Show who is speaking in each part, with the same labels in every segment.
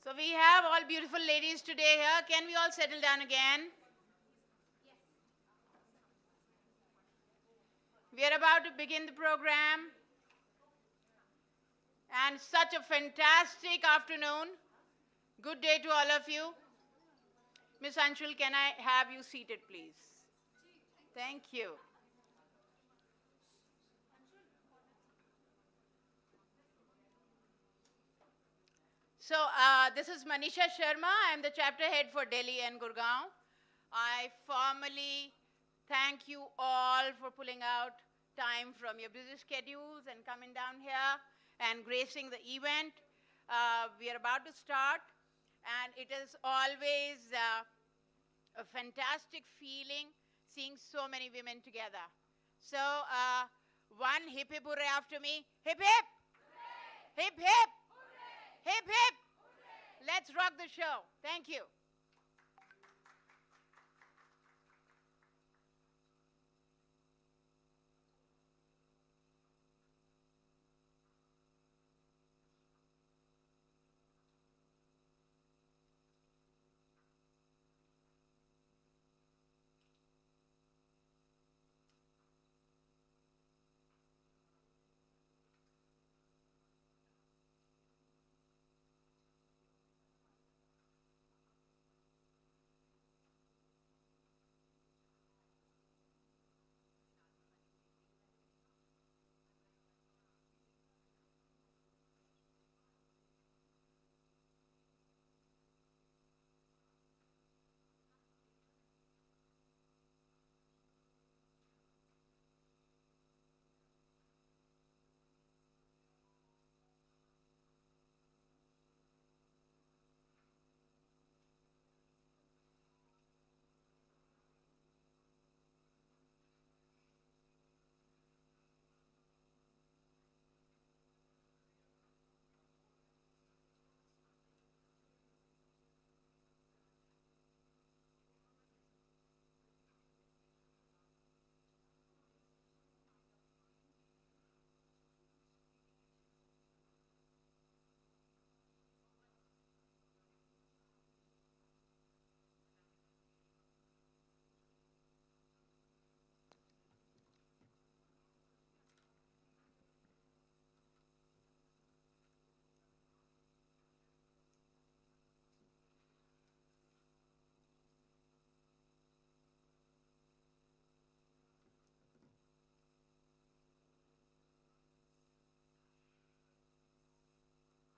Speaker 1: So we have all beautiful ladies today here. Can we all settle down again? We are about to begin the program. And such a fantastic afternoon. Good day to all of you. Ms. Anshul, can I have you seated, please? Thank you. So this is Manisha Sharma. I'm the chapter head for Delhi and Gurgaon. I formally thank you all for pulling out time from your busy schedules and coming down here and gracing the event. We are about to start, and it is always a fantastic feeling seeing so many women together. So one hip hip hooray after me. Hip hip! Hooray! Hip hip! Hip, hip. Hooray. Let's rock the show. Thank you.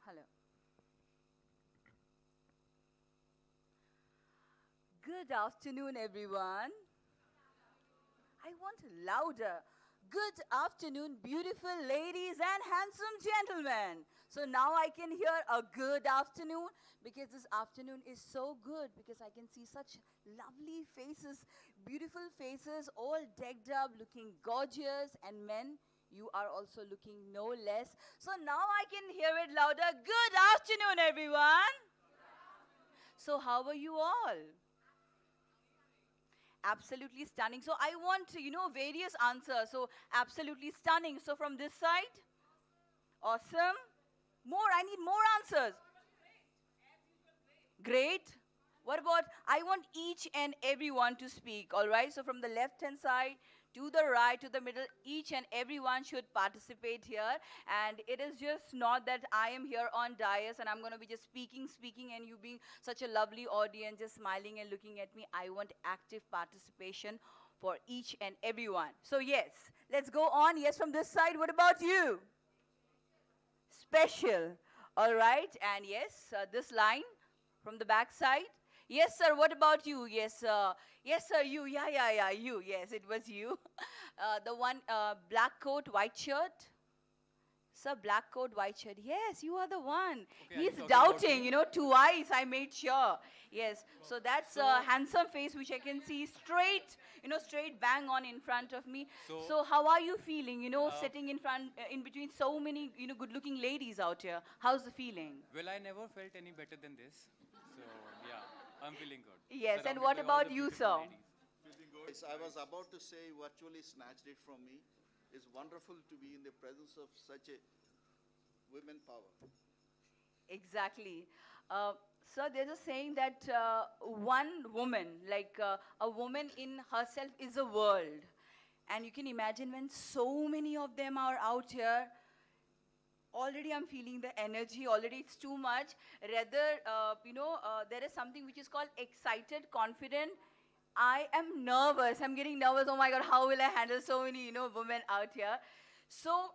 Speaker 2: Hello. Good afternoon, everyone. I want louder. Good afternoon, beautiful ladies and handsome gentlemen. So now I can hear a good afternoon because this afternoon is so good because I can see such lovely faces, beautiful faces, all decked up, looking gorgeous, and men, you are also looking no less. So now I can hear it louder. Good afternoon, everyone. So how are you all? Absolutely stunning. So I want, various answers. So absolutely stunning. So from this side, awesome. More, I need more answers. Great. What about, I want each and everyone to speak, all right? So from the left-hand side to the right, to the middle, each and everyone should participate here. And it is just not that I am here on dais and I'm going to be just speaking, and you being such a lovely audience, just smiling and looking at me. I want active participation for each and everyone. So yes, let's go on. Yes, from this side, what about you? Special. All right. And yes, this line from the back side. Yes, sir. What about you? Yes, yes, sir. You. Yeah. You. Yes, it was you. The one black coat, white shirt. Sir, black coat, white shirt. Yes, you are the one.
Speaker 3: Okay,
Speaker 2: He's doubting, twice I made sure. Yes, so that's a handsome face which I can see straight, straight bang on in front of me. So how are you feeling, sitting in front, in between so many, good-looking ladies out here? How's the feeling?
Speaker 3: Well, I never felt any better than this. So, yeah, I'm feeling good.
Speaker 2: Yes, and
Speaker 3: Surrounded
Speaker 2: what
Speaker 3: by all
Speaker 2: about
Speaker 3: the
Speaker 2: you,
Speaker 3: beautiful
Speaker 2: sir?
Speaker 3: ladies.
Speaker 4: Yes, I was about to say, virtually snatched it from me. It's wonderful to be in the presence of such a women power.
Speaker 2: Exactly. So there's a saying that one woman, like a woman in herself, is a world. And you can imagine when so many of them are out here, already I'm feeling the energy, already it's too much. Rather, there is something which is called excited, confident. I am nervous. I'm getting nervous. Oh my God, how will I handle so many, women out here? So,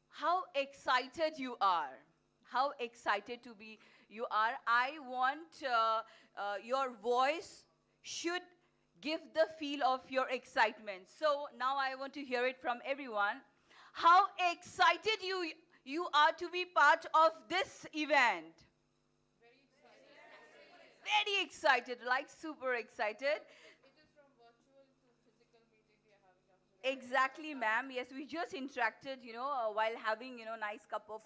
Speaker 2: how excited you are, how excited to be you are. I want your voice should give the feel of your excitement. So now I want to hear it from everyone. How excited you are to be part of this event? Very excited, like super excited. Exactly, ma'am. Yes, we just interacted, while having, nice cup of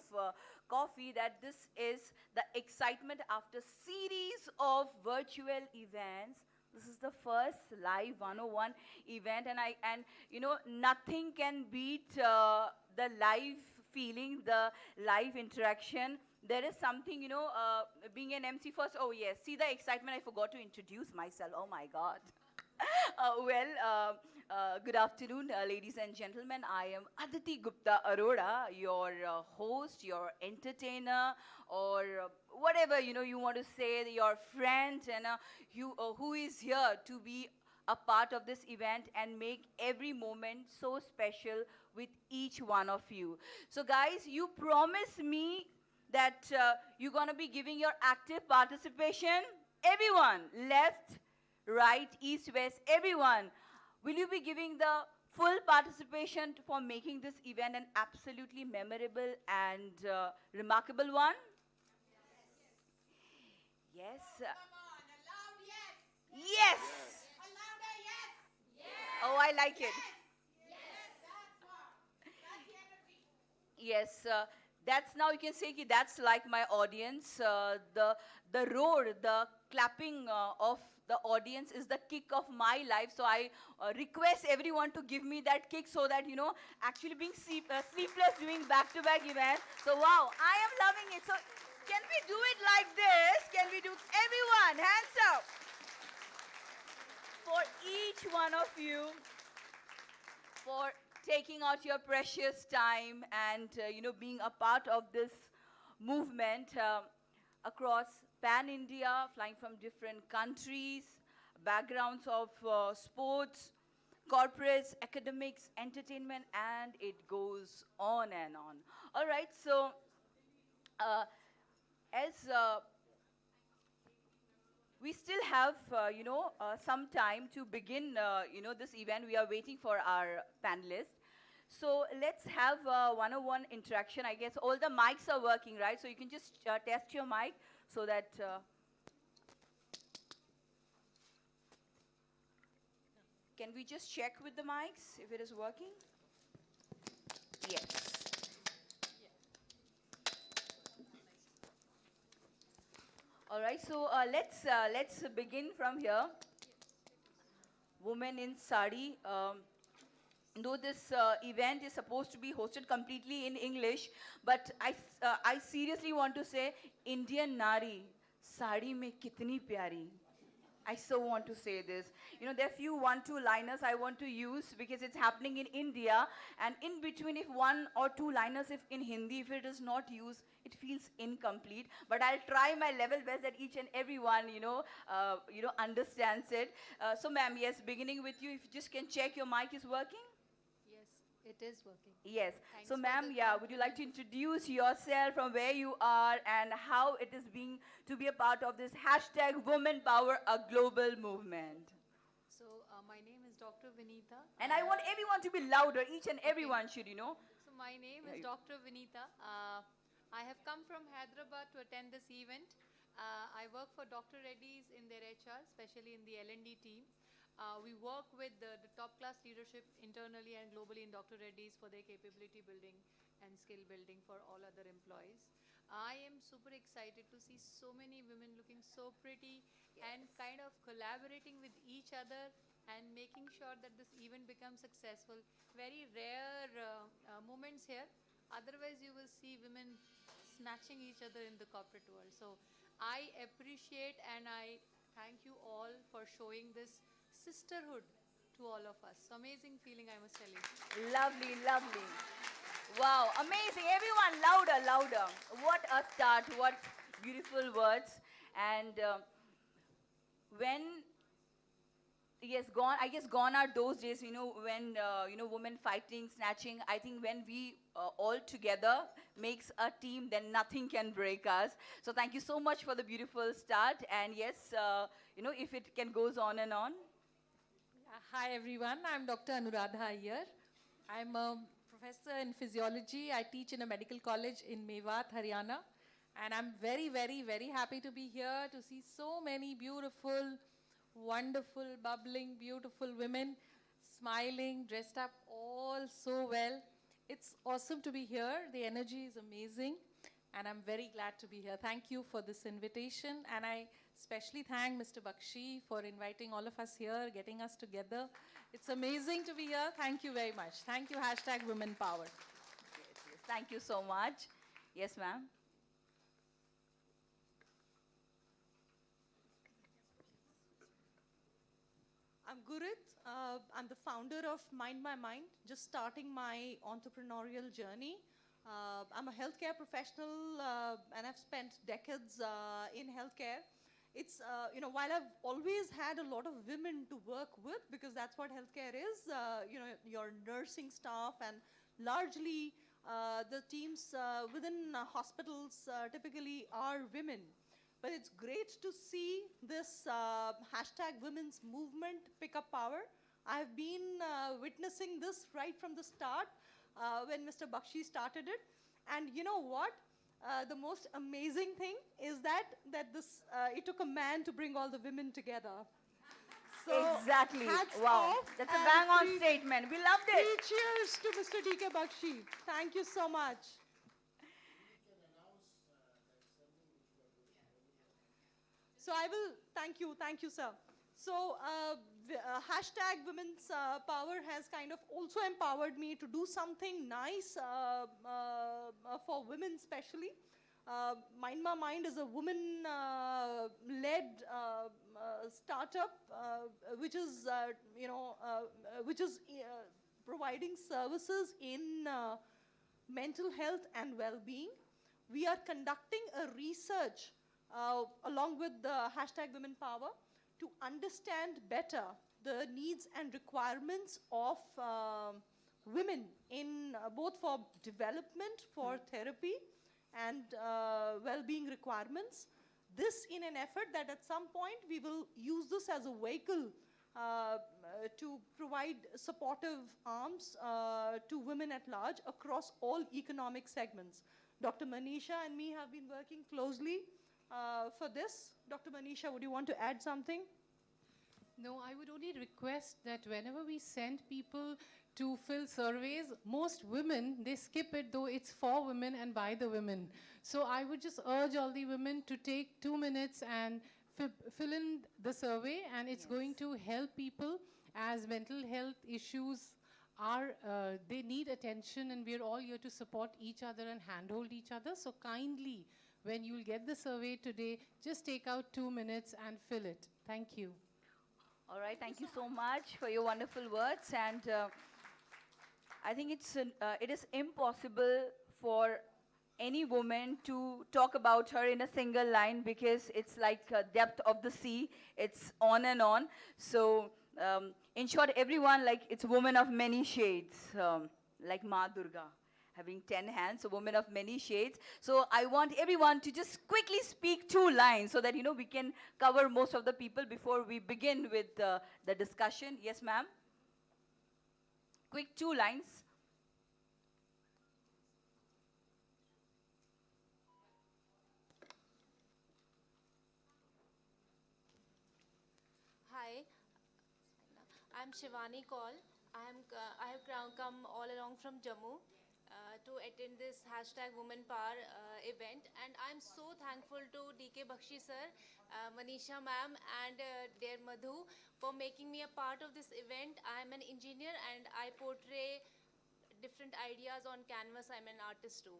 Speaker 2: coffee, that this is the excitement after series of virtual events. This is the first live 101 event, and nothing can beat the live feeling, the live interaction. There is something, being an MC first. Oh yes, see the excitement. I forgot to introduce myself. Oh my God. Good afternoon, ladies and gentlemen. I am Aditi Gupta Arora, your host, your entertainer, or whatever you want to say, your friend, and who is here to be a part of this event and make every moment so special with each one of you. So, guys, you promise me that you're gonna be giving your active participation. Everyone, left, right, east, west, everyone. Will you be giving the full participation for making this event an absolutely memorable and remarkable one? Yes.
Speaker 1: Come on, a loud yes.
Speaker 2: Yes.
Speaker 1: A louder yes.
Speaker 2: Oh, I like it.
Speaker 1: Yes, that's what. That's the energy.
Speaker 2: Yes, that's now you can say ki that's like my audience. The roar, the clapping of the audience is the kick of my life. So I request everyone to give me that kick so that actually being sleepless doing back-to-back events. So wow, I am loving it. So can we do it like this? Can we do everyone hands up for each one of you for taking out your precious time and being a part of this movement across pan India, flying from different countries, backgrounds of sports, corporates, academics, entertainment, and it goes on and on. All right, so as we still have, some time to begin, this event. We are waiting for our panelists. So let's have a one-on-one interaction. I guess all the mics are working, right? So you can just test your mic so that... can we just check with the mics if it is working? Yes. All right, so let's begin from here. Women in sari. Though this event is supposed to be hosted completely in English, but I seriously want to say, Indian Nari, sari mein kitni pyari. I so want to say this. There are few 1-2 liners I want to use because it's happening in India, and in between, if 1 or 2 liners, if in Hindi, if it is not used, it feels incomplete. But I'll try my level best that each and everyone, understands it. So, ma'am, yes, beginning with you, if you just can check your mic is working.
Speaker 5: It is working.
Speaker 2: Yes.
Speaker 5: Thanks
Speaker 2: So,
Speaker 5: for
Speaker 2: ma'am,
Speaker 5: the
Speaker 2: yeah, would you like to introduce yourself from where you are and how it is being to be a part of this hashtag Women Power, a global movement?
Speaker 5: So, my name is Dr. Vinita.
Speaker 2: And I want everyone to be louder. Each and everyone should,
Speaker 5: So, my name
Speaker 2: Yeah,
Speaker 5: is Dr. Vinita. I have come from Hyderabad to attend this event. I work for Dr. Reddy's in their HR, especially in the L&D team. We work with the top-class leadership internally and globally in Dr. Reddy's for their capability building and skill building for all other employees. I am super excited to see so many women looking so pretty and kind of collaborating with each other and making sure that this event becomes successful. Very rare moments here. Otherwise, you will see women snatching each other in the corporate world. So I appreciate and I thank you all for showing this sisterhood to all of us. Amazing feeling, I must tell you.
Speaker 2: Lovely, lovely. Wow, amazing. Everyone, louder, louder. What a start. What beautiful words. And when yes, gone. I guess gone are those days, when women fighting, snatching. I think when we all together makes a team, then nothing can break us. So thank you so much for the beautiful start. And yes, if it can goes on and on.
Speaker 6: Hi everyone, I'm Dr. Anuradha here. I'm a professor in physiology. I teach in a medical college in Mewat, Haryana. And I'm very, very, very happy to be here to see so many beautiful, wonderful, bubbling, beautiful women smiling, dressed up all so well. It's awesome to be here. The energy is amazing. And I'm very glad to be here. Thank you for this invitation. And I especially thank Mr. Bakshi for inviting all of us here, getting us together. It's amazing to be here. Thank you very much. Thank you, #Women Power.
Speaker 2: Yes, yes. Thank you so much. Yes, ma'am.
Speaker 7: I'm Gurit. I'm the founder of Mind My Mind, just starting my entrepreneurial journey. I'm a healthcare professional and I've spent decades in healthcare. It's, while I've always had a lot of women to work with, because that's what healthcare is, your nursing staff and largely the teams within hospitals typically are women. But it's great to see this #women's movement pick up power. I've been witnessing this right from the start when Mr. Bakshi started it. And you know what? The most amazing thing is that it took a man to bring all the women together. So
Speaker 2: Exactly.
Speaker 7: hats
Speaker 2: Wow.
Speaker 7: off
Speaker 2: That's a
Speaker 7: and
Speaker 2: bang on statement. We loved it.
Speaker 7: cheers to Mr. D.K. Bakshi. Thank you so much. So I will, thank you, sir. So #women's power has kind of also empowered me to do something nice for women especially. Mind My Mind is a woman-led startup which is, providing services in mental health and well-being. We are conducting a research along with the #Women Power to understand better the needs and requirements of women in both for development, for therapy, and well-being requirements. This in an effort that at some point we will use this as a vehicle to provide supportive arms to women at large across all economic segments. Dr. Manisha and me have been working closely for this. Dr. Manisha, would you want to add something?
Speaker 8: No, I would only request that whenever we send people to fill surveys, most women, they skip it, though it's for women and by the women. So I would just urge all the women to take 2 minutes and fill in the survey, and it's going to help people, as mental health issues are, they need attention, and we're all here to support each other and handhold each other. So kindly, when you'll get the survey today, just take out 2 minutes and fill it. Thank you.
Speaker 2: All right, thank you so much for your wonderful words. And I think it is impossible for any woman to talk about her in a single line, because it's like depth of the sea. It's on and on. So in short, everyone, like, it's a woman of many shades, like Ma Durga, having 10 hands, a woman of many shades. So I want everyone to just quickly speak 2 lines so that, we can cover most of the people before we begin with the discussion. Yes, ma'am? Quick 2 lines.
Speaker 9: Hi, I'm Shivani Kaul. I have come all along from Jammu to attend this #Women Power event, and I'm so thankful to D.K. Bakshi sir, Manisha ma'am, and dear Madhu for making me a part of this event. I'm an engineer and I portray different ideas on canvas. I'm an artist too.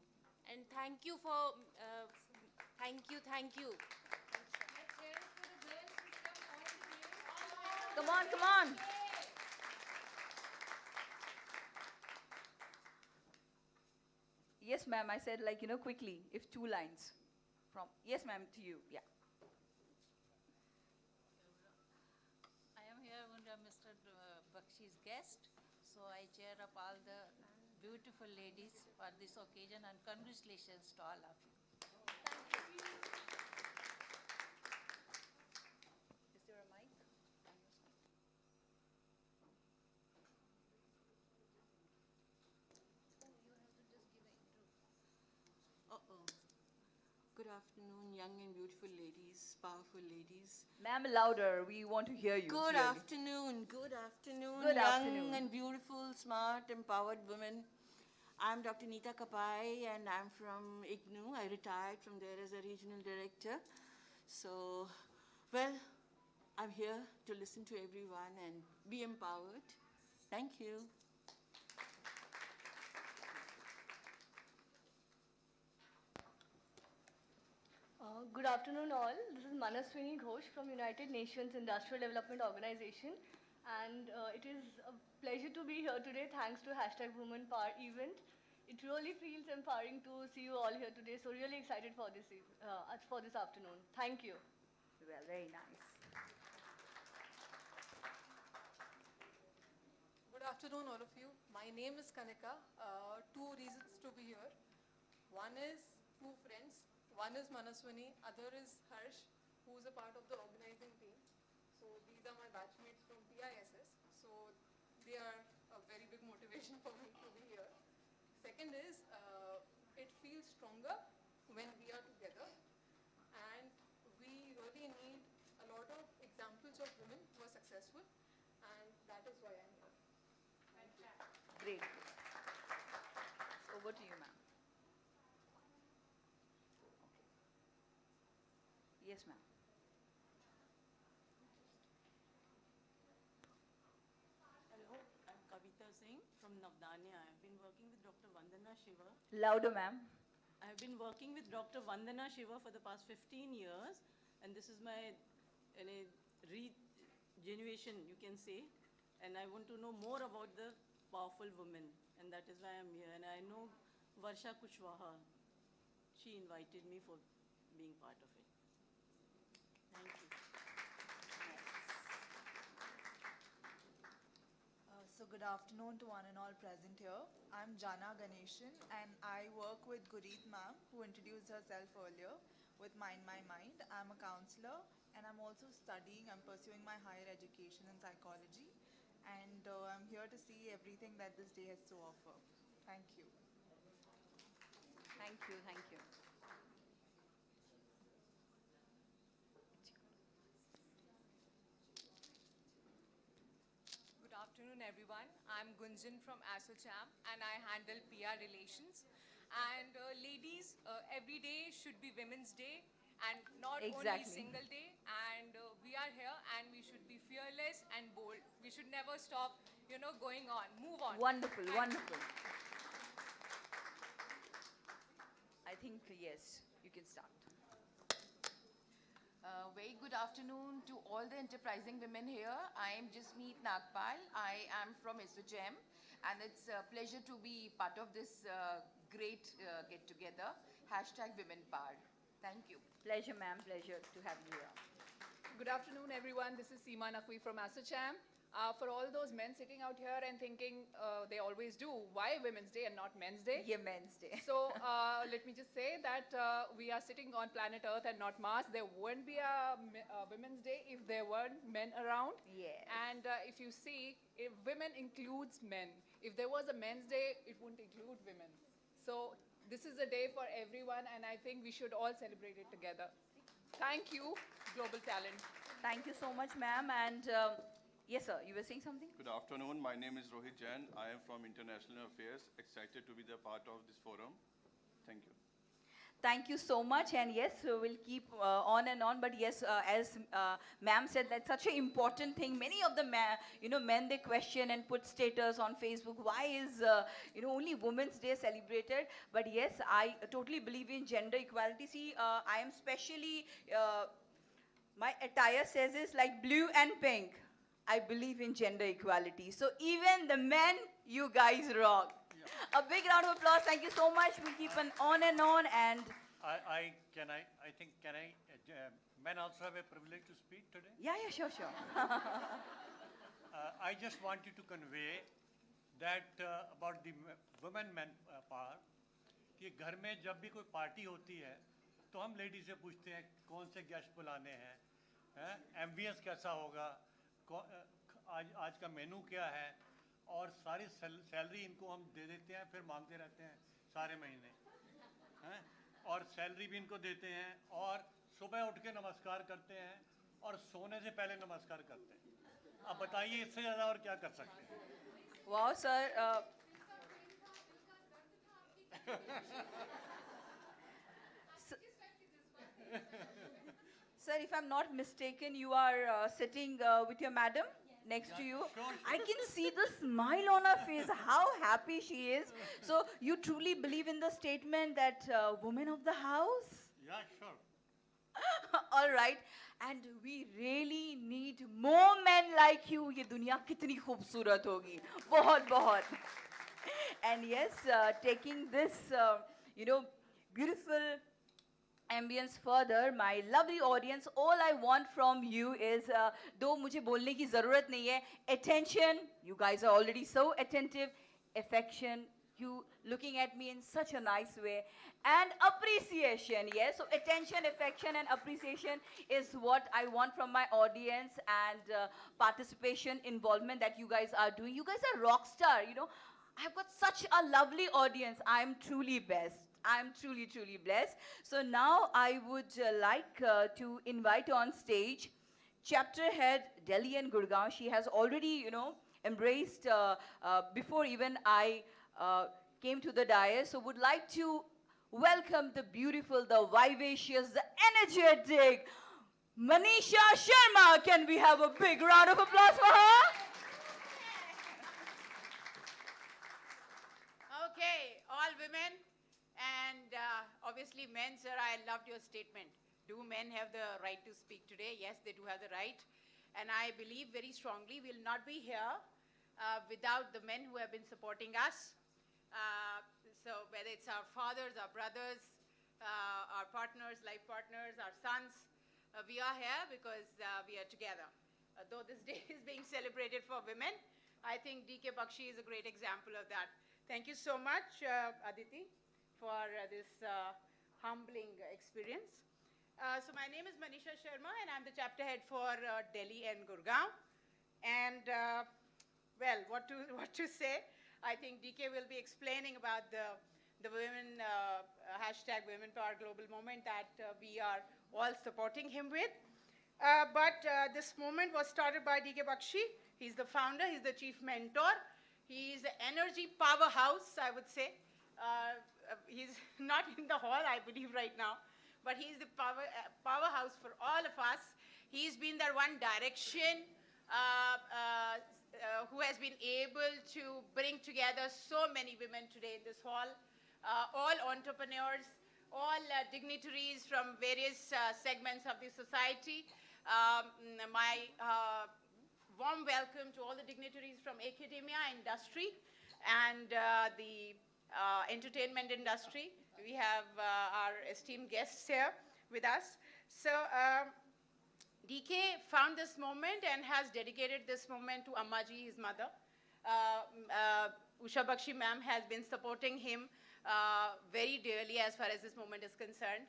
Speaker 9: And thank you for, thank you, thank you.
Speaker 2: Come on, come on. Yes, ma'am. I said, like, quickly, if 2 lines. Yes, ma'am, to you. Yeah.
Speaker 10: I am here under Mr. Bakshi's guest, so I cheer up all the beautiful ladies for this occasion, and congratulations to all of you.
Speaker 2: Is there a mic?
Speaker 11: Good afternoon, young and beautiful ladies, powerful ladies.
Speaker 2: Ma'am, louder. We want to hear you.
Speaker 11: Good
Speaker 2: clearly.
Speaker 11: afternoon, good afternoon,
Speaker 2: Good
Speaker 11: young
Speaker 2: afternoon.
Speaker 11: and beautiful, smart, empowered women. I'm Dr. Neeta Kapai and I'm from IGNU. I retired from there as a regional director. So, well, I'm here to listen to everyone and be empowered. Thank you.
Speaker 12: Good afternoon all. This is Manaswini Ghosh from United Nations Industrial Development Organization, and it is a pleasure to be here today thanks to #WomenPower event. It really feels empowering to see you all here today, so really excited for this afternoon. Thank you.
Speaker 2: Well, very nice.
Speaker 13: Good afternoon, all of you. My name is Kanika. 2 reasons to be here. One is 2 friends. One is Manaswini, other is Harsh, who is a part of the organizing team. So these are my batchmates from PISS. So they are a very big motivation for me to be here. Second is, it feels stronger when we are together. And we really need a lot of examples of women who are successful. And that is why I'm here. Thank you.
Speaker 2: Great. So over to you, ma'am. Yes, ma'am.
Speaker 11: Hello, I'm Kavita Singh from Navdanya. I've been working with Dr. Vandana Shiva.
Speaker 2: Louder, ma'am.
Speaker 11: I've been working with Dr. Vandana Shiva for the past 15 years, and this is my regeneration, you can say. And I want to know more about the powerful women, and that is why I'm here. And I know Varsha Kushwaha. She invited me for being part of it. Thank you.
Speaker 14: So good afternoon to one and all present here. I'm Jana Ganeshan and I work with Gureet ma'am, who introduced herself earlier with Mind My Mind. I'm a counselor and I'm also I'm pursuing my higher education in psychology, and I'm here to see everything that this day has to offer. Thank you.
Speaker 2: Thank you, thank you.
Speaker 15: Good afternoon, everyone. I'm Gunjan from ASSOCHAM, and I handle PR relations. And ladies, every day should be Women's Day, and not only single day. And we are here, and we should be fearless and bold. We should never stop, going on. Move on.
Speaker 2: Wonderful, wonderful. I think, yes, you can start.
Speaker 16: Very good afternoon to all the enterprising women here. I am Jasmeet Nagpal. I am from ASSOCHAM, and it's a pleasure to be part of this great get-together. #WomenPower. Thank you.
Speaker 2: Pleasure, ma'am. Pleasure to have you here.
Speaker 17: Good afternoon, everyone. This is Seema Naqvi from ASSOCHAM. For all those men sitting out here and thinking they always do, why Women's Day and not Men's Day?
Speaker 2: Yeah, Men's Day.
Speaker 17: So let me just say that we are sitting on planet Earth and not Mars. There wouldn't be a Women's Day if there weren't men around.
Speaker 2: Yeah.
Speaker 17: And if you see, if women includes men. If there was a Men's Day, it wouldn't include women. So this is a day for everyone, and I think we should all celebrate it together. Thank you, Global Talent.
Speaker 2: Thank you so much, ma'am. And yes, sir, you were saying something?
Speaker 18: Good afternoon. My name is Rohit Jain. I am from International Affairs. Excited to be the part of this forum. Thank you.
Speaker 2: Thank you so much. And yes, we'll keep on and on. But yes, as ma'am said, that's such an important thing. Many of the men, they question and put status on Facebook. Why is only Women's Day celebrated? But yes, I totally believe in gender equality. See, I am specially my attire says is like blue and pink. I believe in gender equality. So even the men, you guys rock. A big round of applause. Thank you so much. We'll keep on and on. And
Speaker 19: men also have a privilege to speak today?
Speaker 2: yeah, sure.
Speaker 19: I just want you to convey that about the women-men power, कि घर में जब भी कोई party होती है, तो हम लेडी से पूछते हैं कौन से गेस्ट बुलाने हैं, एम्बियंस कैसा होगा, आज का मेनू क्या है, और सारी सैलरी इनको हम दे देते हैं, फिर मांगते रहते हैं सारे महीने, और सैलरी भी इनको देते हैं, और सुबह उठ के नमस्कार करते हैं, और सोने से पहले नमस्कार करते हैं. अब बताइए इससे ज़्यादा और क्या कर सकते हैं?
Speaker 2: Wow, sir. Sir, if I'm not mistaken, you are sitting with your madam next to you.
Speaker 19: Sure.
Speaker 2: I can see the smile on her face, how happy she is. So you truly believe in the statement that women of the house?
Speaker 19: Yeah, sure.
Speaker 2: All right. And we really need more men like you. ये दुनिया कितनी खूबसूरत होगी. बहुत. And yes, taking this, beautiful ambience further, my lovely audience, all I want from you is, though मुझे बोलने की ज़रूरत नहीं है, attention, you guys are already so attentive, affection, you looking at me in such a nice way, and appreciation, yes, so attention, affection, and appreciation is what I want from my audience, and participation, involvement that you guys are doing. You guys are rock star, I've got such a lovely audience. I'm truly blessed. I'm truly blessed. So now I would like to invite on stage chapter head Delhi and Gurgaon. She has already, embraced before even I came to the dais. So would like to welcome the beautiful, the vivacious, the energetic Manisha Sharma. Can we have a big round of applause for her?
Speaker 1: Okay, all women and obviously men, sir, I loved your statement. Do men have the right to speak today? Yes, they do have the right. And I believe very strongly we'll not be here without the men who have been supporting us. So whether it's our fathers, our brothers, our partners, life partners, our sons, we are here because we are together. Though this day is being celebrated for women, I think D.K. Bakshi is a great example of that. Thank you so much, Aditi, for this humbling experience. So my name is Manisha Sharma, and I'm the chapter head for Delhi and Gurgaon. And well, what to say? I think DK will be explaining about the women hashtag Women Power Global Movement that we are all supporting him with. But this movement was started by DK Bakshi. He's the founder. He's the chief mentor. He's an energy powerhouse, I would say. He's not in the hall, I believe, right now, but he's the powerhouse for all of us. He's been that one direction who has been able to bring together so many women today in this hall, all entrepreneurs, all dignitaries from various segments of the society. My warm welcome to all the dignitaries from academia, industry, and the entertainment industry. We have our esteemed guests here with us. So DK found this moment and has dedicated this moment to Ammaji, his mother. Usha Bakshi ma'am has been supporting him very dearly as far as this moment is concerned.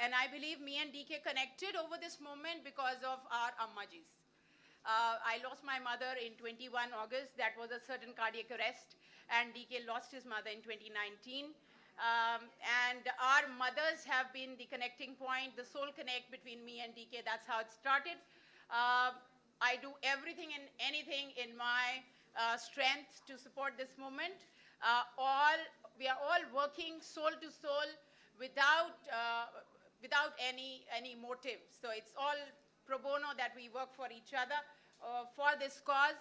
Speaker 1: And I believe me and DK connected over this moment because of our Ammajis. I lost my mother in 21 August. That was a certain cardiac arrest. And DK lost his mother in 2019. And our mothers have been the connecting point, the soul connect between me and DK. That's how it started. I do everything and anything in my strength to support this movement. We are all working soul to soul without any motive. So it's all pro bono that we work for each other for this cause.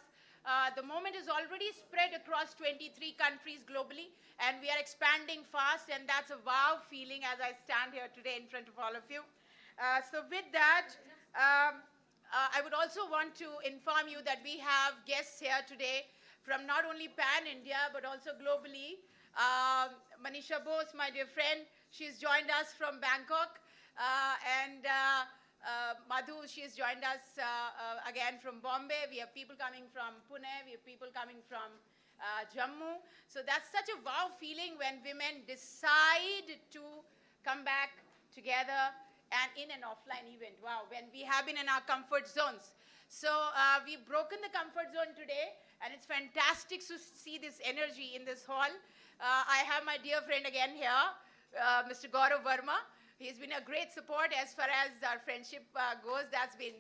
Speaker 1: The moment is already spread across 23 countries globally, and we are expanding fast, and that's a wow feeling as I stand here today in front of all of you. So with that, I would also want to inform you that we have guests here today from not only pan-India, but also globally. Manisha Bose, my dear friend, she's joined us from Bangkok, and Madhu, she has joined us again from Bombay. We have people coming from Pune. We have people coming from Jammu. So that's such a wow feeling when women decide to come back together and in an offline event. Wow, when we have been in our comfort zones. So we've broken the comfort zone today, and it's fantastic to see this energy in this hall. I have my dear friend again here, Mr. Gaurav Verma. He's been a great support as far as our friendship goes. That's been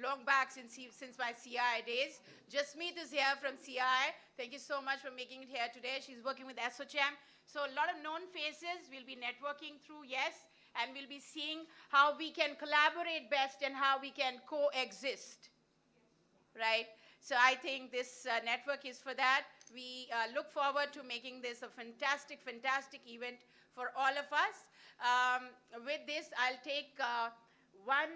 Speaker 1: long back since my CI days. Jasmeet is here from CI. Thank you so much for making it here today. She's working with ASSOCHAM. So a lot of known faces we'll be networking through, yes, and we'll be seeing how we can collaborate best and how we can coexist, right? So I think this network is for that. We look forward to making this a fantastic, fantastic event for all of us. With this, I'll take one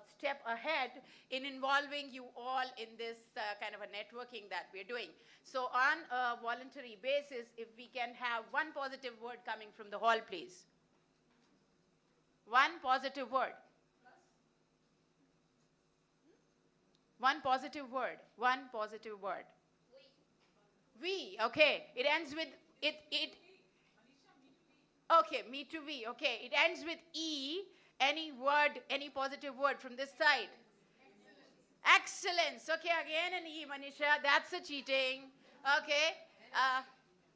Speaker 1: step ahead in involving you all in this kind of a networking that we're doing. So on a voluntary basis, if we can have one positive word coming from the hall, please. One positive word. One positive word. One positive word. We. Okay. It ends with it. Okay, me to we. Okay, it ends with E. Any word, any positive word from this side? Excellence. Okay, again an E, Manisha. That's a cheating. Okay.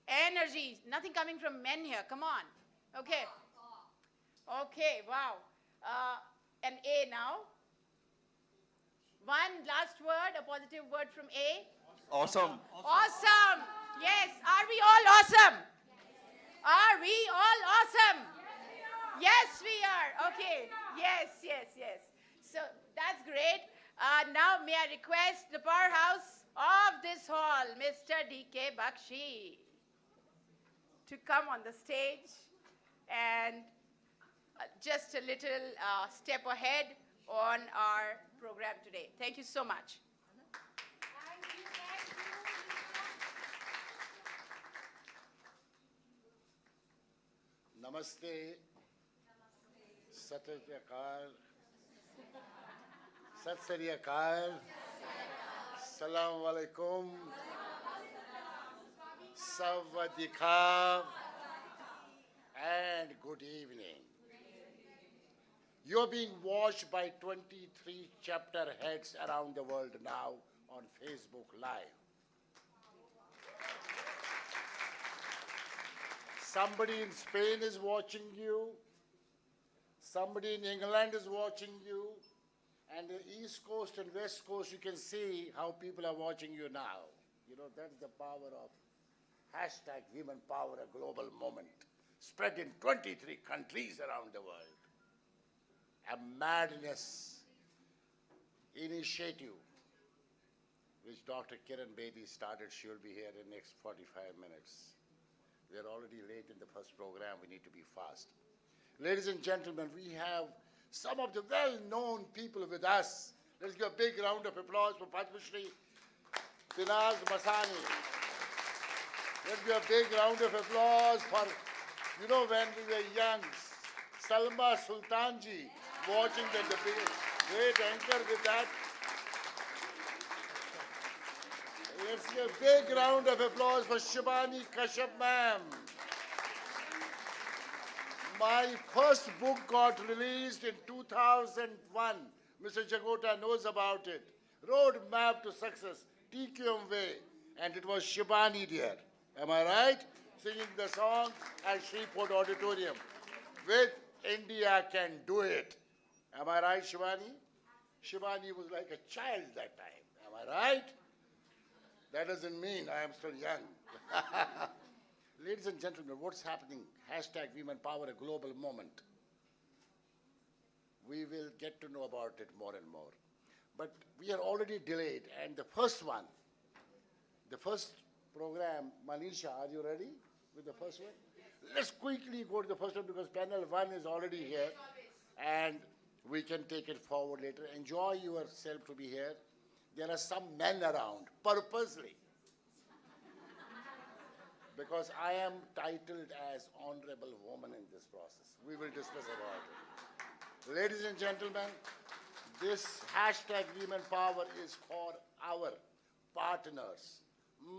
Speaker 1: Energy. Nothing coming from men here. Come on. Okay. Okay, wow. An A now. One last word, a positive word from A.
Speaker 4: Awesome.
Speaker 1: Awesome. Yes. Are we all awesome? Are we all awesome? Yes, we are. Okay. Yes, yes, yes. So that's great. Now may I request the powerhouse of this hall, Mr. D.K. Bakshi, to come on the stage and just a little step ahead on our program today. Thank you so much.
Speaker 20: Namaste. Sat Sri Akal. Sat Sri Akal. Salam alaikum. Sawadika. And good evening. You're being watched by 23 chapter heads around the world now on Facebook Live. Somebody in Spain is watching you. Somebody in England is watching you. And the East Coast and West Coast, you can see how people are watching you now. You know, that's the power of hashtag Women Power, a global moment, spread in 23 countries around the world. A madness initiative which Dr. Kiranbedi started. She will be here in the next 45 minutes. We are already late in the first program. We need to be fast. Ladies and gentlemen, we have some of the well-known people with us. Let's give a big round of applause for Padma Shri Binaz Masani. Let's give a big round of applause for, you know, when we were young, Salma Sultanji watching the debate. Great anchor with that. Let's give a big round of applause for Shibani Kashyap ma'am. My first book got released in 2001. Mr. Jagota knows about it. Road Map to Success, TQM Way. And it was Shibani dear. Am I right? Singing the song at Shreveport Auditorium. With India Can Do It. Am I right, Shivani? Shivani was like a child that time. Am I right? That doesn't mean I am still young. Ladies and gentlemen, what's happening? Hashtag Women Power, a global moment. We will get to know about it more and more. But we are already delayed, and the first program, Manisha, are you ready with the first one? Let's quickly go to the first one because panel 1 is already here, and we can take it forward later. Enjoy yourself to be here. There are some men around, purposely. Because I am titled as Honorable Woman in this process. We will discuss about it. Ladies and gentlemen, this hashtag Women Power is for our partners,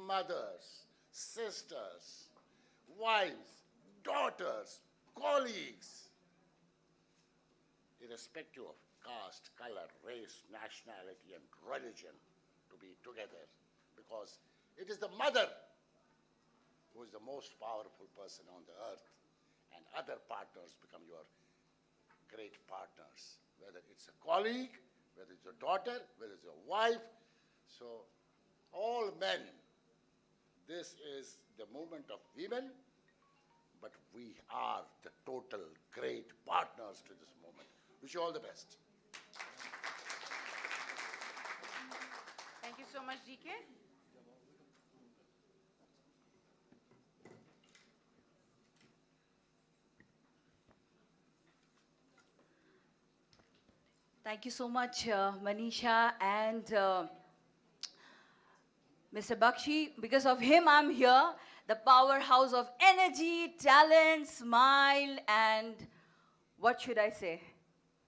Speaker 20: mothers, sisters, wives, daughters, colleagues, irrespective of caste, color, race, nationality, and religion, to be together. Because it is the mother who is the most powerful person on the earth, and other partners become your great partners, whether it's a colleague, whether it's a daughter, whether it's a wife. So all men, this is the movement of women, but we are the total great partners to this movement. Wish you all the best.
Speaker 1: Thank you so much, DK.
Speaker 2: Thank you so much, Manisha and Mr. Bakshi. Because of him, I'm here. The powerhouse of energy, talent, smile, and what should I say?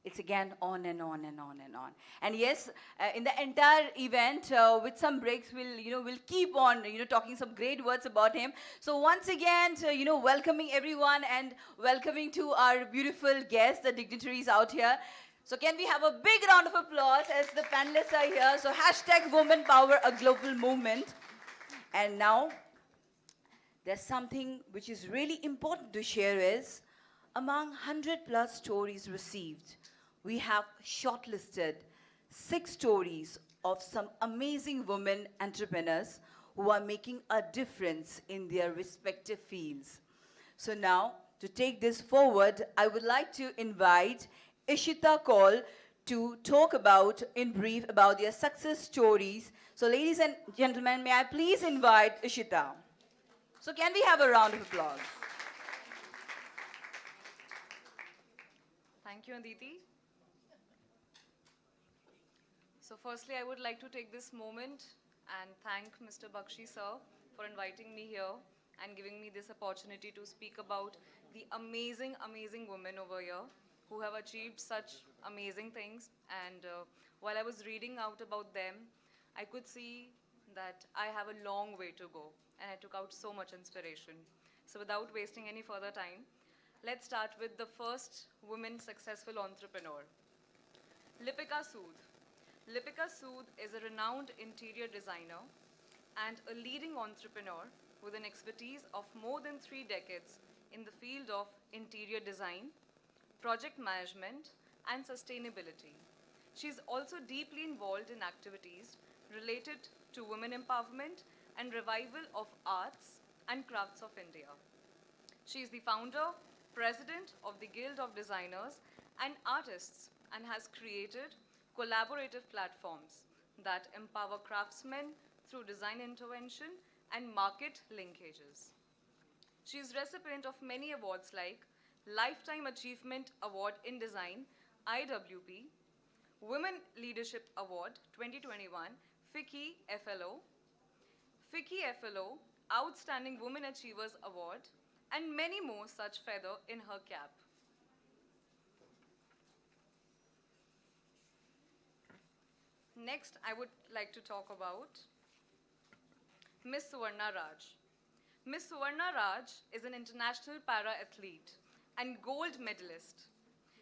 Speaker 2: It's again on and on and on and on. And yes, in the entire event, with some breaks, we'll keep on, talking some great words about him. So once again, welcoming everyone and welcoming to our beautiful guests, the dignitaries out here. So can we have a big round of applause as the panelists are here? So hashtag Women Power, a global movement. And now, there's something which is really important to share is, among 100+ stories received, we have shortlisted 6 stories of some amazing women entrepreneurs who are making a difference in their respective fields. So now, to take this forward, I would like to invite Ishita Kaul to talk about, in brief, about their success stories. So ladies and gentlemen, may I please invite Ishita. So can we have a round of applause?
Speaker 21: Thank you, Aditi. So firstly, I would like to take this moment and thank Mr. Bakshi sir for inviting me here and giving me this opportunity to speak about the amazing, amazing women over here who have achieved such amazing things. And while I was reading out about them, I could see that I have a long way to go, and I took out so much inspiration. So without wasting any further time, let's start with the first woman successful entrepreneur, Lipika Sood. Lipika Sood is a renowned interior designer and a leading entrepreneur with an expertise of more than 3 decades in the field of interior design, project management, and sustainability. She is also deeply involved in activities related to women empowerment and revival of arts and crafts of India. She is the founder, president of the Guild of Designers and Artists, and has created collaborative platforms that empower craftsmen through design intervention and market linkages. She is recipient of many awards like Lifetime Achievement Award in Design, IWP, Women Leadership Award 2021, FICCI FLO, FICCI FLO, Outstanding Women Achievers Award, and many more such feather in her cap. Next, I would like to talk about Miss Suvarna Raj. Miss Suvarna Raj is an international para-athlete and gold medalist.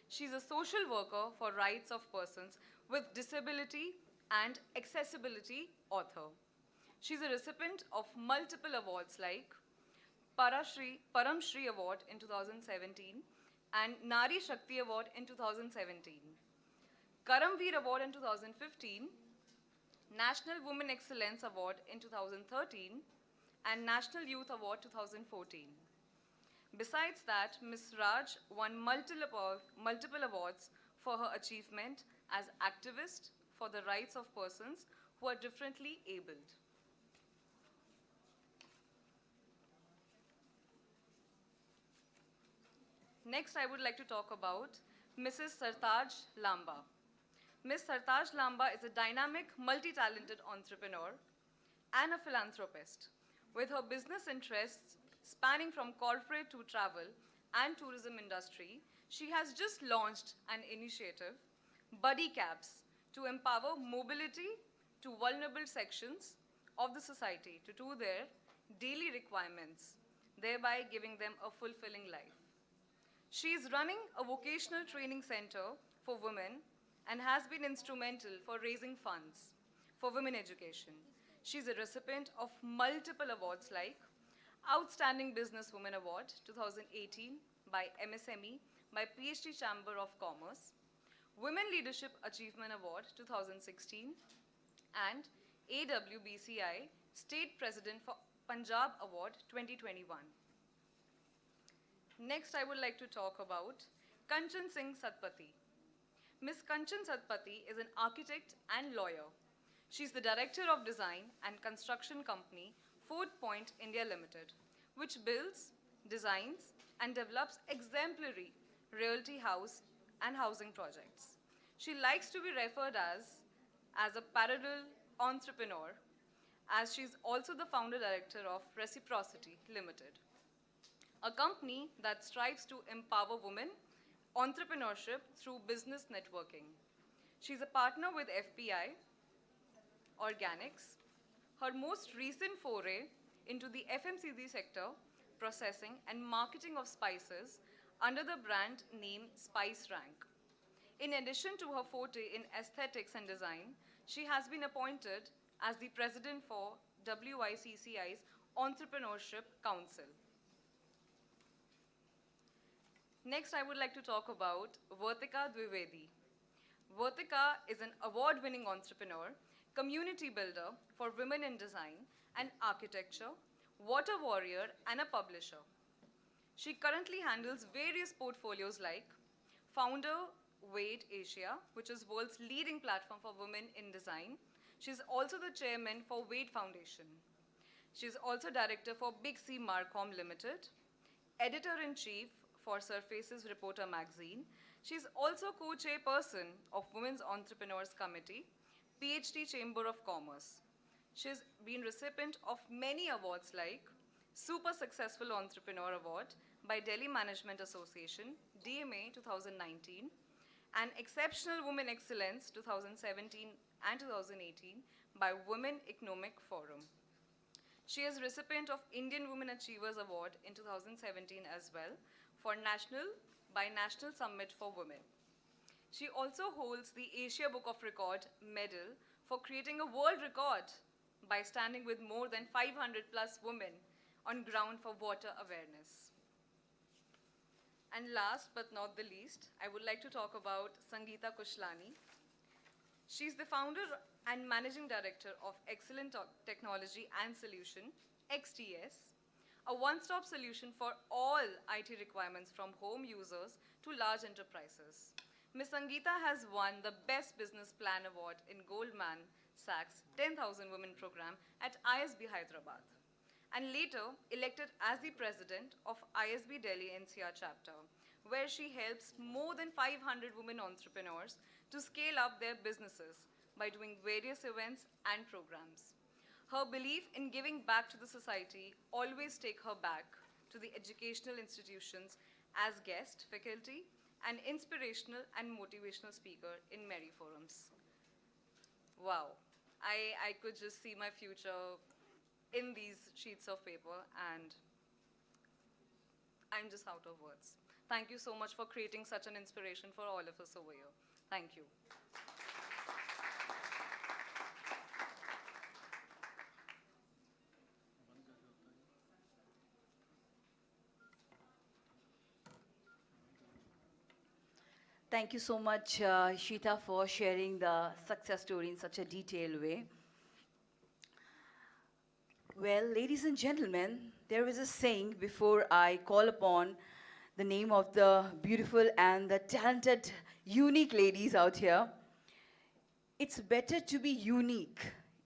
Speaker 21: She's a social worker for rights of persons with disability and accessibility author. She's a recipient of multiple awards like Param Shri Award in 2017 and Nari Shakti Award in 2017, Karamveer Award in 2015, National Women Excellence Award in 2013, and National Youth Award 2014. Besides that, Ms. Raj won multiple awards for her achievement as activist for the rights of persons who are differently abled. Next, I would like to talk about Mrs. Sartaj Lamba. Ms. Sartaj Lamba is a dynamic, multi-talented entrepreneur and a philanthropist. With her business interests spanning from corporate to travel and tourism industry, she has just launched an initiative, Buddy Cabs, to empower mobility to vulnerable sections of the society to do their daily requirements, thereby giving them a fulfilling life. She is running a vocational training center for women and has been instrumental for raising funds for women education. She is a recipient of multiple awards like Outstanding Businesswoman Award 2018 by MSME by PhD Chamber of Commerce, Women Leadership Achievement Award 2016, and AWBCI State President for Punjab Award 2021. Next, I would like to talk about Kanchan Singh Satpathy. Ms. Kanchan Satpathy is an architect and lawyer. She's the Director of Design and Construction Company, Fort Point India Limited, which builds, designs, and develops exemplary realty house and housing projects. She likes to be referred as a parallel entrepreneur, as she's also the founder director of Reciprocity Limited, a company that strives to empower women entrepreneurship through business networking. She's a partner with FPI Organics. Her most recent foray into the FMCG sector, processing and marketing of spices under the brand name Spice Rank. In addition to her forte in aesthetics and design, she has been appointed as the president for WICCI's Entrepreneurship Council. Next, I would like to talk about Vartika Dwivedi. Vartika is an award-winning entrepreneur, community builder for women in design and architecture, water warrior, and a publisher. She currently handles various portfolios like founder Wade Asia, which is world's leading platform for women in design. She's also the chairman for Wade Foundation. She's also director for Big C Marcom Limited, editor-in-chief for Surfaces Reporter magazine. She's also co-chairperson of Women's Entrepreneurs Committee, PhD Chamber of Commerce. She's been recipient of many awards like Super Successful Entrepreneur Award by Delhi Management Association, DMA 2019, and Exceptional Women Excellence 2017 and 2018 by Women Economic Forum. She is recipient of Indian Women Achievers Award in 2017 as well for National Summit for Women. She also holds the Asia Book of Record medal for creating a world record by standing with more than 500 plus women on ground for water awareness. And last but not the least, I would like to talk about Sangeeta Kushlani. She's the founder and managing director of Excellent Technology and Solution, XTS, a one-stop solution for all IT requirements from home users to large enterprises. Ms. Sangeeta has won the Best Business Plan Award in Goldman Sachs 10,000 Women Program at ISB Hyderabad, and later elected as the president of ISB Delhi NCR chapter, where she helps more than 500 women entrepreneurs to scale up their businesses by doing various events and programs. Her belief in giving back to the society always take her back to the educational institutions as guest faculty and inspirational and motivational speaker in many forums. Wow, I could just see my future in these sheets of paper, and I'm just out of words. Thank you so much for creating such an inspiration for all of us over here. Thank you.
Speaker 2: Thank you so much, Sheeta, for sharing the success story in such a detailed way. Well, ladies and gentlemen, there is a saying before I call upon the name of the beautiful and the talented, unique ladies out here. It's better to be unique.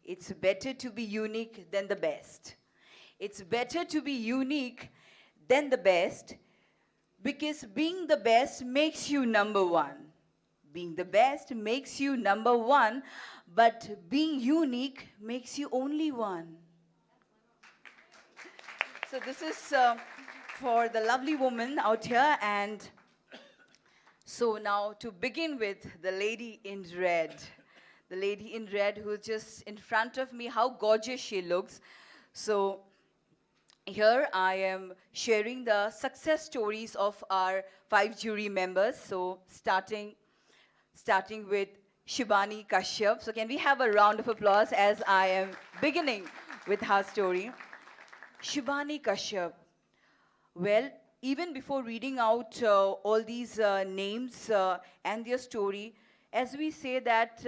Speaker 2: It's better to be unique than the best. It's better to be unique than the best because being the best makes you number one. Being the best makes you number one, but being unique makes you only one. So this is for the lovely woman out here. And so now to begin with, the lady in red. The lady in red who's just in front of me, how gorgeous she looks. So here I am sharing the success stories of our 5 jury members. So starting with Shibani Kashyap. So can we have a round of applause as I am beginning with her story. Shibani Kashyap. Well, even before reading out all these names and their story, as we say that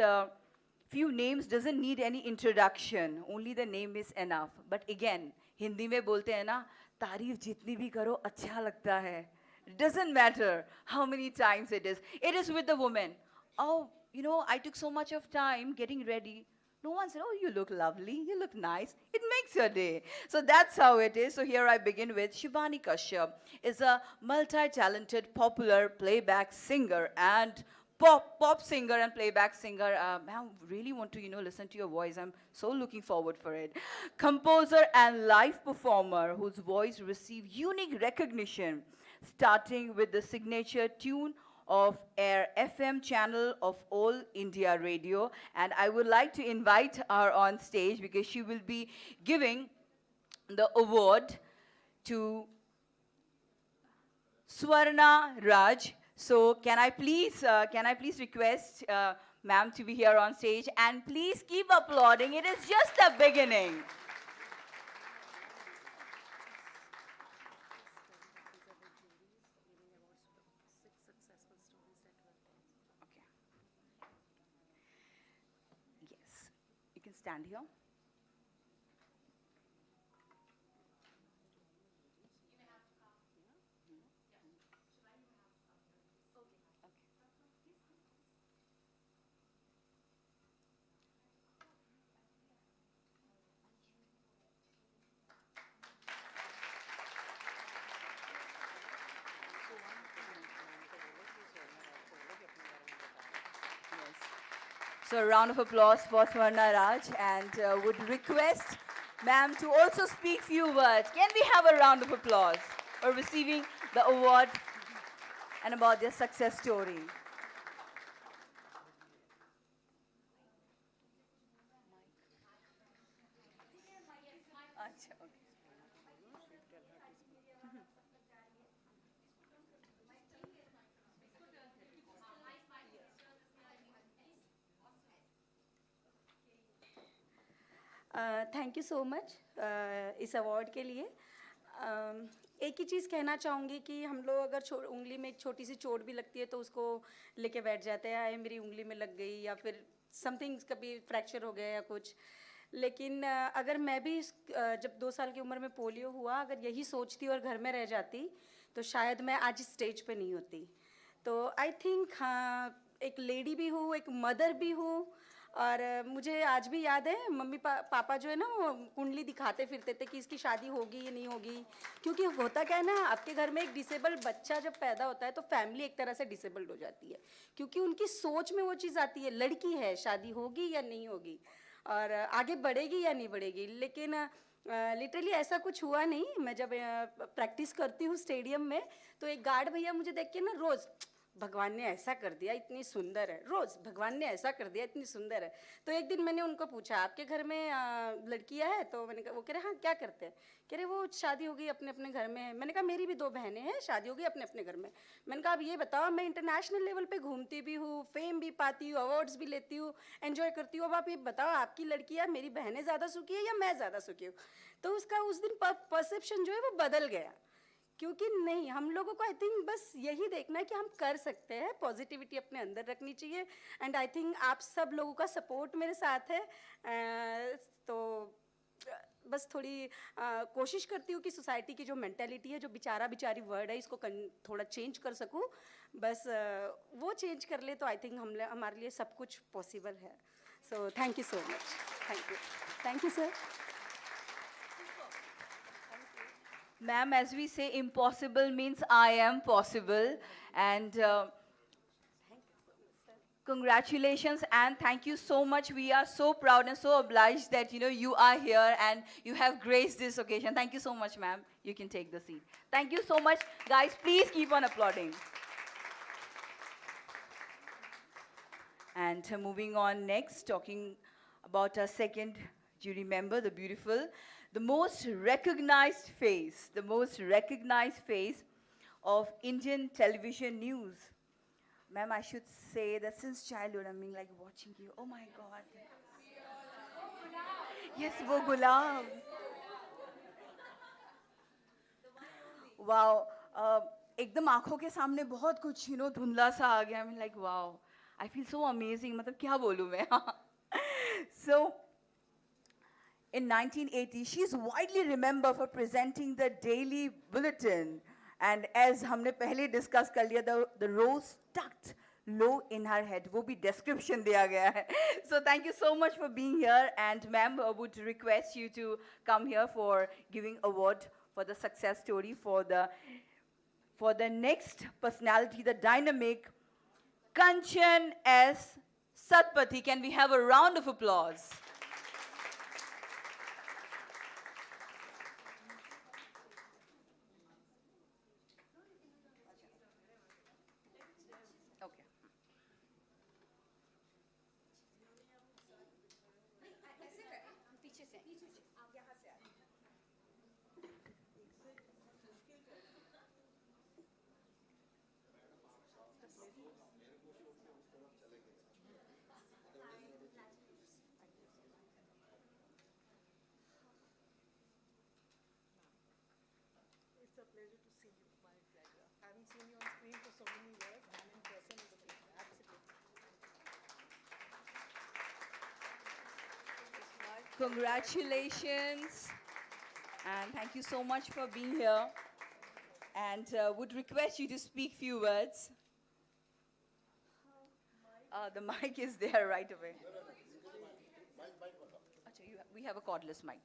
Speaker 2: few names doesn't need any introduction, only the name is enough. But again, Hindi में बोलते हैं ना, तारीफ जितनी भी करो अच्छा लगता है. It doesn't matter how many times it is. It is with the woman. Oh, you know, I took so much of time getting ready. No one said, oh, you look lovely, you look nice. It makes your day. So that's how it is. So here I begin with Shibani Kashyap is a multi-talented, popular playback singer and pop singer and playback singer. I really want to, listen to your voice. I'm so looking forward for it. Composer and live performer whose voice received unique recognition, starting with the signature tune of Air FM channel of All India Radio. And I would like to invite her on stage because she will be giving the award to Swarna Raj. So can I please request ma'am to be here on stage, and please keep applauding. It is just the beginning. Yes, you can stand here. So a round of applause for Swarna Raj, and would request ma'am to also speak few words. Can we have a round of applause for receiving the award and about their success story?
Speaker 3: Thank you so much इस award के लिए. एक ही चीज़ कहना चाहूँगी कि हम लोग अगर उंगली में एक छोटी सी चोट भी लगती है तो उसको लेके बैठ जाते हैं, आए मेरी उंगली में लग गई या फिर समथिंग कभी फ्रैक्चर हो गया या कुछ. लेकिन अगर मैं भी जब 2 साल की उम्र में पोलियो हुआ, अगर यही सोचती और घर में रह जाती तो शायद मैं आज इस स्टेज पे नहीं होती. तो आई थिंक हाँ, एक लेडी भी हूँ, एक मदर भी हूँ. और मुझे आज भी याद है मम्मी पापा जो है ना वो कुंडली दिखाते फिरते थे कि इसकी शादी होगी या नहीं होगी. क्योंकि होता क्या है ना, आपके घर में एक डिसेबल बच्चा जब पैदा होता है तो फैमिली एक तरह से डिसेबल्ड हो जाती है, क्योंकि उनकी सोच में वो चीज़ आती है लड़की है, शादी होगी या नहीं होगी और आगे बढ़ेगी या नहीं बढ़ेगी. लेकिन लिटरली ऐसा कुछ हुआ नहीं. मैं जब प्रैक्टिस करती हूँ स्टेडियम में तो एक गार्ड भैया मुझे देख के ना रोज़ भगवान ने ऐसा कर दिया इतनी सुंदर है, रोज़ भगवान ने ऐसा कर दिया इतनी सुंदर है. तो एक दिन मैंने उनको पूछा आपके घर में लड़कियां है? तो मैंने कहा, वो कह रहे हाँ क्या करते हैं? कह रहे वो शादी हो गई अपने अपने घर में है. मैंने कहा मेरी भी 2 बहनें हैं, शादी हो गई अपने अपने घर में. मैंने कहा अब ये बताओ, मैं इंटरनेशनल लेवल पे घूमती भी हूँ, फेम भी पाती हूँ, अवार्ड्स भी लेती हूँ, एंजॉय करती हूँ. अब आप ये बताओ आपकी लड़कियाँ मेरी बहनें ज़्यादा सुखी है या मैं ज़्यादा सुखी हूँ? तो उसका उस दिन परसेप्शन जो है वो बदल गया. क्योंकि नहीं, हम लोगों को आई थिंक बस यही देखना है कि हम कर सकते हैं, पॉजिटिविटी अपने अंदर रखनी चाहिए. एंड आई थिंक आप सब लोगों का सपोर्ट मेरे साथ है. तो बस थोड़ी कोशिश करती हूँ कि सोसाइटी की जो मेंटेलिटी है, जो बेचारा बेचारी वर्ड है, इसको थोड़ा चेंज कर सकूँ. बस वो चेंज कर ले तो आई थिंक हमारे लिए सब कुछ पॉसिबल है. So thank you so much. Thank you sir.
Speaker 2: Ma'am, as we say, impossible means I am possible. And congratulations and thank you so much. We are so proud and so obliged that you are here and you have graced this occasion. Thank you so much, ma'am. You can take the seat. Thank you so much. Guys, please keep on applauding. And moving on next, talking about our second jury member, the beautiful, the most recognized face of Indian television news. Ma'am, I should say that since childhood, I've been like watching you. Oh my God. Yes, wo gulab. Wow. एकदम आँखों के सामने बहुत कुछ धुंधला सा आ गया. I'm like, wow. I feel so amazing. मतलब क्या बोलूँ मैं? So, in 1980, she is widely remembered for presenting the Daily Bulletin. And as हमने पहले discuss कर लिया, the rose tucked low in her head. वो भी description दिया गया है. So thank you so much for being here. And ma'am, would request you to come here for giving award for the success story for the next personality, the dynamic Kanchan S. Satpathy. Can we have a round of applause?
Speaker 5: It's a pleasure to see you, my pleasure. I haven't seen you on screen for so many years, and in person is a pleasure, absolutely.
Speaker 2: Congratulations. And thank you so much for being here. And would request you to speak few words. The mic is there right away. We have a cordless mic.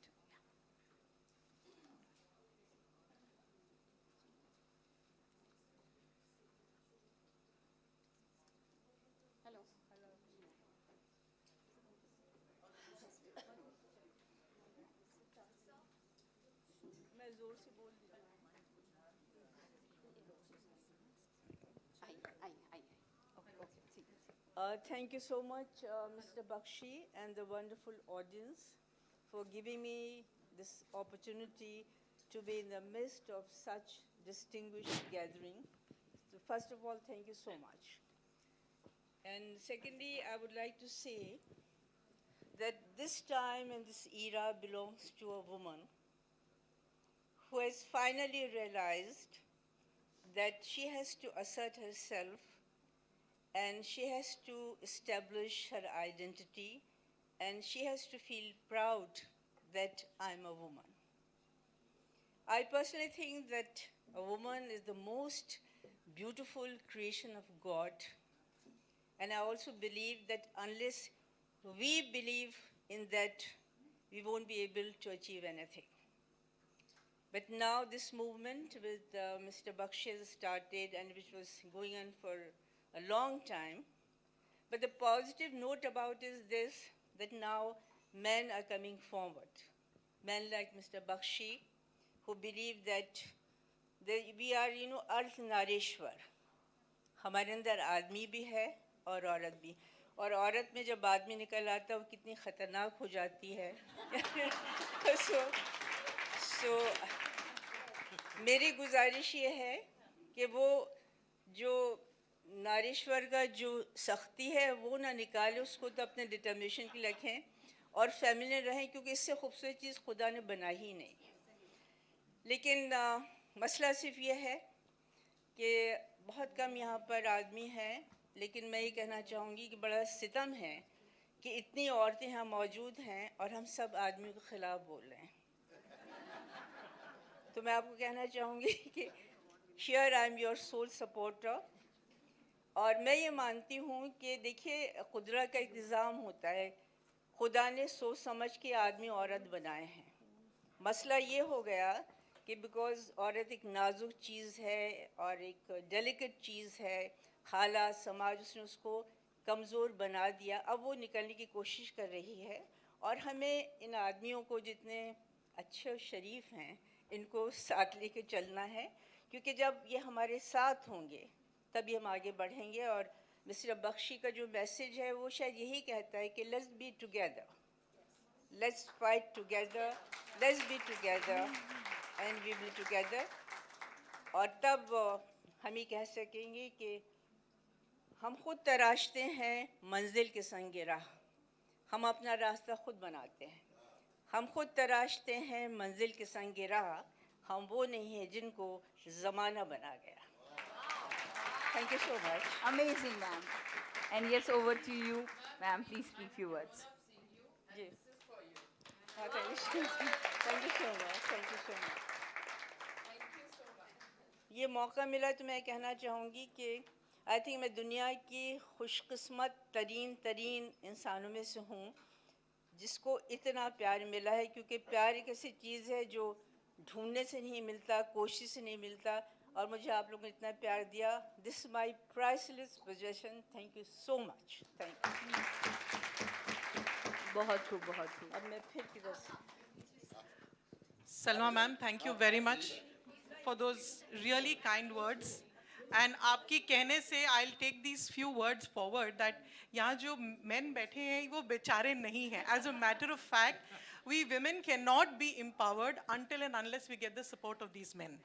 Speaker 5: मैं जोर से बोल दिया.
Speaker 22: Thank you so much, Mr. Bakshi and the wonderful audience for giving me this opportunity to be in the midst of such distinguished gathering. So first of all, thank you so much. And secondly, I would like to say that this time and this era belongs to a woman who has finally realized that she has to assert herself and she has to establish her identity and she has to feel proud that I'm a woman. I personally think that a woman is the most beautiful creation of God, and I also believe that unless we believe in that, we won't be able to achieve anything. But now this movement with Mr. Bakshi has started and which was going on for a long time. But the positive note about is this, that now men are coming forward. Men like Mr. Bakshi, who believe that we are, Ardhanareshwar. हमारे अंदर आदमी भी है और औरत भी. और औरत में जब आदमी निकल आता है वो कितनी खतरनाक हो जाती है. So मेरी गुजारिश ये है कि वो जो नारीश्वर का जो सख्ती है वो ना निकाले, उसको तो अपने डिटर्मिनेशन की रखें और फेमिनिन रहें, क्योंकि इससे खूबसूरत चीज़ खुदा ने बनाई ही नहीं. लेकिन मसला सिर्फ ये है कि बहुत कम यहाँ पर आदमी हैं, लेकिन मैं ये कहना चाहूँगी कि बड़ा सितम है कि इतनी औरतें यहाँ मौजूद हैं और हम सब आदमियों के ख़िलाफ़ बोल रहे हैं. तो मैं आपको कहना चाहूँगी कि here I am your sole supporter. और मैं ये मानती हूँ कि देखिए कुदरत का इंतज़ाम होता है, खुदा ने सोच समझ के आदमी औरत बनाए हैं। मसला ये हो गया कि बिकॉज़ औरत एक नाजुक चीज़ है और एक डेलिकेट चीज़ है, हालात समाज उसने उसको कमज़ोर बना दिया, अब वो निकलने की कोशिश कर रही है। और हमें इन आदमियों को जितने अच्छे और शरीफ हैं इनको साथ लेके चलना है, क्योंकि जब ये हमारे साथ होंगे तभी हम आगे बढ़ेंगे। और मिस्टर बख्शी का जो मैसेज है वो शायद यही कहता है कि let's be together, let's fight together, let's be together and we will be together. और तब हम ये कह सकेंगे कि हम खुद तराशते हैं मंजिल के संग राह, हम अपना रास्ता खुद बनाते हैं। हम खुद तराशते हैं मंजिल के संग राह, हम वो नहीं हैं जिनको ज़माना बना गया। Thank you so much.
Speaker 2: Amazing, ma'am. And yes, over to you, ma'am. Please speak few words.
Speaker 22: Yes. Thank you so much. Thank you so much. Thank you so much. ये मौका मिला तो मैं कहना चाहूँगी कि आई थिंक मैं दुनिया की खुशकिस्मत तरीन इंसानों में से हूँ जिसको इतना प्यार मिला है, क्योंकि प्यार एक ऐसी चीज़ है जो ढूंढने से नहीं मिलता, कोशिश से नहीं मिलता, और मुझे आप लोगों ने इतना प्यार दिया। This my priceless possession. Thank you so much. Thank you.
Speaker 2: बहुत खूब, बहुत खूब।
Speaker 22: अब मैं फिर किधर से
Speaker 6: Salma ma'am, thank you very much for those really kind words. And आपकी कहने से I'll take these few words forward that यहाँ जो men बैठे हैं वो बेचारे नहीं हैं. As a matter of fact, we women cannot be empowered until and unless we get the support of these men.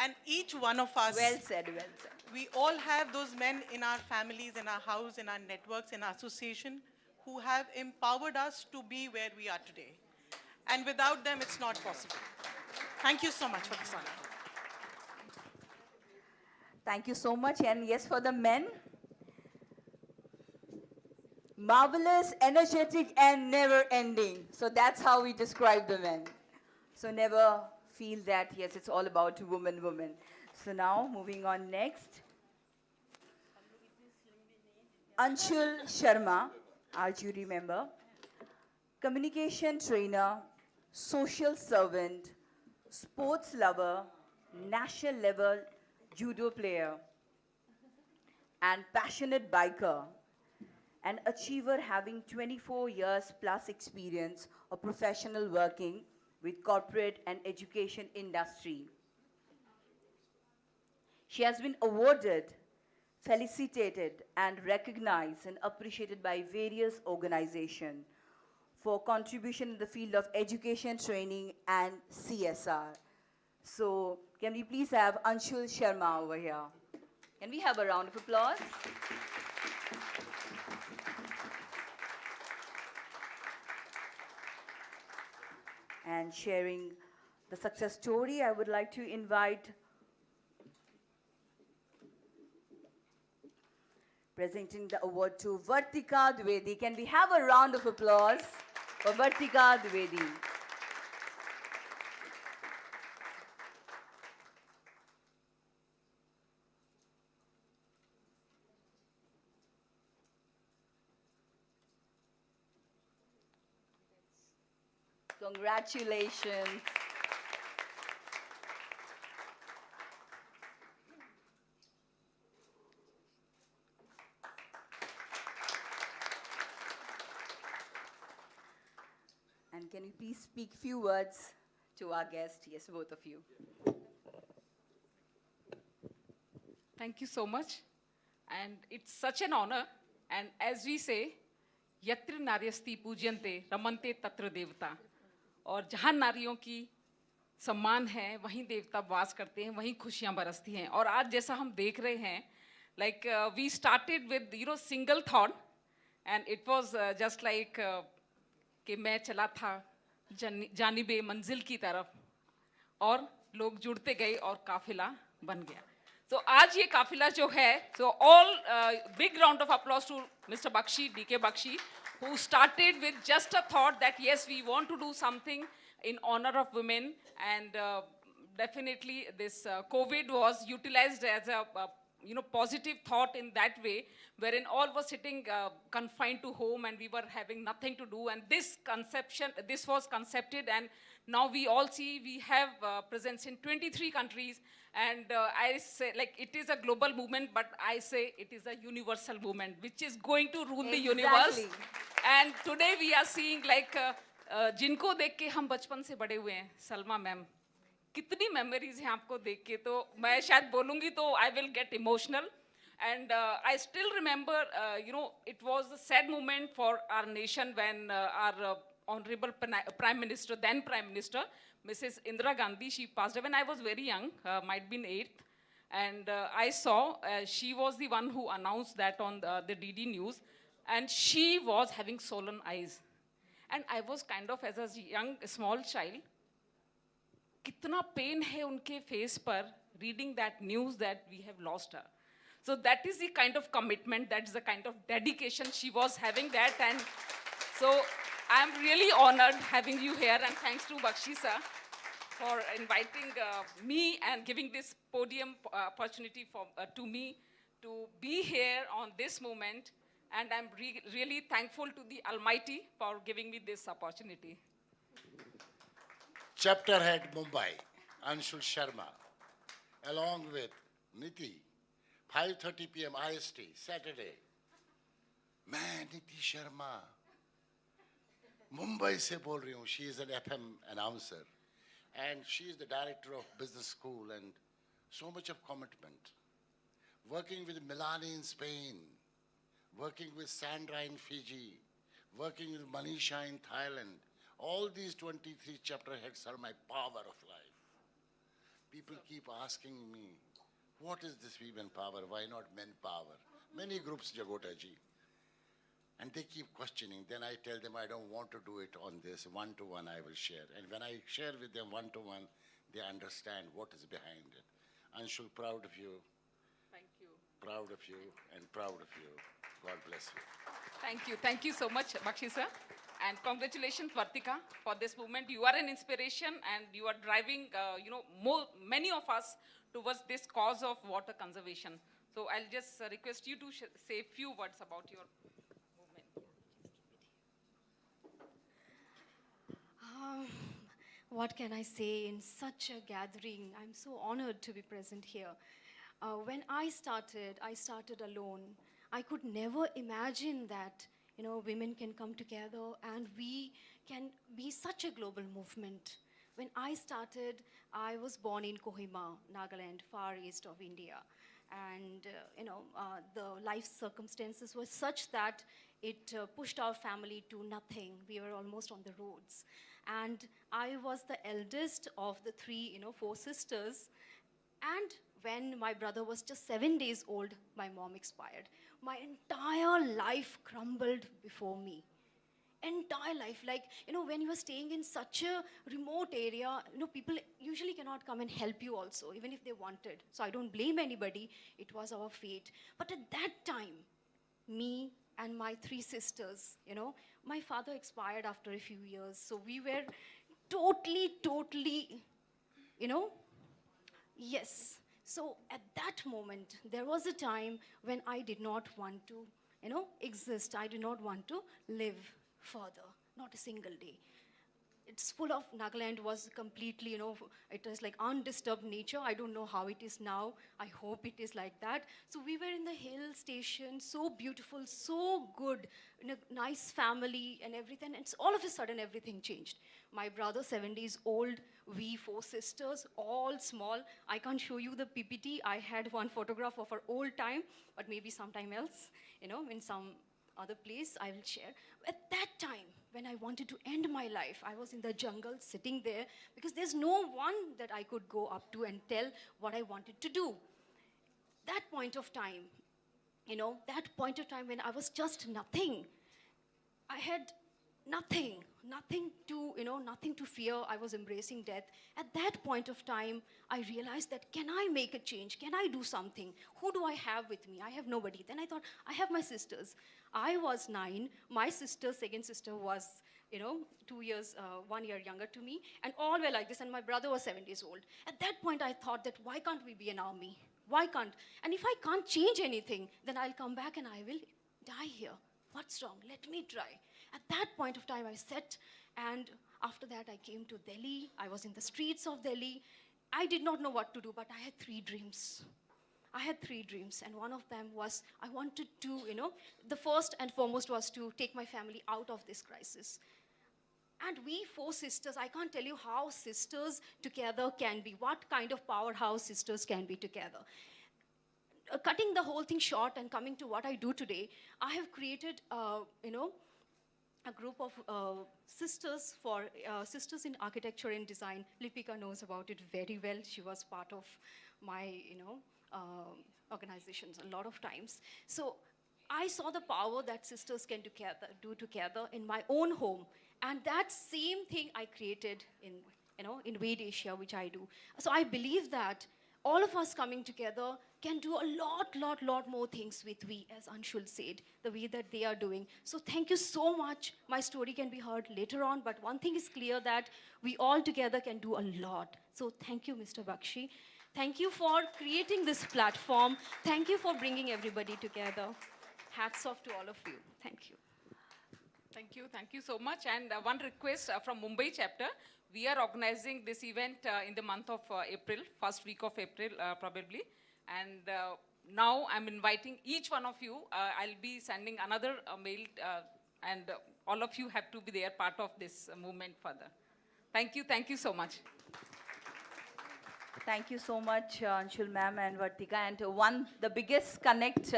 Speaker 6: And each one of us,
Speaker 2: Well said, well said.
Speaker 6: we all have those men in our families, in our house, in our networks, in our association, who have empowered us to be where we are today. And without them, it's not possible. Thank you so much for this honor.
Speaker 2: Thank you so much. And yes, for the men, marvelous, energetic, and never ending. So that's how we describe the men. So never feel that, yes, it's all about woman. So now, moving on next. Anshul Sharma, our jury member, communication trainer, social servant, sports lover, national level judo player, and passionate biker, an achiever having 24 years plus experience of professional working with corporate and education industry. She has been awarded, felicitated, and recognized and appreciated by various organizations for contribution in the field of education, training, and CSR. So, can we please have Anshul Sharma over here? Can we have a round of applause? And sharing the success story, I would like to invite presenting the award to Vartika Dwivedi. Can we have a round of applause for Vartika Dwivedi? Congratulations. And can you please speak few words to our guest? Yes, both of you.
Speaker 7: Thank you so much. And it's such an honor. And as we say, यत्र नार्यस्ति पूज्यन्ते रमन्ते तत्र देवता, और जहाँ नारियों की सम्मान है वहीं देवता वास करते हैं, वहीं खुशियाँ बरसती हैं. और आज जैसा हम देख रहे हैं, like we started with single thought, and it was just like कि मैं चला था जानिबे मंजिल की तरफ, और लोग जुड़ते गए और काफिला बन गया. तो आज ये काफिला जो है, so all big round of applause to Mr. Bakshi, D.K. Bakshi, who started with just a thought that yes, we want to do something in honor of women, and definitely this COVID was utilized as a positive thought in that way, wherein all were sitting confined to home and we were having nothing to do. And this was concepted, and now we all see we have presence in 23 countries. And I say, like, it is a global movement, but I say it is a universal movement, which is going to rule the universe. And today we are seeing, like, जिनको देख के हम बचपन से बड़े हुए हैं, Salma ma'am, कितनी मेमोरीज हैं आपको देख के, तो मैं शायद बोलूँगी तो I will get emotional. And I still remember, it was a sad moment for our nation when our Honorable Prime Minister, then Prime Minister, Mrs. Indira Gandhi, she passed away when I was very young, might have been 8th. And I saw she was the one who announced that on the DD News. And she was having swollen eyes. And I was kind of, as a young, small child, कितना pain है उनके face पर reading that news that we have lost her. So that is the kind of commitment, that is the kind of dedication she was having that. And so I'm really honored having you here, and thanks to Bakshi sir for inviting me and giving this podium opportunity to me to be here on this moment. And I'm really thankful to the Almighty for giving me this opportunity.
Speaker 20: Chapter Head Mumbai, Anshul Sharma, along with Niti, 5:30 p.m. IST, Saturday. मैं नीति शर्मा मुंबई से बोल रही हूँ. She is an FM announcer, and she is the director of business school, and so much of commitment. Working with Milani in Spain, working with Sandra in Fiji, working with Manisha in Thailand. All these 23 chapter heads are my power of life. People keep asking me, what is this women power? Why not men power? Many groups, Jagota ji. And they keep questioning. Then I tell them I don't want to do it on this. One-to-one I will share. And when I share with them one-to-one, they understand what is behind it. Anshul, proud of you.
Speaker 7: Thank you.
Speaker 20: Proud of you and proud of you. God bless you.
Speaker 7: Thank you. Thank you so much, Bakshi sir. And congratulations, Vartika, for this movement. You are an inspiration, and you are driving, many of us towards this cause of water conservation. So I'll just request you to say a few words about your movement.
Speaker 8: What can I say in such a gathering? I'm so honored to be present here. When I started alone. I could never imagine that, women can come together and we can be such a global movement. When I started, I was born in Kohima, Nagaland, far east of India. And, the life circumstances were such that it pushed our family to nothing. We were almost on the roads. And I was the eldest of the 4 sisters. And when my brother was just 7 days old, my mom expired. My entire life crumbled before me. Entire life, like, when you are staying in such a remote area, people usually cannot come and help you also, even if they wanted. So I don't blame anybody, it was our fate. But at that time, me and my 3 sisters, my father expired after a few years. So we were totally, yes. So at that moment, there was a time when I did not want to, exist. I did not want to live further, not a single day. It's full of, Nagaland was completely, it was like undisturbed nature. I don't know how it is now. I hope it is like that. So we were in the hill station, so beautiful, so good, in a nice family and everything. And all of a sudden, everything changed. My brother, 7 days old, we 4 sisters, all small. I can't show you the PPT. I had one photograph of our old time, but maybe sometime else, in some other place, I will share. At that time, when I wanted to end my life, I was in the jungle sitting there because there's no one that I could go up to and tell what I wanted to do. That point of time, when I was just nothing, I had nothing. nothing to, nothing to fear. I was embracing death. At that point of time, I realized that can I make a change? Can I do something? Who do I have with me? I have nobody. Then I thought, I have my sisters. I was 9. My sister, second sister, was 2 years, 1 year younger to me, and all were like this, and my brother was 7 years old. At that point, I thought that why can't we be an army? Why can't? And if I can't change anything, then I'll come back and I will die here. What's wrong? Let me try. At that point of time, I sat, and after that, I came to Delhi. I was in the streets of Delhi. I did not know what to do, but I had 3 dreams. I had 3 dreams, and one of them was I wanted to, the first and foremost was to take my family out of this crisis. And we 4 sisters, I can't tell you how sisters together can be, what kind of powerhouse sisters can be together. Cutting the whole thing short and coming to what I do today, I have created, a group of sisters for sisters in architecture and design. Lipika knows about it very well. She was part of my, organizations a lot of times. So I saw the power that sisters can do together in my own home. And that same thing I created in Wade Asia, which I do. So I believe that all of us coming together can do a lot more things with we, as Anshul said, the way that they are doing. So thank you so much. My story can be heard later on, but one thing is clear, that we all together can do a lot. So thank you, Mr. Bakshi. Thank you for creating this platform. Thank you for bringing everybody together. Hats off to all of you. Thank you.
Speaker 7: Thank you so much. And one request from Mumbai chapter. We are organizing this event in the month of April, first week of April probably. And now I'm inviting each one of you. I'll be sending another mail, and all of you have to be there, part of this movement further. Thank you so much.
Speaker 2: Thank you so much, Anshul ma'am and Vartika. And the biggest connect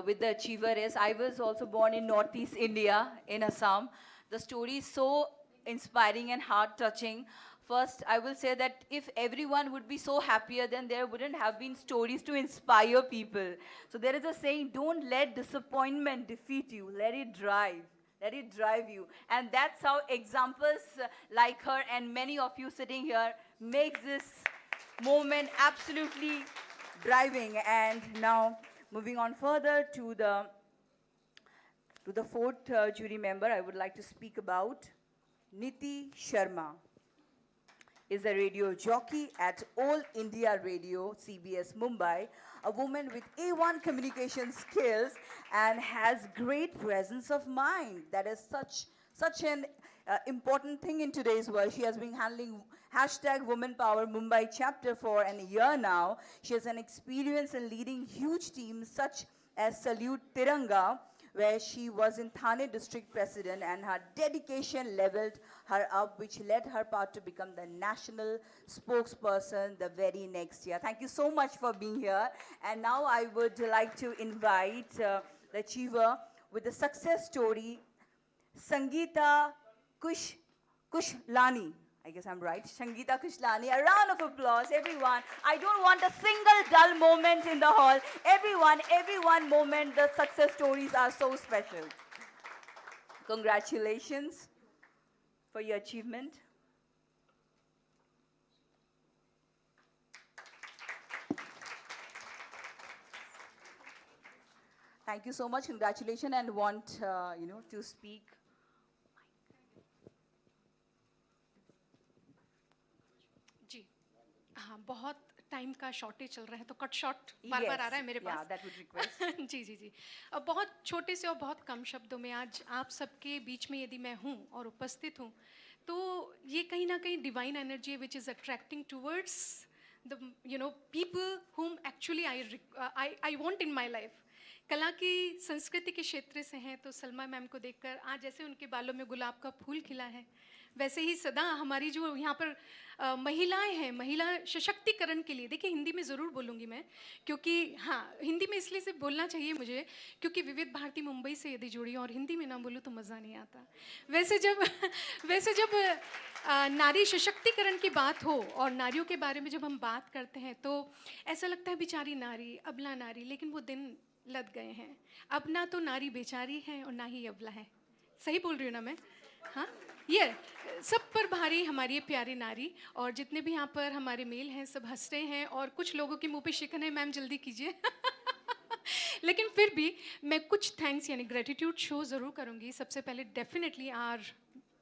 Speaker 2: with the achiever is, I was also born in Northeast India, in Assam. The story is so inspiring and heart-touching. First, I will say that if everyone would be so happier, then there wouldn't have been stories to inspire people. So there is a saying, don't let disappointment defeat you, let it drive. Let it drive you. And that's how examples like her and many of you sitting here makes this moment absolutely driving. And now, moving on further to the 4th jury member, I would like to speak about Niti Sharma. Is a radio jockey at All India Radio, CBS Mumbai, a woman with A1 communication skills and has great presence of mind. That is such an important thing in today's world. She has been handling #Women Power Mumbai chapter for a year now. She has an experience in leading huge teams such as Salute Tiranga, where she was in Thane district president, and her dedication leveled her up, which led her path to become the national spokesperson the very next year. Thank you so much for being here. And now I would like to invite the achiever with the success story, Sangeeta Kushlani. I guess I'm right. Sangeeta Kushlani. A round of applause, everyone. I don't want a single dull moment in the hall. Everyone moment, the success stories are so special. Congratulations for your achievement. Thank you so much. Congratulations, and want to speak.
Speaker 9: जी हाँ, बहुत time का shortage चल रहा है, तो cut short बार बार आ रहा है मेरे पास।
Speaker 2: that would request.
Speaker 9: जी। अब बहुत छोटे से और बहुत कम शब्दों में आज आप सबके बीच में यदि मैं हूँ और उपस्थित हूँ, तो ये कहीं ना कहीं डिवाइन एनर्जी है, which is attracting towards the people whom actually I want in my life. कला की संस्कृति के क्षेत्र से हैं, तो सलमा मैम को देखकर आज जैसे उनके बालों में गुलाब का फूल खिला है, वैसे ही सदा हमारी जो यहाँ पर महिलाएं हैं, महिला सशक्तिकरण के लिए, देखिए हिंदी में ज़रूर बोलूँगी मैं, क्योंकि हाँ, हिंदी में इसलिए से बोलना चाहिए मुझे, क्योंकि विविध भारती मुंबई से यदि जुड़ी और हिंदी में ना बोलूँ तो मज़ा नहीं आता। वैसे जब नारी सशक्तिकरण की बात हो और नारियों के बारे में जब हम बात करते हैं, तो ऐसा लगता है बेचारी नारी, अबला नारी, लेकिन वो दिन लद गए हैं। अब ना तो नारी बेचारी है और ना ही अबला है। सही बोल रही हूँ ना मैं? हाँ ये सब पर भारी हमारी ये प्यारी नारी, और जितने भी यहाँ पर हमारे मेल हैं सब हंस रहे हैं, और कुछ लोगों के मुंह पे शिकन है, मैम जल्दी कीजिए। लेकिन फिर भी मैं कुछ थैंक्स यानी ग्रेटिट्यूड शो ज़रूर करूँगी। सबसे पहले डेफिनेटली आर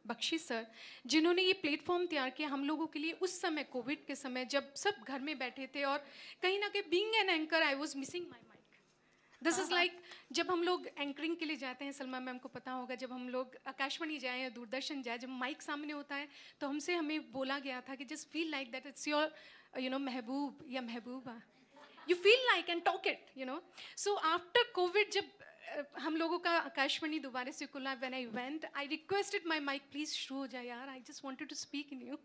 Speaker 9: बख्शी सर, जिन्होंने ये प्लेटफॉर्म तैयार किया हम लोगों के लिए उस समय, कोविड के समय, जब सब घर में बैठे थे, और कहीं ना कहीं being an anchor I was missing my mic. This is like जब हम लोग एंकरिंग के लिए जाते हैं, सलमा मैम को पता होगा, जब हम लोग आकाशवाणी जाए या दूरदर्शन जाए, जब माइक सामने होता है तो हमसे हमें बोला गया था कि just feel like that it's your महबूब या महबूबा, you feel like and talk it, So after COVID, जब हम लोगों का आकाशवाणी दोबारा से खुला, when I went, I requested my mic, please शुरू हो जाए यार, I just wanted to speak in you.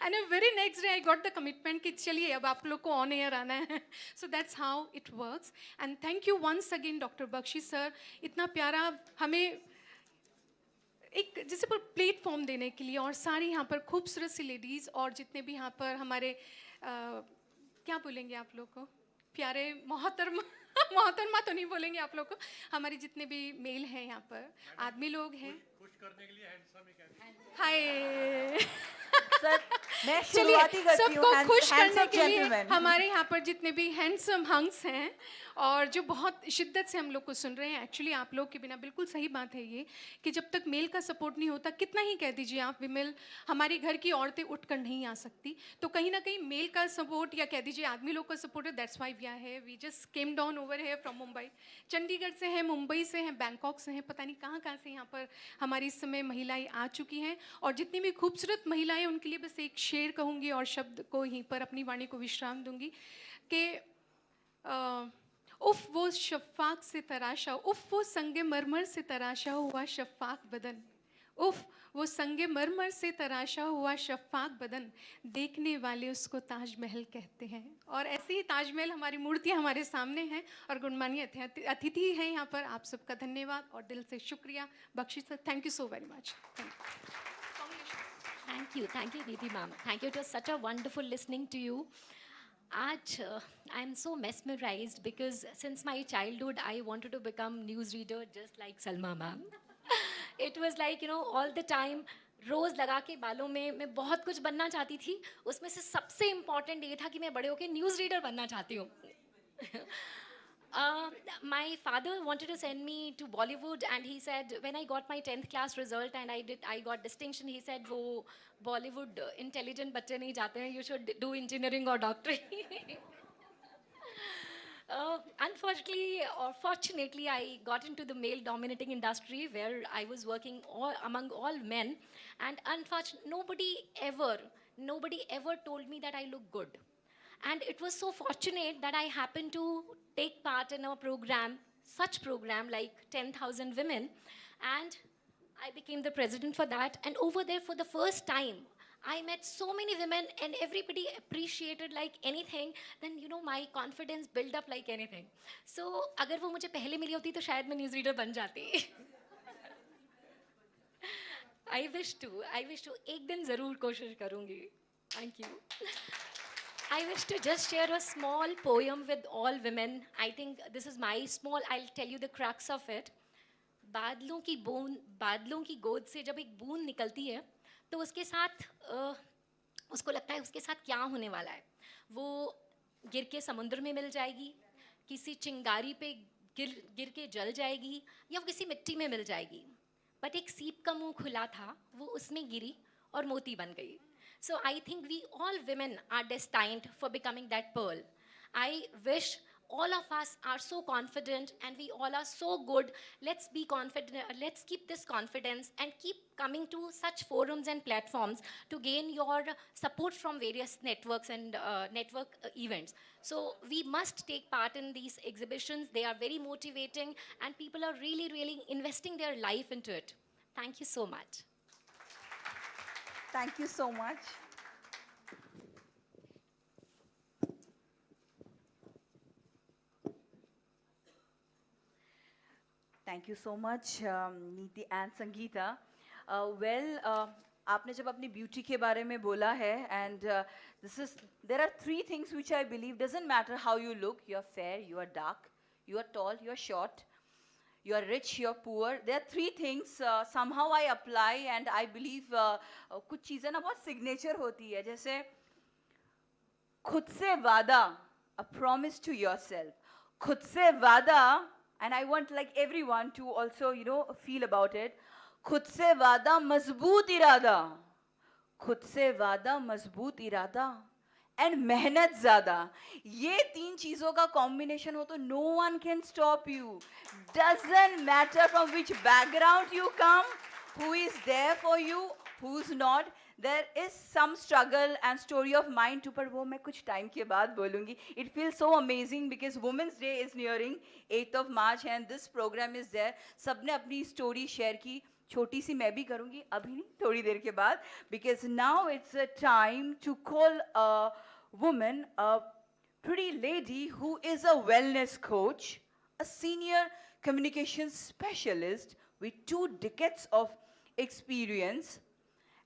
Speaker 9: And the very next day I got the commitment कि चलिए अब आप लोग को on air आना है. So that's how it works. And thank you once again Dr. Bakshi sir, इतना प्यारा हमें एक जैसे पर प्लेटफॉर्म देने के लिए, और सारी यहाँ पर खूबसूरत सी लेडीज़, और जितने भी यहाँ पर हमारे क्या बोलेंगे आप लोग को, प्यारे मोहतरमा मोहतरमा तो नहीं बोलेंगे आप लोग को, हमारे जितने भी मेल हैं यहाँ पर आदमी लोग हैं,
Speaker 19: खुश करने के लिए हैंडसम ही कहते हैं।
Speaker 9: हाय
Speaker 2: सर मैं
Speaker 9: चलिए
Speaker 2: शुरुआती करती हूँ,
Speaker 9: सबको खुश करने के लिए
Speaker 2: gentlemen.
Speaker 9: हमारे यहाँ पर जितने भी हैंडसम हंग्स हैं और जो बहुत शिद्दत से हम लोग को सुन रहे हैं, एक्चुअली आप लोग के बिना बिल्कुल सही बात है ये कि जब तक मेल का सपोर्ट नहीं होता, कितना ही कह दीजिए आप विमेल, हमारी घर की औरतें उठकर नहीं आ सकती, तो कहीं ना कहीं मेल का सपोर्ट या कह दीजिए आदमी लोग का सपोर्ट है, that's why we are here, we just came down over here from Mumbai, Chandigarh से हैं, मुंबई से हैं, बैंकॉक से हैं, पता नहीं कहाँ कहाँ से यहाँ पर हमारी इस समय महिलाएं आ चुकी हैं, और जितनी भी खूबसूरत महिलाएं उनके लिए बस एक शेर कहूँगी और शब्द को यहीं पर अपनी वाणी को विश्राम दूंगी कि उफ वो शफ़ाक से तराशा, उफ वो संगे मरमर से तराशा हुआ शफ़ाक बदन, उफ वो संगे मरमर से तराशा हुआ शफ़ाक बदन, देखने वाले उसको ताजमहल कहते हैं। और ऐसे ही ताजमहल हमारी मूर्तियाँ हमारे सामने हैं, और गुणमान्य अतिथि हैं यहाँ पर, आप सबका धन्यवाद और दिल से शुक्रिया। Bakshi sir, thank you so very much.
Speaker 10: Thank you, Neeti ma'am. Thank you. It was such a wonderful listening to you. I'm so mesmerized because since my childhood, I wanted to become newsreader just like Salma ma'am. It was like, all the time, रोज़ लगा के बालों में मैं बहुत कुछ बनना चाहती थी, उसमें से सबसे इम्पॉर्टेंट ये था कि मैं बड़े होकर न्यूज़ रीडर बनना चाहती हूँ। My father wanted to send me to Bollywood, and he said when I got my 10th class result and I got distinction, he said वो Bollywood intelligent बच्चे नहीं जाते हैं, you should do engineering or doctorate. Unfortunately or fortunately, I got into the male-dominating industry where I was working among all men, and unfortunately, nobody ever told me that I look good. And it was so fortunate that I happened to take part in a program, such program like 10,000 Women, and I became the president for that. And over there, for the first time, I met so many women, and everybody appreciated like anything. Then my confidence built up like anything. So, अगर वो मुझे पहले मिली होती तो शायद मैं news reader बन जाती. I wish to. एक दिन ज़रूर कोशिश करूँगी. Thank you. I wish to just share a small poem with all women. I think this is my small, I'll tell you the crux of it. बादलों की गोद से जब एक बूंद निकलती है, तो उसके साथ उसको लगता है उसके साथ क्या होने वाला है। वो गिर के समुद्र में मिल जाएगी, किसी चिंगारी पे गिर के जल जाएगी, या वो किसी मिट्टी में मिल जाएगी। बट एक सीप का मुंह खुला था, वो उसमें गिरी और मोती बन गई। So I think we all women are destined for becoming that pearl. I wish all of us are so confident and we all are so good. Let's be confident. Let's keep this confidence and keep coming to such forums and platforms to gain your support from various networks and network events. So we must take part in these exhibitions. They are very motivating and people are really, really investing their life into it. Thank you so much.
Speaker 2: Thank you so much. Thank you so much, Neeti and Sangeeta. आपने जब अपनी beauty के बारे में बोला है, and there are three things which I believe doesn't matter how you look. You are fair, you are dark, you are tall, you are short. you're rich, you're poor. There are three things somehow I apply, and I believe कुछ चीज़ें ना बहुत signature होती है, जैसे खुद से वादा, a promise to yourself. खुद से वादा, and I want like everyone to also, feel about it. खुद से वादा मजबूत इरादा, खुद से वादा मजबूत इरादा, and मेहनत ज़्यादा. ये तीन चीज़ों का combination हो तो no one can stop you. Doesn't matter from which background you come, who is there for you, who's not. There is some struggle and story of mine too, पर वो मैं कुछ time के बाद बोलूँगी. It feels so amazing because Women's Day is nearing 8th of March and this program is there. सबने अपनी story share की. छोटी सी मैं भी करूँगी, अभी नहीं, थोड़ी देर के बाद, because now it's a time to call a woman, a pretty lady who is a wellness coach, a senior communication specialist with 2 decades of experience,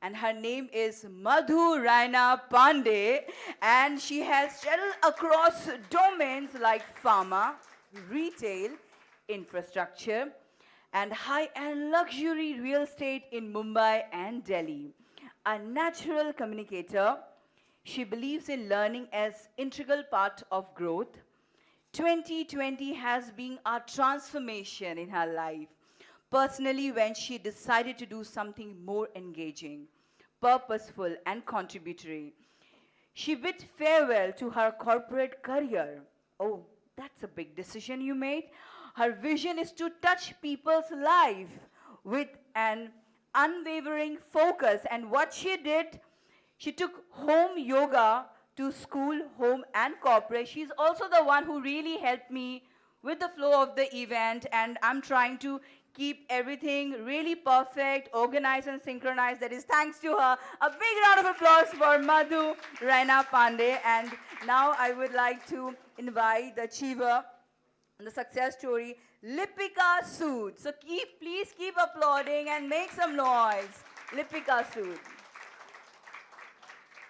Speaker 2: and her name is Madhu Raina Pandey, and she has traveled across domains like pharma, retail, infrastructure, and high-end luxury real estate in Mumbai and Delhi. A natural communicator, she believes in learning as integral part of growth. 2020 has been a transformation in her life. Personally, when she decided to do something more engaging, purposeful, and contributory, she bid farewell to her corporate career. Oh, that's a big decision you made. Her vision is to touch people's life with an unwavering focus. And what she did, she took home yoga to school, home, and corporate. She's also the one who really helped me with the flow of the event. And I'm trying to keep everything really perfect, organized, and synchronized. That is thanks to her. A big round of applause for Madhu Raina Pandey. And now I would like to invite the achiever, the success story, Lipika Sood. So please keep applauding and make some noise. Lipika Sood.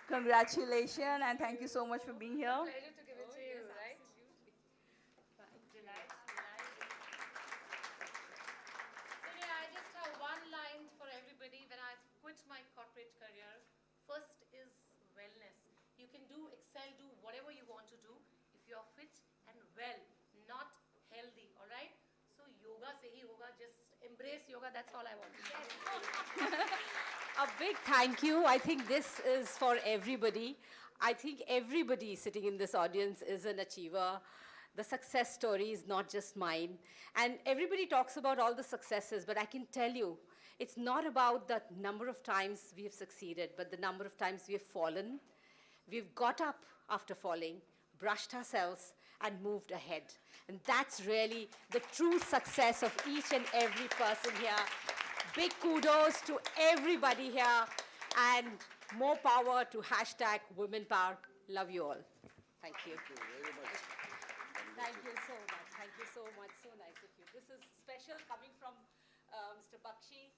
Speaker 2: Congratulations and thank you so much for being here.
Speaker 21: Pleasure to give it to you, right?
Speaker 12: Today I just have one line for everybody. When I quit my corporate career, first is wellness. You can do, excel, do whatever you want to do if you are fit and well, not healthy, all right? So yoga se hi hoga, just embrace yoga, that's all I want to say.
Speaker 13: A big thank you. I think this is for everybody. I think everybody sitting in this audience is an achiever. The success story is not just mine. And everybody talks about all the successes, but I can tell you, it's not about the number of times we have succeeded, but the number of times we have fallen. We've got up after falling, brushed ourselves, and moved ahead. And that's really the true success of each and every person here. Big kudos to everybody here, and more power to #WomenPower. Love you all. Thank you.
Speaker 20: Thank you very much.
Speaker 13: Thank you so much. Thank you so much. So nice of you. This is special coming from Mr. Bakshi.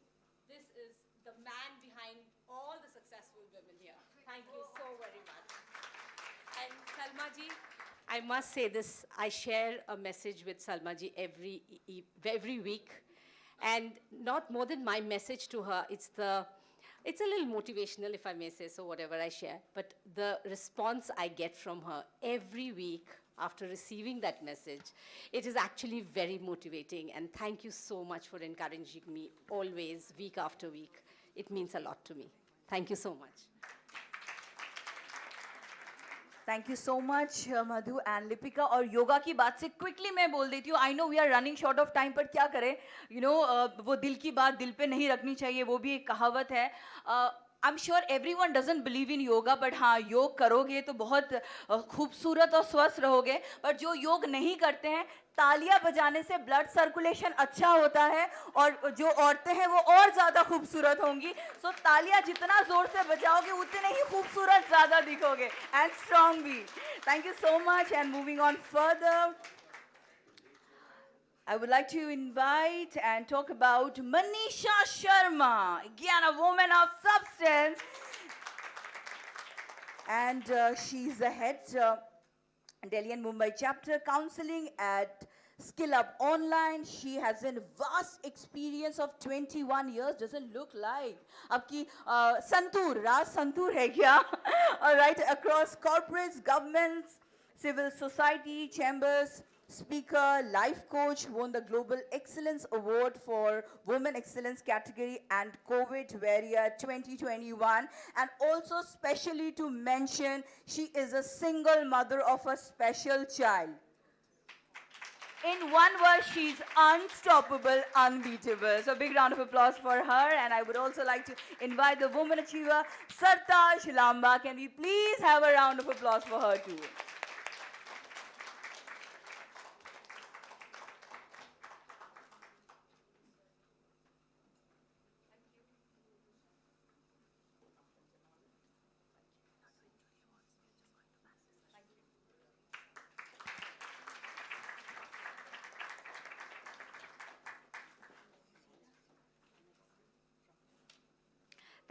Speaker 13: This is the man behind all the successful women here. Thank you so very much. And Salma ji, I must say this, I share a message with Salma ji every week. And not more than my message to her, it's a little motivational, if I may say so, whatever I share. But the response I get from her every week after receiving that message, it is actually very motivating. And thank you so much for encouraging me always, week after week. It means a lot to me. Thank you so much.
Speaker 2: Thank you so much, Madhu and Lipika. और योगा की बात से quickly मैं बोल देती हूँ. I know we are running short of time, पर क्या करें? वो दिल की बात दिल पे नहीं रखनी चाहिए. वो भी एक कहावत है. I'm sure everyone doesn't believe in yoga, but हाँ योग करोगे तो बहुत खूबसूरत और स्वस्थ रहोगे. पर जो योग नहीं करते हैं, तालियां बजाने से ब्लड सर्कुलेशन अच्छा होता है और जो औरतें हैं वो और ज़्यादा खूबसूरत होंगी. सो तालियां जितना ज़ोर से बजाओगे उतने ही खूबसूरत ज़्यादा दिखोगे and strong भी. Thank you so much. And moving on further, I would like to invite and talk about Manisha Sharma, again a woman of substance, and she's the head Delhi and Mumbai chapter counseling at Skill Up Online. She has a vast experience of 21 years. Doesn't look like. आपकी संतूर, राज संतूर है क्या? All right, across corporates, governments, civil society, chambers, speaker, life coach, won the Global Excellence Award for Women Excellence category and COVID Warrior 2021. And also specially to mention, she is a single mother of a special child. In one word, she's unstoppable, unbeatable. So big round of applause for her. And I would also like to invite the woman achiever, Sartaj Lamba. Can we please have a round of applause for her too?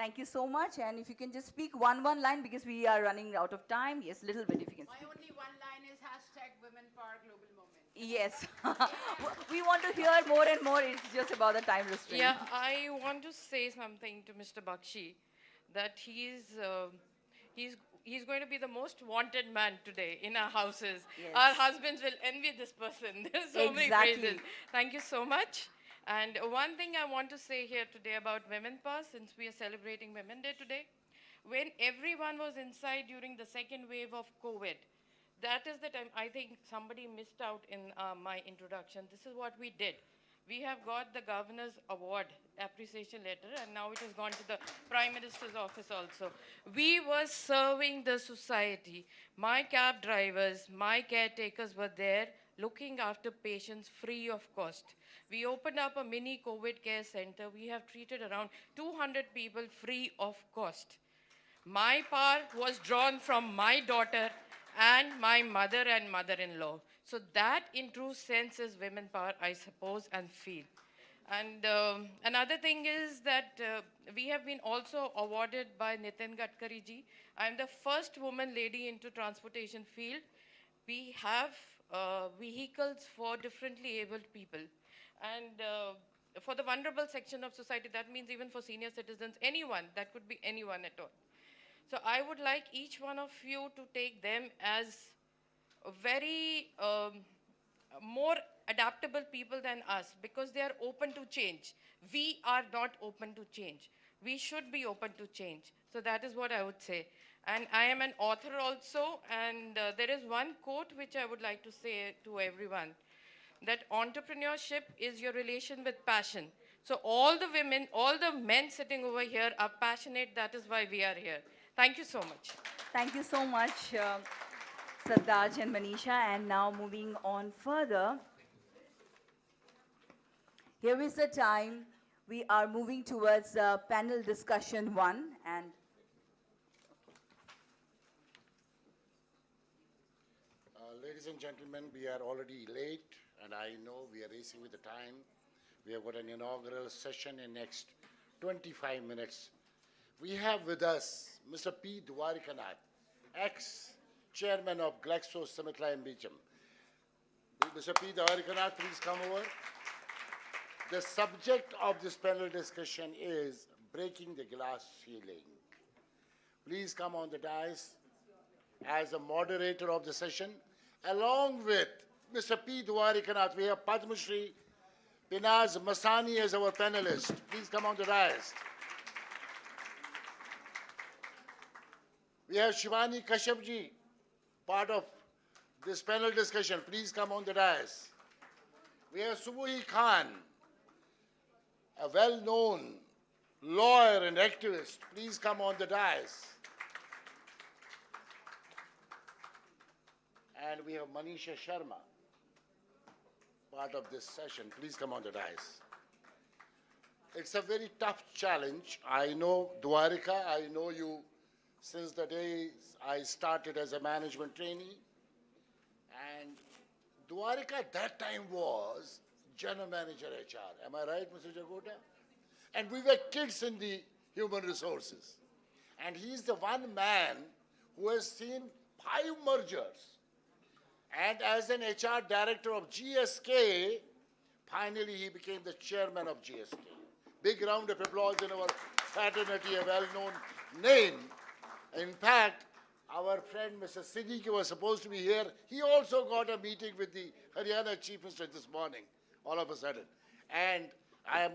Speaker 2: Thank you so much. And if you can just speak one line because we are running out of time. Yes, little bit if you can
Speaker 1: My
Speaker 2: speak.
Speaker 1: only one line is hashtag Women Power Global Movement.
Speaker 2: Yes. We want to hear more and more. It's just about the time restraint.
Speaker 11: Yeah, I want to say something to Mr. Bakshi that he's going to be the most wanted man today in our houses.
Speaker 2: Yes.
Speaker 11: Our husbands will envy this person. There's so many
Speaker 2: Exactly.
Speaker 11: praises. Thank you so much. And one thing I want to say here today about Women Power, since we are celebrating Women Day today, when everyone was inside during the second wave of COVID, that is the time I think somebody missed out in my introduction. This is what we did. We have got the Governor's Award appreciation letter, and now it has gone to the Prime Minister's office also. We were serving the society. My cab drivers, my caretakers were there looking after patients free of cost. We opened up a mini COVID care center. We have treated around 200 people free of cost. My power was drawn from my daughter and my mother and mother-in-law. So that in true sense is women power, I suppose, and feel. And another thing is that we have been also awarded by Nitin Gadkari ji. I'm the first woman lady into transportation field. We have vehicles for differently abled people. And for the vulnerable section of society, that means even for senior citizens, anyone, that could be anyone at all. So I would like each one of you to take them as very more adaptable people than us because they are open to change. We are not open to change. We should be open to change. So that is what I would say. And I am an author also, and there is one quote which I would like to say to everyone, that entrepreneurship is your relation with passion. So all the women, all the men sitting over here are passionate. That is why we are here. Thank you so much.
Speaker 2: Thank you so much, Sartaj and Manisha. And now moving on further. Here is the time. We are moving towards panel discussion 1. And
Speaker 20: ladies and gentlemen, we are already late, and I know we are racing with the time. We have got an inaugural session in next 25 minutes. We have with us Mr. P. Dwarikanath, ex-chairman of GlaxoSmithKline Beecham. Mr. P. Dwarikanath, please come over. The subject of this panel discussion is breaking the glass ceiling. Please come on the dais as the moderator of the session. Along with Mr. P. Dwarikanath, we have Padma Shri Pinaz Masani as our panelist. Please come on the dais. We have Shivani Kashyapji, part of this panel discussion. Please come on the dais. We have Subuhi Khan, a well-known lawyer and activist. Please come on the dais. And we have Manisha Sharma, part of this session. Please come on the dais. It's a very tough challenge. I know Dwarika, I know you since the days I started as a management trainee. And Dwarika at that time was general manager HR. Am I right, Mr. Jagota? And we were kids in the human resources. And he's the one man who has seen 5 mergers. And as an HR director of GSK, finally he became the chairman of GSK. Big round of applause in our fraternity, a well-known name. In fact, our friend Mr. Siddiqui was supposed to be here. He also got a meeting with the Haryana Chief Minister this morning, all of a sudden. And I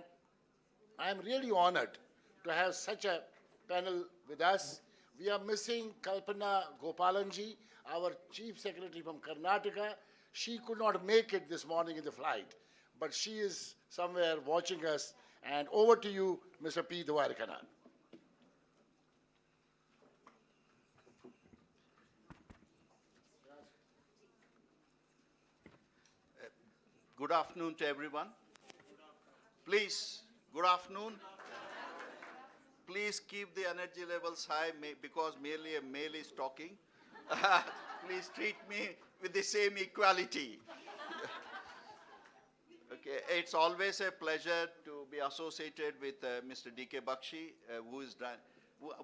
Speaker 20: am really honored to have such a panel with us. We are missing Kalpana Gopalanji, our Chief Secretary from Karnataka. She could not make it this morning in the flight, but she is somewhere watching us. And over to you, Mr. P. Dwarkanath.
Speaker 4: Good afternoon to everyone. Please, good afternoon. Please keep the energy levels high because merely a male is talking. Please treat me with the same equality. Okay, it's always a pleasure to be associated with Mr. D.K. Bakshi,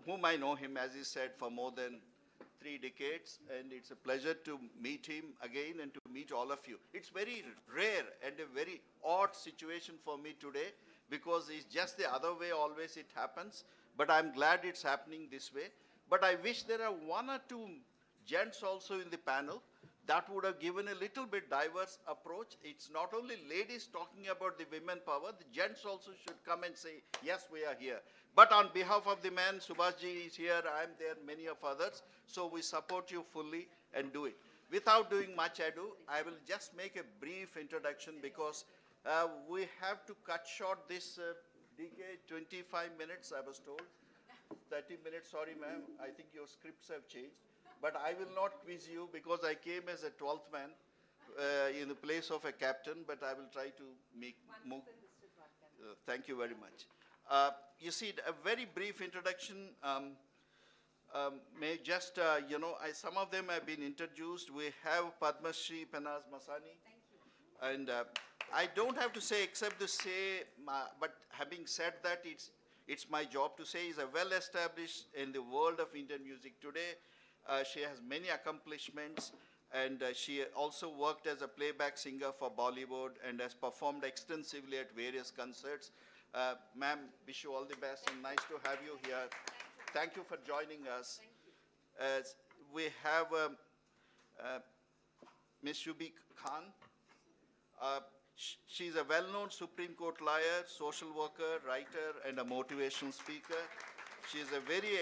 Speaker 4: whom I know him, as he said, for more than 3 decades, and it's a pleasure to meet him again and to meet all of you. It's very rare and a very odd situation for me today because it's just the other way always it happens, but I'm glad it's happening this way. But I wish there are 1 or 2 gents also in the panel. That would have given a little bit diverse approach. It's not only ladies talking about the women power, the gents also should come and say, yes, we are here. But on behalf of the men, Subhashji is here, I'm there, many of others, so we support you fully and do it. Without doing much ado, I will just make a brief introduction because we have to cut short this DK 25 minutes, I was told. 30 minutes, sorry ma'am, I think your scripts have changed. But I will not quiz you because I came as a 12th man in the place of a captain, but I will try to move. Thank you very much. You see, a very brief introduction. May just, some of them have been introduced. We have Padma Shri Penaz Masani. And I don't have to say except to say, but having said that, it's my job to say, is a well established in the world of Indian music today. She has many accomplishments, and she also worked as a playback singer for Bollywood and has performed extensively at various concerts. Ma'am, wish you all the best and nice to have you here. Thank you for joining us. We have Ms. Shubi Khan. She's a well-known Supreme Court lawyer, social worker, writer, and a motivational speaker. She is a very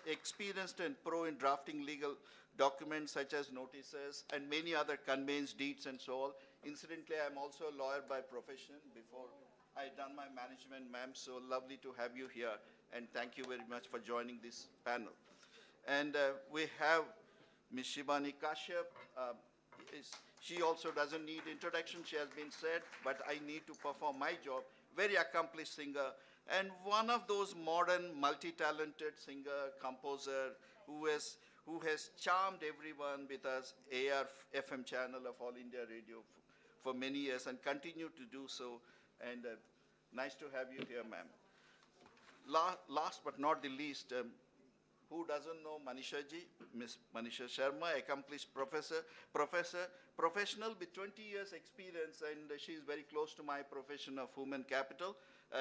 Speaker 4: experienced and pro in drafting legal documents such as notices and many other conveyanced deeds and so on. Incidentally, I'm also a lawyer by profession before I done my management, ma'am, so lovely to have you here, and thank you very much for joining this panel. And we have Ms. Shibani Kashyap. She also doesn't need introduction, she has been said, but I need to perform my job. Very accomplished singer, and one of those modern, multi-talented singer, composer, who has charmed everyone with us, AR FM channel of All India Radio for many years and continue to do so. And nice to have you here, ma'am. Last but not the least, who doesn't know Manisha ji? Miss Manisha Sharma, accomplished professional with 20 years experience, and she is very close to my profession of human capital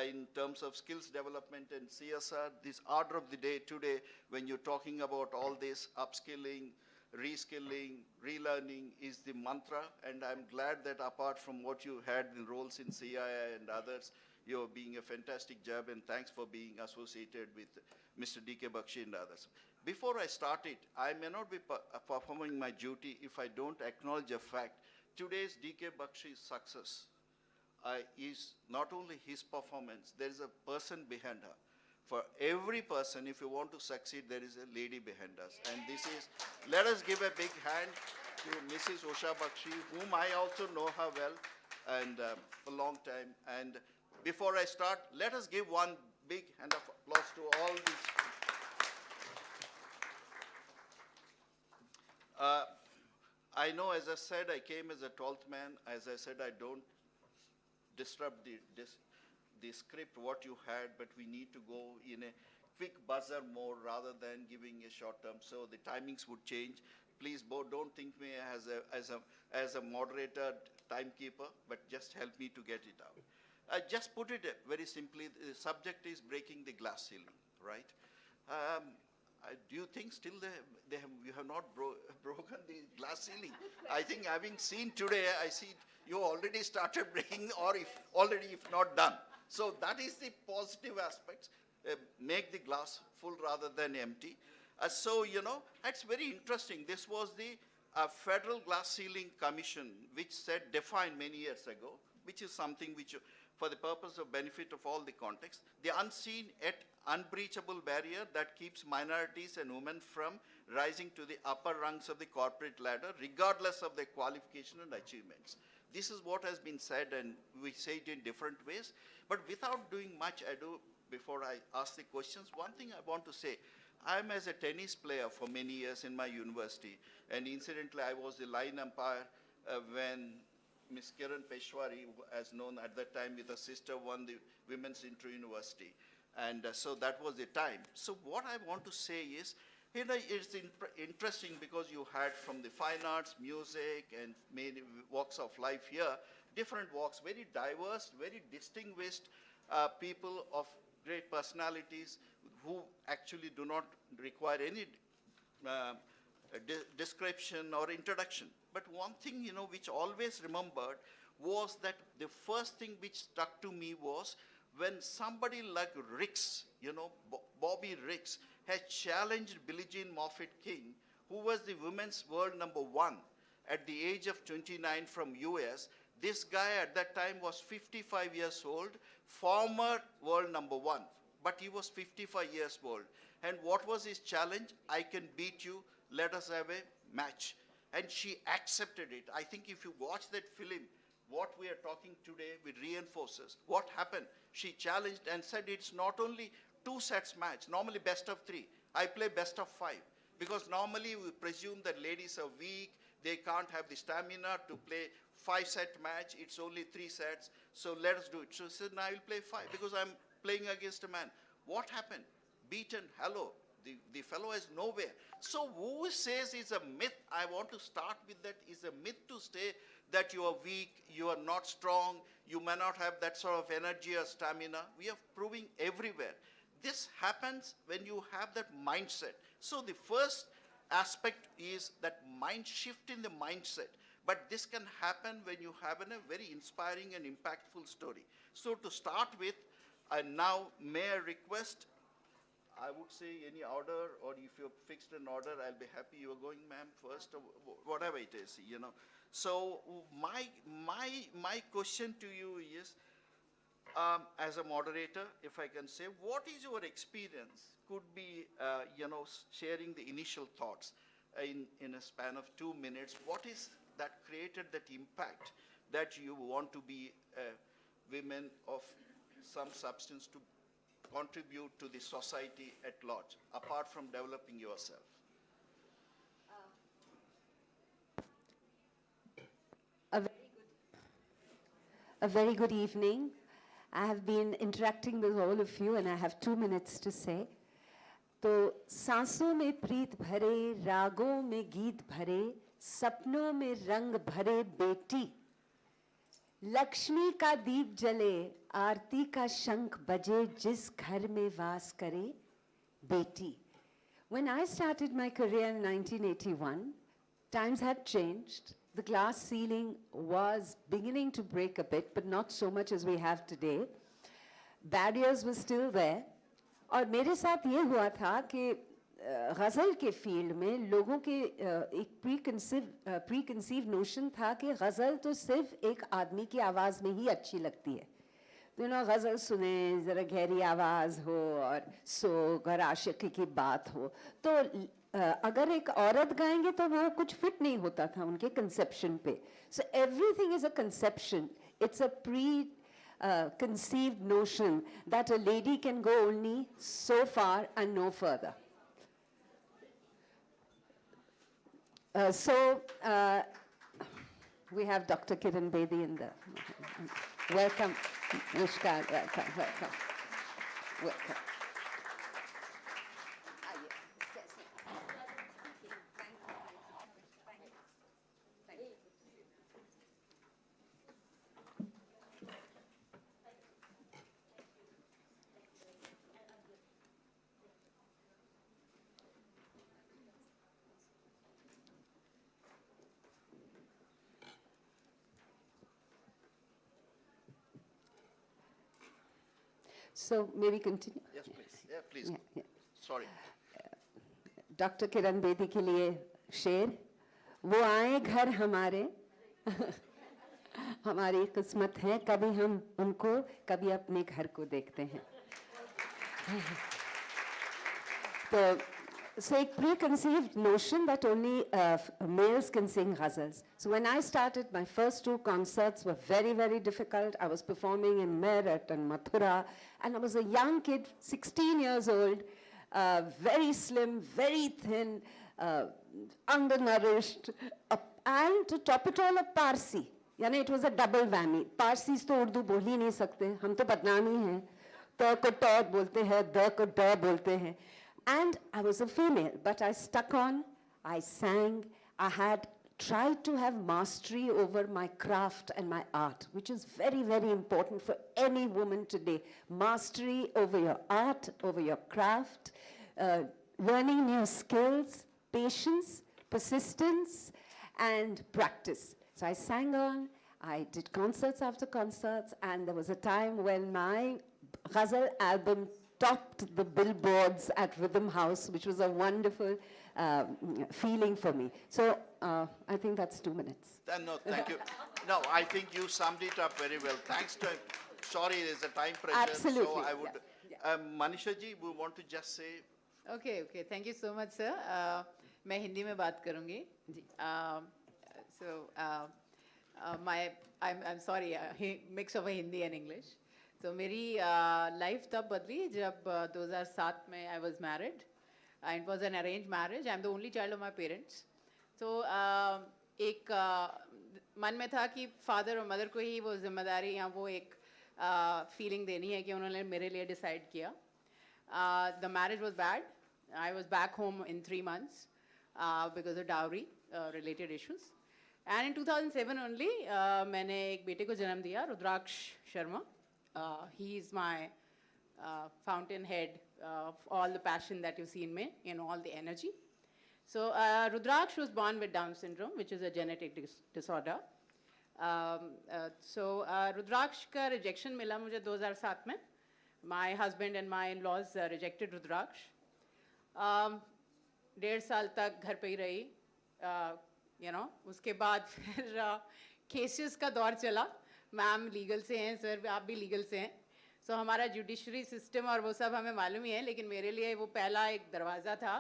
Speaker 4: in terms of skills development and CSR. This order of the day today, when you're talking about all this upskilling, reskilling, relearning is the mantra, and I'm glad that apart from what you had in roles in CII and others, you're being a fantastic job, and thanks for being associated with Mr. D.K. Bakshi and others. Before I start it, I may not be performing my duty if I don't acknowledge a fact. Today's D.K. Bakshi's success is not only his performance, there is a person behind her. For every person, if you want to succeed, there is a lady behind us. And this is, let us give a big hand to Mrs. Usha Bakshi, whom I also know her well and for a long time. And before I start, let us give one big hand of applause to all these. I know, as I said, I came as a 12th man. As I said, I don't disrupt the script, what you had, but we need to go in a quick buzzer mode rather than giving a short term. So the timings would change. please don't think me as a moderator, timekeeper, but just help me to get it out. I just put it very simply. The subject is breaking the glass ceiling, right? Do you think still you have not broken the glass ceiling? I think having seen today, I see you already started breaking, or if not done. So that is the positive aspects. Make the glass full rather than empty. So, it's very interesting. This was the Federal Glass Ceiling Commission, which defined many years ago, which is something which, for the purpose of benefit of all the context, the unseen yet unbreachable barrier that keeps minorities and women from rising to the upper rungs of the corporate ladder, regardless of their qualification and achievements. This is what has been said, and we say it in different ways. But without doing much ado, before I ask the questions, one thing I want to say, I'm as a tennis player for many years in my university, and incidentally, I was the line umpire when Miss Kiran Peshwari, as known at that time with her sister, won the Women's Inter-University. And so that was the time. So what I want to say is, it's interesting because you had from the fine arts, music, and many walks of life here, different walks, very diverse, very distinguished people of great personalities who actually do not require any description or introduction. But one thing, which always remembered was that the first thing which stuck to me was when somebody like Ricks, Bobby Ricks, has challenged Billie Jean Moffitt-King, who was the women's world #1 at the age of 29 from US. This guy at that time was 55 years old, former world #1, but he was 55 years old. And what was his challenge? I can beat you, let us have a match. And she accepted it. I think if you watch that film, what we are talking today, it reinforces. What happened? She challenged and said it's not only 2 sets match, normally best of 3. I play best of 5. Because normally we presume that ladies are weak, they can't have the stamina to play 5-set match, it's only 3 sets, so let us do it. So she said, no, I will play 5 because I'm playing against a man. What happened? Beaten, hello. The fellow is nowhere. So who says it's a myth? I want to start with that. It's a myth to say that you are weak, you are not strong, you may not have that sort of energy or stamina. We are proving everywhere. This happens when you have that mindset. So the first aspect is that mind shift in the mindset. But this can happen when you have a very inspiring and impactful story. So to start with, now may I request, I would say any order, or if you've fixed an order, I'll be happy you're going, ma'am, first, or whatever it is, So my question to you is, as a moderator, if I can say, what is your experience? Could be, sharing the initial thoughts in a span of 2 minutes. What is that created that impact that you want to be women of some substance to contribute to the society at large, apart from developing yourself?
Speaker 14: A very good evening. I have been interacting with all of you and I have 2 minutes to say. तो सांसों में प्रीत भरे, रागों में गीत भरे, सपनों में रंग भरे बेटी, लक्ष्मी का दीप जले, आरती का शंख बजे, जिस घर में वास करे बेटी. When I started my career in 1981, times had changed. The glass ceiling was beginning to break a bit, but not so much as we have today. Barriers were still there. और मेरे साथ ये हुआ था कि गज़ल के फील्ड में लोगों के एक प्री-कंसीव नोशन था कि गज़ल तो सिर्फ एक आदमी की आवाज़ में ही अच्छी लगती है. तो गज़ल सुने, ज़रा गहरी आवाज़ हो और सोग और आशिकी की बात हो, तो अगर एक औरत गाएंगे तो वो कुछ फिट नहीं होता था उनके कंसेप्शन पे. So everything is a conception. It's a conceived notion that a lady can go only so far and no further. We have Dr. Kiranbedi in the... Welcome, Nishkar, welcome. So maybe continue.
Speaker 4: Yes, please. Yeah, please.
Speaker 14: Yeah.
Speaker 4: Sorry.
Speaker 14: Doctor Kiran Bedi के लिए शेर, वो आए घर हमारे हमारी किस्मत है, कभी हम उनको कभी अपने घर को देखते हैं. तो so a preconceived notion that only males can sing ghazals. So when I started, my first 2 concerts were very, very difficult. I was performing in Meerut and Mathura, and I was a young kid, 16 years old, very slim, very thin, undernourished, and to top it all, a Parsi. यानी it was a double whammy. Parsis तो उर्दू बोल ही नहीं सकते, हम तो बदनाम ही हैं. त को ट बोलते हैं, द को ड बोलते हैं. And I was a female, but I stuck on, I sang, I had tried to have mastery over my craft and my art, which is very, very important for any woman today. Mastery over your art, over your craft, learning new skills, patience, persistence, and practice. So I sang on, I did concerts after concerts, and there was a time when my ghazal album topped the billboards at Rhythm House, which was a wonderful feeling for me. So I think that's 2 minutes.
Speaker 4: No, thank you. No, I think you summed it up very well. Thanks to, sorry, there's a time pressure.
Speaker 14: Absolutely.
Speaker 4: So I would, Manisha ji, we want to just say.
Speaker 1: Okay, thank you so much, sir. मैं हिंदी में बात करूँगी. I'm sorry, mix of a Hindi and English. So मेरी life तब बदली जब 2007 में I was married. It was an arranged marriage. I'm the only child of my parents. So एक मन में था कि father और mother को ही वो जिम्मेदारी या वो एक feeling देनी है कि उन्होंने मेरे लिए decide किया. The marriage was bad. I was back home in 3 months because of dowry related issues. And in 2007 only मैंने एक बेटे को जन्म दिया, रुद्राक्ष Sharma. He is my fountainhead of all the passion that you see in me, all the energy. So Rudraksh was born with Down syndrome, which is a genetic disorder. So Rudraksh का rejection मिला मुझे 2007 में. My husband and my in-laws rejected Rudraksh. 1.5 साल तक घर पे ही रही. उसके बाद फिर cases का दौर चला. मैम लीगल से हैं, सर आप भी लीगल से हैं. सो हमारा जुडिशरी सिस्टम और वो सब हमें मालूम ही है, लेकिन मेरे लिए वो पहला एक दरवाज़ा था.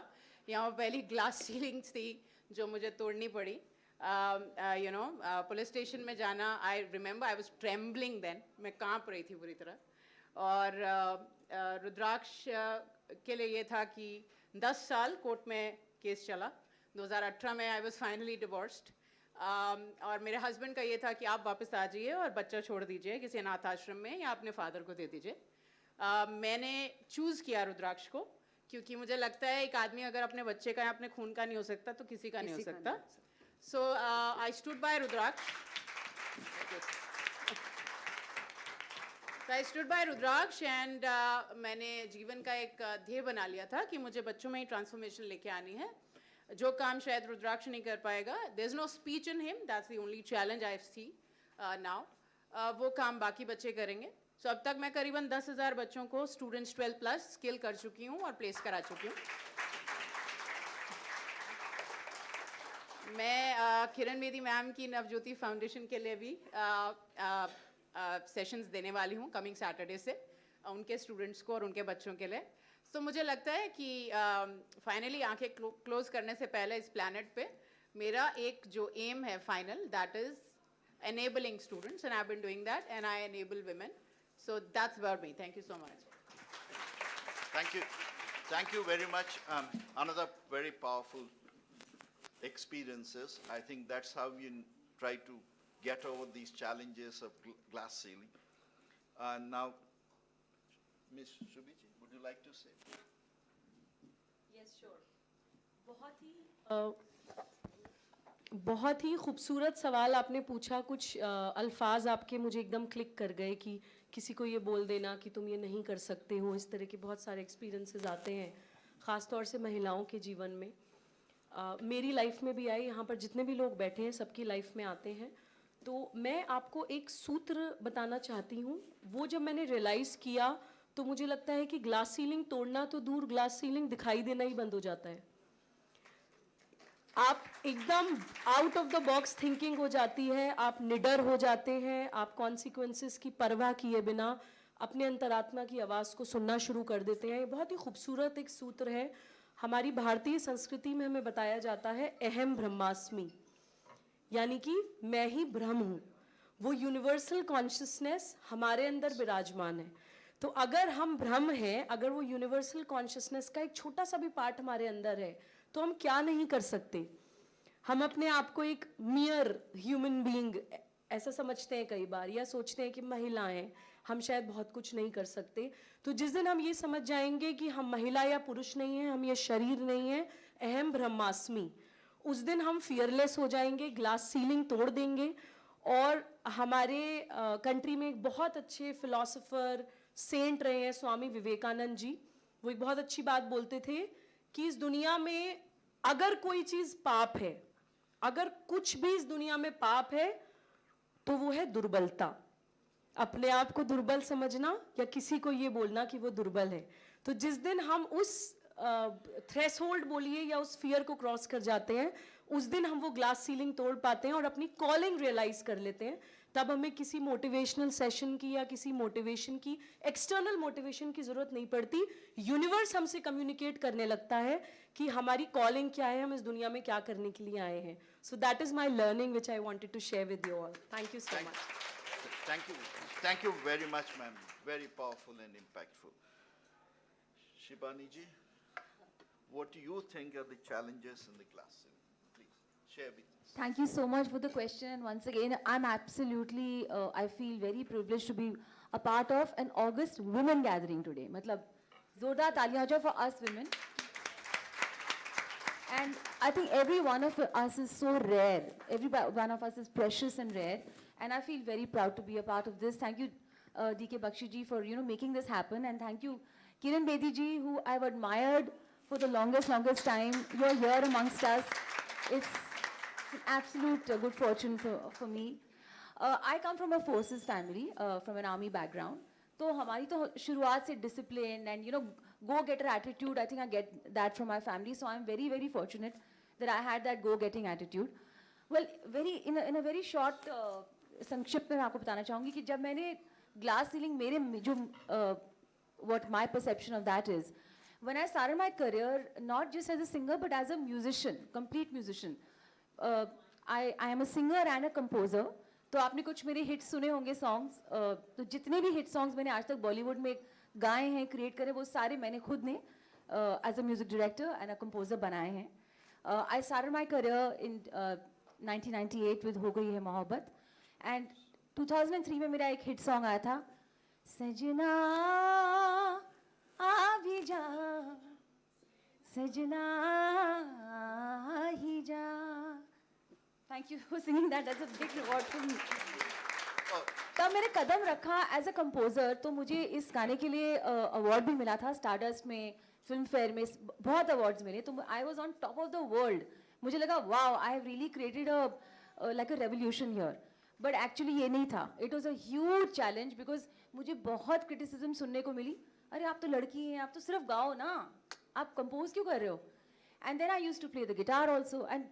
Speaker 1: यहाँ पर पहली ग्लास सीलिंग्स थी जो मुझे तोड़नी पड़ी. पुलिस स्टेशन में जाना, I remember I was trembling then, मैं कांप रही थी पूरी तरह. और रुद्राक्ष के लिए ये था कि 10 साल कोर्ट में केस चला. 2018 में आई वाज फाइनली डिवोर्स्ड. और मेरे हस्बैंड का ये था कि आप वापस आ जाइए और बच्चा छोड़ दीजिए किसी अनाथ आश्रम में या अपने फादर को दे दीजिए. मैंने चूज़ किया रुद्राक्ष को क्योंकि मुझे लगता है एक आदमी अगर अपने बच्चे का या अपने खून का नहीं हो सकता तो किसी का नहीं हो सकता. So I stood by Rudraksha. I stood by Rudraksha and मैंने जीवन का एक ध्येय बना लिया था कि मुझे बच्चों में ही ट्रांसफॉर्मेशन लेके आनी है. जो काम शायद रुद्राक्ष नहीं कर पाएगा. There is no speech in him, that's the only challenge I see now. वो काम बाकी बच्चे करेंगे. सो अब तक मैं करीबन 10,000 बच्चों को स्टूडेंट्स 12+ स्किल कर चुकी हूँ और प्लेस करा चुकी हूँ. मैं किरण बेदी मैम की नवज्योति फाउंडेशन के लिए भी सेशंस देने वाली हूँ कमिंग सैटरडे से, उनके स्टूडेंट्स को और उनके बच्चों के लिए. तो मुझे लगता है कि फाइनली आंखें क्लोज करने से पहले इस प्लैनेट पे मेरा एक जो एम है final, that is enabling students, and I've been doing that, and I enable women. So that's about me. Thank you so much.
Speaker 4: Thank you very much. Another very powerful experiences. I think that's how you try to get over these challenges of glass ceiling. Now, Ms. Shubhiji, would you like to say?
Speaker 15: Yes, sure. बहुत ही खूबसूरत सवाल आपने पूछा. कुछ अल्फाज आपके मुझे एकदम क्लिक कर गए कि किसी को ये बोल देना कि तुम ये नहीं कर सकते हो. इस तरह के बहुत सारे एक्सपीरियंसेस आते हैं, ख़ास तौर से महिलाओं के जीवन में. मेरी लाइफ में भी आए, यहाँ पर जितने भी लोग बैठे हैं सबकी लाइफ में आते हैं. तो मैं आपको एक सूत्र बताना चाहती हूँ. वो जब मैंने रियलाइज़ किया तो मुझे लगता है कि ग्लास सीलिंग तोड़ना तो दूर, ग्लास सीलिंग दिखाई देना ही बंद हो जाता है। आप एकदम out of the box thinking हो जाती है, आप निडर हो जाते हैं, आप कॉन्सिक्वेंसेस की परवाह किए बिना अपने अंतरात्मा की आवाज़ को सुनना शुरू कर देते हैं। ये बहुत ही खूबसूरत एक सूत्र है। हमारी भारतीय संस्कृति में हमें बताया जाता है अहम ब्रह्मास्मि, यानी कि मैं ही ब्रह्म हूँ। वो यूनिवर्सल कॉन्शियसनेस हमारे अंदर विराजमान है। तो अगर हम ब्रह्म हैं, अगर वो यूनिवर्सल कॉन्शियसनेस का एक छोटा सा भी पार्ट हमारे अंदर है, तो हम क्या नहीं कर सकते। हम अपने आप को एक मियर ह्यूमन बीइंग ऐसा समझते हैं कई बार, या सोचते हैं कि महिलाएं हम शायद बहुत कुछ नहीं कर सकते। तो जिस दिन हम ये समझ जाएंगे कि हम महिला या पुरुष नहीं हैं, हम ये शरीर नहीं हैं, अहम ब्रह्मास्मि, उस दिन हम फियरलेस हो जाएंगे, ग्लास सीलिंग तोड़ देंगे। और हमारे कंट्री में एक बहुत अच्छे फिलोसोफर सेंट रहे हैं स्वामी विवेकानंद जी। वो एक बहुत अच्छी बात बोलते थे कि इस दुनिया में अगर कोई चीज़ पाप है, अगर कुछ भी इस दुनिया में पाप है, तो वो है दुर्बलता। अपने आप को दुर्बल समझना या किसी को ये बोलना कि वो दुर्बल है। तो जिस दिन हम उस थ्रेशोल्ड बोलिए या उस फियर को क्रॉस कर जाते हैं, उस दिन हम वो ग्लास सीलिंग तोड़ पाते हैं और अपनी कॉलिंग रियलाइज कर लेते हैं। तब हमें किसी मोटिवेशनल सेशन की या किसी मोटिवेशन की, एक्सटर्नल मोटिवेशन की ज़रूरत नहीं पड़ती। यूनिवर्स हमसे कम्युनिकेट करने लगता है कि हमारी कॉलिंग क्या है, हम इस दुनिया में क्या करने के लिए आए हैं। So that is my learning which I wanted to share with you all. Thank you so much.
Speaker 4: Thank you very much, ma'am. Very powerful and impactful. Shibani ji, what do you think are the challenges in the class? Please share with us.
Speaker 16: Thank you so much for the question. And once again, I'm absolutely, I feel very privileged to be a part of an August women gathering today. Matlab, zordar taaliyan ho jaye for us women. And I think every one of us is so rare. Every one of us is precious and rare. And I feel very proud to be a part of this. Thank you, DK Bakshi ji, for making this happen. And thank you, Kiranbedi ji, who I've admired for the longest time. You're here amongst us. It's an absolute good fortune for me. I come from a forces family, from an army background. So हमारी तो शुरुआत से discipline and go-getter attitude, I think I get that from my family. So I'm very, very fortunate that I had that go-getting attitude. Well, in a very short संक्षिप्त में मैं आपको बताना चाहूँगी कि जब मैंने ग्लास सीलिंग, मेरे जो what my perception of that is, when I started my career, not just as a singer but as a musician, complete musician. I am a singer and a composer. तो आपने कुछ मेरे hits सुने होंगे songs, तो जितने भी hit songs मैंने आज तक बॉलीवुड में गाए हैं, क्रिएट करे, वो सारे मैंने खुद ने as a music director and a composer बनाए हैं. I started my career in 1998 with हो गई है मोहब्बत, एंड 2003 में मेरा एक हिट सॉन्ग आया था, सजना आ भी जा, सजना आ ही जा. Thank you for singing that. That's a big reward for me. तब मैंने कदम रखा एज अ कंपोजर, तो मुझे इस गाने के लिए अवार्ड भी मिला था स्टारडस्ट में, फिल्म फेयर में, बहुत अवार्ड्स मिले. तो I was on top of the world. मुझे लगा wow, I have really created like a revolution here. But actually ये नहीं था. It was a huge challenge because मुझे बहुत क्रिटिसिज्म सुनने को मिली. अरे आप तो लड़की हैं, आप तो सिर्फ गाओ ना, आप कंपोज क्यों कर रहे हो. And then I use to play the guitar also, and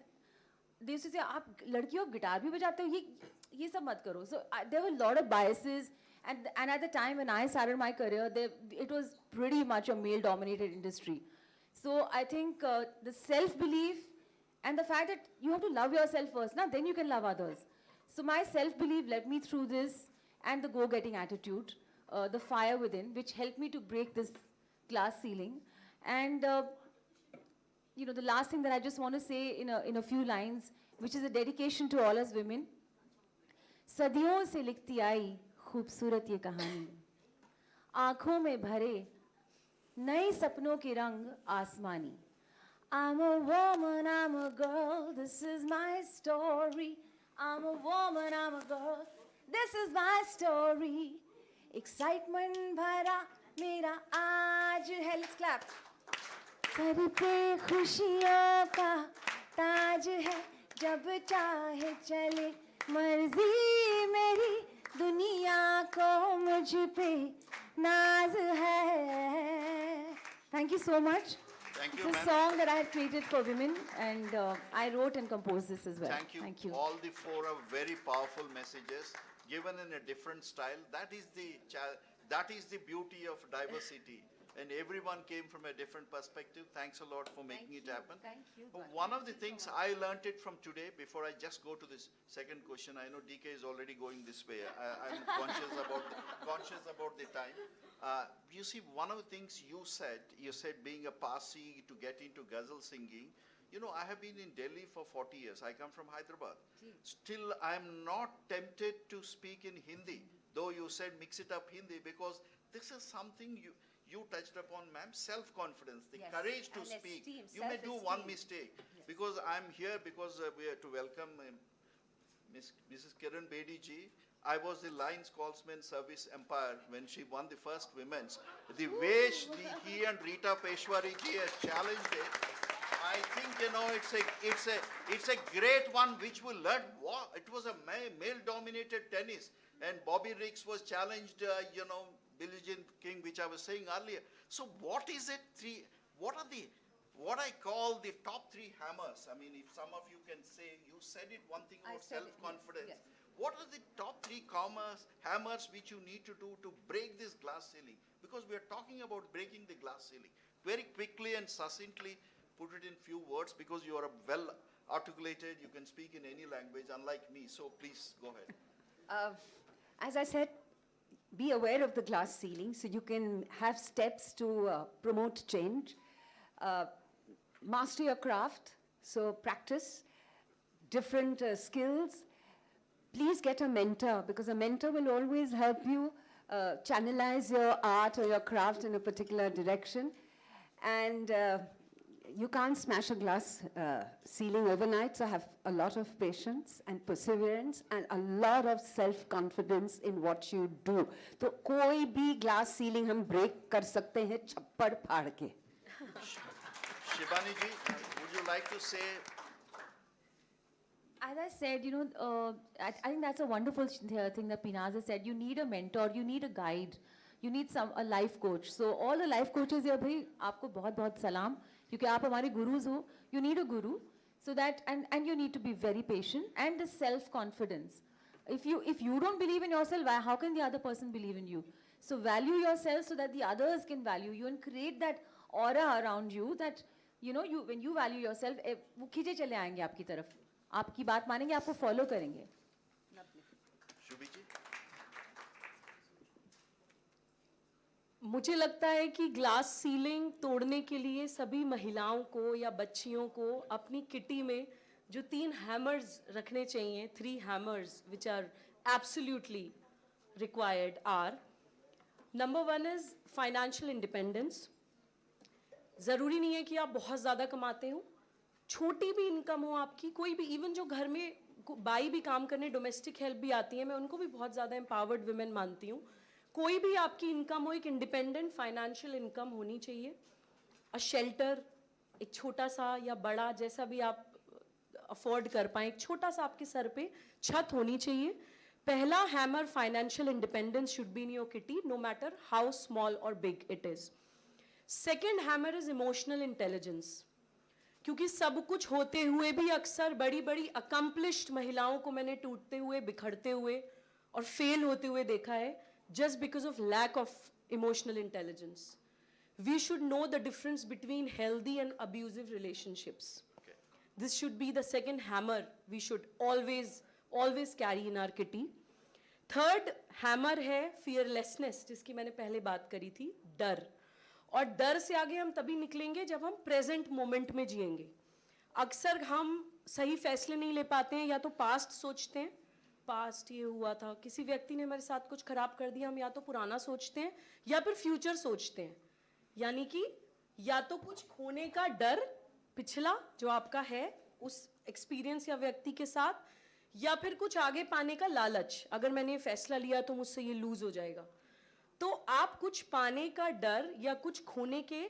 Speaker 16: this is, आप लड़की हो गिटार भी बजाते हो, ये सब मत करो. So there were lot of biases, and at the time when I started my career, it was pretty much a male dominated industry. So I think the self belief and the fact that you have to love yourself first, now then you can love others. So my self belief led me through this, and the go getting attitude, the fire within, which helped me to break this glass ceiling. And the last thing that I just want to say in a few lines, which is a dedication to all us women. सदियों से लिखती आई खूबसूरत ये कहानी, आँखों में भरे नए सपनों के रंग आसमानी. I'm a woman, I'm a girl, this is my story. I'm a woman, I'm a girl, this is my story. Excitement भरा मेरा आज है, let's clap. सर पे खुशियों का ताज है, जब चाहे चले मर्जी मेरी, दुनिया को मुझ पे नाज है. Thank you so much.
Speaker 4: Thank
Speaker 16: It's
Speaker 4: you,
Speaker 16: a
Speaker 4: ma'am.
Speaker 16: song that I had created for women, and I wrote and composed this as well.
Speaker 4: Thank you. All the four are very powerful messages given in a different style. That is the beauty of diversity. And everyone came from a different perspective. Thanks a lot for making it happen.
Speaker 16: Thank you.
Speaker 4: One of the things I learned it from today, before I just go to this second question, I know DK is already going this way. I'm conscious about the time. You see, one of the things you said being a Parsi to get into ghazal singing. You know, I have been in Delhi for 40 years. I come from Hyderabad. Still, I'm not tempted to speak in Hindi, though you said mix it up Hindi, because this is something you touched upon, ma'am, self-confidence, the courage to speak. You may do one mistake, because I'm here because we are to welcome Mrs. Kiranbedi ji. I was the Lions Calsman Service Empire when she won the first women's. The way he and Rita Peshwari ji has challenged it, I think, you know, it's a great one which will learn. It was a male-dominated tennis, and Bobby Riggs was challenged, you know, Billie Jean King, which I was saying earlier. So what is it? What I call the top three hammers? I mean, if some of you can say, you said it, one thing about self-confidence. Yes. What are the top three hammers which you need to do to break this glass ceiling? Because we are talking about breaking the glass ceiling. Very quickly and succinctly, put it in few words, because you are well articulated, you can speak in any language, unlike me. So please go ahead.
Speaker 14: As I said, be aware of the glass ceiling so you can have steps to promote change. Master your craft, so practice different skills. Please get a mentor, because a mentor will always help you channelize your art or your craft in a particular direction. And you can't smash a glass ceiling overnight, so have a lot of patience and perseverance and a lot of self-confidence in what you do. तो कोई भी glass ceiling हम break कर सकते हैं छप्पड़ फाड़ के.
Speaker 4: Shibani ji, would you like to say?
Speaker 16: As I said, you know, I think that's a wonderful thing that Pinaz has said. You need a mentor, you need a guide, you need a life coach. So all the life coaches here, bhai, aapko बहुत salam. क्योंकि आप हमारे gurus हो, you need a guru, so that and you need to be very patient, and the self-confidence. If you don't believe in yourself, how can the other person believe in you? So value yourself so that the others can value you, and create that aura around you that, you know, when you value yourself, वो खींचे चले आएंगे आपकी तरफ, आपकी बात मानेंगे, आपको follow करेंगे.
Speaker 4: Shubhi ji?
Speaker 15: मुझे लगता है कि ग्लास सीलिंग तोड़ने के लिए सभी महिलाओं को या बच्चियों को अपनी किटी में जो 3 हैमर्स रखने चाहिए, 3 hammers which are absolutely required are, number 1 is financial independence. ज़रूरी नहीं है कि आप बहुत ज़्यादा कमाते हो, छोटी भी इनकम हो आपकी, कोई भी, इवन जो घर में बाई भी काम करने, डोमेस्टिक हेल्प भी आती है, मैं उनको भी बहुत ज़्यादा एम्पावर्ड वुमेन मानती हूँ. कोई भी आपकी इनकम हो, एक इंडिपेंडेंट फाइनेंशियल इनकम होनी चाहिए. अ शेल्टर, एक छोटा सा या बड़ा जैसा भी आप अफोर्ड कर पाएँ, एक छोटा सा आपके सर पे छत होनी चाहिए. पहला hammer financial independence should be in your kitty, no matter how small और big it is. Second hammer is emotional intelligence, क्योंकि सब कुछ होते हुए भी अक्सर बड़ी बड़ी अकम्पलिश्ड महिलाओं को मैंने टूटते हुए, बिखरते हुए और फेल होते हुए देखा है, just because of lack of emotional intelligence. We should know the difference between healthy and abusive relationships. Okay. This should be the second hammer we should always carry in our kitty. Third hammer है fearlessness, जिसकी मैंने पहले बात करी थी, डर. और डर से आगे हम तभी निकलेंगे जब हम present moment में जिएंगे. अक्सर हम सही फैसले नहीं ले पाते हैं, या तो past सोचते हैं, पास्ट ये हुआ था, किसी व्यक्ति ने हमारे साथ कुछ खराब कर दिया, हम या तो पुराना सोचते हैं या फिर फ्यूचर सोचते हैं. यानी कि या तो कुछ खोने का डर पिछला जो आपका है उस एक्सपीरियंस या व्यक्ति के साथ, या फिर कुछ आगे पाने का लालच, अगर मैंने ये फैसला लिया तो मुझसे ये लूज हो जाएगा. तो आप कुछ पाने का डर या कुछ खोने के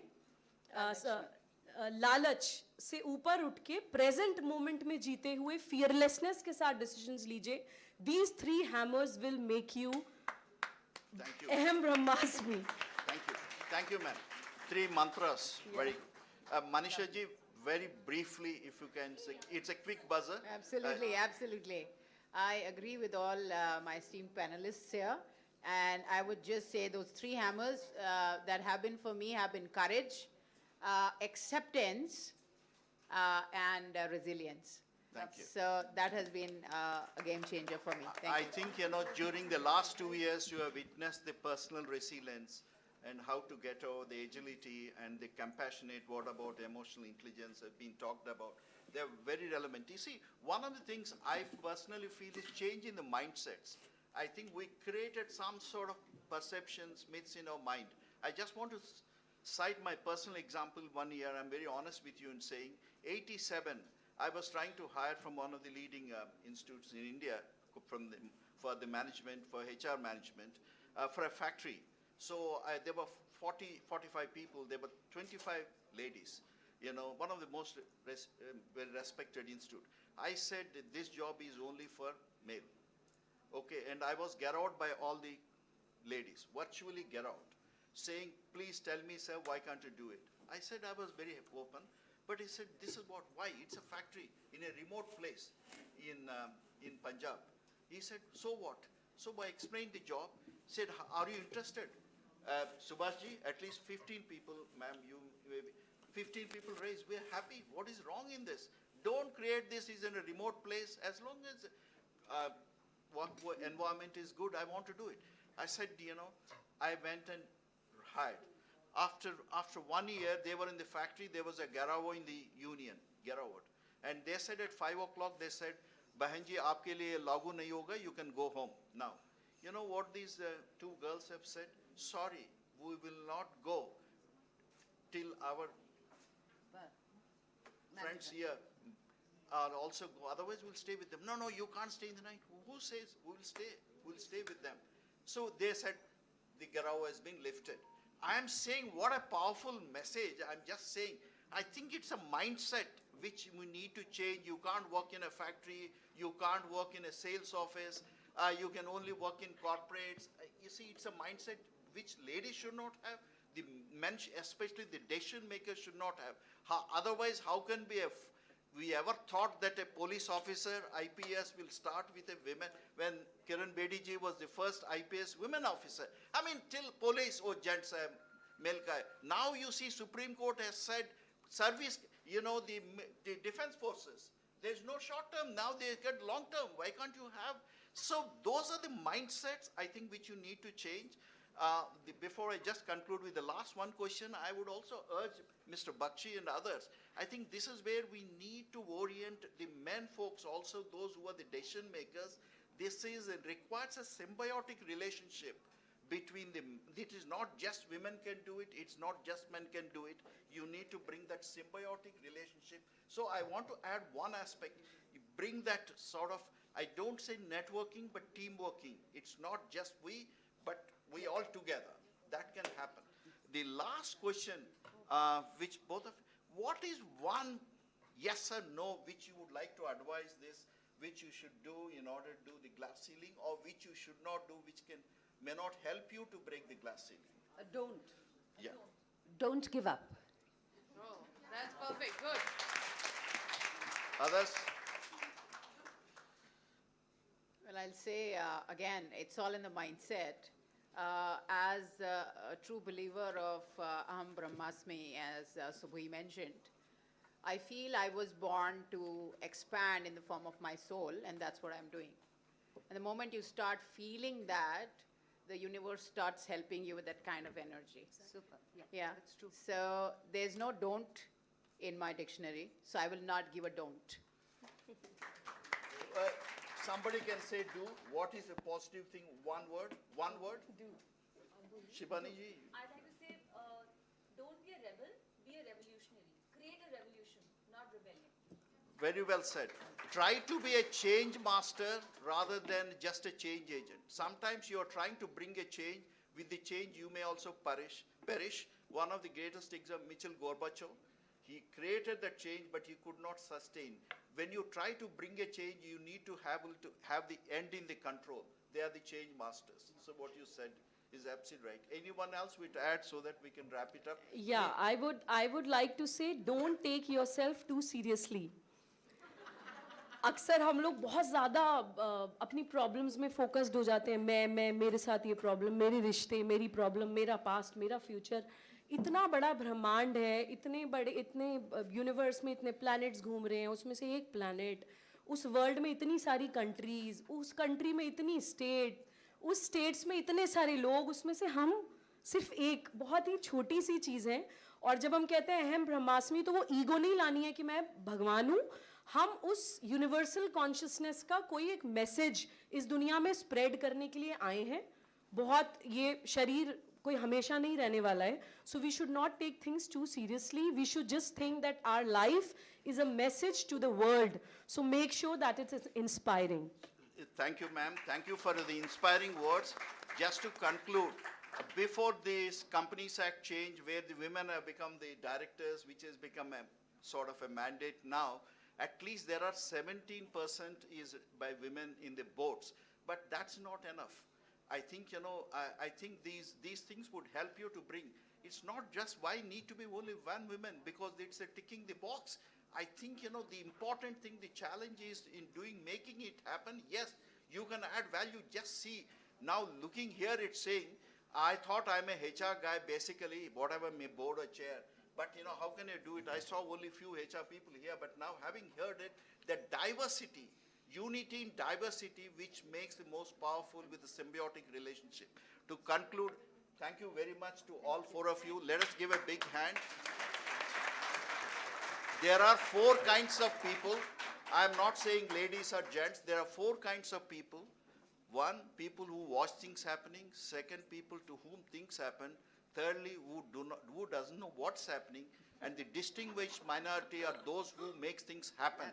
Speaker 15: लालच से ऊपर उठ के प्रेजेंट मोमेंट में जीते हुए फियरलेसनेस के साथ डिसीजंस लीजिए. These 3 hammers will make you
Speaker 4: Thank you.
Speaker 15: Ahem Brahmasmi.
Speaker 4: Thank you. Thank you, ma'am. 3 mantras.
Speaker 15: Yeah.
Speaker 4: Very. Manisha ji, very briefly, if you can say, it's a quick buzzer.
Speaker 1: Absolutely, absolutely. I agree with all my esteemed panelists here. And I would just say those 3 hammers that have been for me have been courage, acceptance, and resilience.
Speaker 4: Thank you.
Speaker 1: So that has been a game changer for me. Thank
Speaker 4: I
Speaker 1: you.
Speaker 4: think, during the last 2 years, you have witnessed the personal resilience and how to get over the agility and the compassionate, what about emotional intelligence have been talked about. They're very relevant. You see, one of the things I personally feel is change in the mindsets. I think we created some sort of perceptions, myths in our mind. I just want to cite my personal example. 1 year, I'm very honest with you in saying, 87, I was trying to hire from one of the leading institutes in India for the management, for HR management, for a factory. So there were 40, 45 people. There were 25 ladies. One of the most very respected institute. I said that this job is only for male. Okay, and I was garroted by all the ladies, virtually garroted, saying, please tell me, sir, why can't you do it? I said I was very open, but he said, this is why? It's a factory in a remote place in Punjab. He said, so what? So I explained the job, said, are you interested? Subhashji, at least 15 people, ma'am, 15 people raised, we're happy. What is wrong in this? Don't create this is in a remote place. As long as environment is good, I want to do it. I said, I went and hired. After 1 year, they were in the factory, there was a garrow in the union, garrowed. And they said at 5 o'clock, they said, Bahanji, aapke liye lagu nahi hoga, you can go home now. You know what these 2 girls have said? Sorry, we will not go till our friends here are also go. Otherwise, we'll stay with them. No, you can't stay in the night. Who says we will stay? We'll stay with them. So they said the garrow has been lifted. I am saying what a powerful message. I'm just saying, I think it's a mindset which we need to change. You can't work in a factory. You can't work in a sales office. You can only work in corporates. You see, it's a mindset which ladies should not have. The men, especially the decision makers, should not have. Otherwise, how can we ever thought that a police officer, IPS, will start with a woman when Kiranbedi ji was the first IPS women officer? I mean, till police or gents, male guy. Now you see Supreme Court has said service, the defense forces. There's no short term. Now they get long term. Why can't you have? So those are the mindsets, I think, which you need to change. Before I just conclude with the last one question, I would also urge Mr. Bakshi and others. I think this is where we need to orient the men folks also, those who are the decision makers. This requires a symbiotic relationship between them. It is not just women can do it. It's not just men can do it. You need to bring that symbiotic relationship. So I want to add one aspect. You bring that sort of, I don't say networking, but team working. It's not just we, but we all together. That can happen. The last question, which both of, what is one yes or no which you would like to advise this, which you should do in order to do the glass ceiling, or which you should not do, which may not help you to break the glass ceiling?
Speaker 14: Don't.
Speaker 4: Yeah.
Speaker 14: Don't give up.
Speaker 1: Oh, that's perfect. Good.
Speaker 4: Others?
Speaker 1: Well, I'll say again, it's all in the mindset. As a true believer of Aham Brahmasmi, as Subhi mentioned, I feel I was born to expand in the form of my soul, and that's what I'm doing. And the moment you start feeling that, the universe starts helping you with that kind of energy.
Speaker 14: Super.
Speaker 1: Yeah.
Speaker 14: That's true.
Speaker 1: So there's no don't in my dictionary, so I will not give a don't.
Speaker 4: Somebody can say do. What is a positive thing? One word? One word?
Speaker 14: Do.
Speaker 4: Shibani ji?
Speaker 13: I'd like to say, don't be a rebel, be a revolutionary. Create a revolution, not rebellion.
Speaker 4: Very well said. Try to be a change master rather than just a change agent. Sometimes you are trying to bring a change. With the change, you may also perish. One of the greatest examples, Mikhail Gorbachev, he created that change, but he could not sustain. When you try to bring a change, you need to have the end in the control. They are the change masters. So what you said is absolutely right. Anyone else to add so that we can wrap it up?
Speaker 15: Yeah, I would like to say, don't take yourself too seriously. अक्सर हम लोग बहुत ज़्यादा अपनी problems में focused हो जाते हैं, मैं मेरे साथ ये प्रॉब्लम, मेरे रिश्ते, मेरी प्रॉब्लम, मेरा पास्ट, मेरा फ्यूचर. इतना बड़ा ब्रह्मांड है, इतने यूनिवर्स में इतने प्लैनेट्स घूम रहे हैं, उसमें से एक प्लैनेट, उस वर्ल्ड में इतनी सारी कंट्रीज़, उस कंट्री में इतनी स्टेट, उस स्टेट्स में इतने सारे लोग, उसमें से हम सिर्फ एक बहुत ही छोटी सी चीज़ है. और जब हम कहते हैं अहम ब्रह्मास्मि, तो वो ईगो नहीं लानी है कि मैं भगवान हूँ. हम उस यूनिवर्सल कॉन्शियसनेस का कोई एक मैसेज इस दुनिया में स्प्रेड करने के लिए आए हैं. बहुत ये शरीर कोई हमेशा नहीं रहने वाला है. So we should not take things too seriously. We should just think that our life is a message to the world. So make sure that it is inspiring.
Speaker 4: Thank you, ma'am. Thank you for the inspiring words. Just to conclude, before this Companies Act change, where the women have become the directors, which has become a sort of a mandate now, at least there are 17% is by women in the boards. But that's not enough. I think, I think these things would help you to bring. It's not just why need to be only one woman, because it's a ticking the box. I think, the important thing, the challenge is in making it happen. Yes, you can add value. Just see, now looking here, it's saying, I thought I'm a HR guy, basically, whatever may board or chair. But, how can I do it? I saw only few HR people here, but now having heard it, the diversity, unity in diversity, which makes the most powerful with the symbiotic relationship. To conclude, thank you very much to all four of you. Let us give a big hand. There are four kinds of people. I am not saying ladies or gents. There are four kinds of people. One, people who watch things happening. Second, people to whom things happen. Thirdly, who doesn't know what's happening. And the distinguished minority are those who make things happen.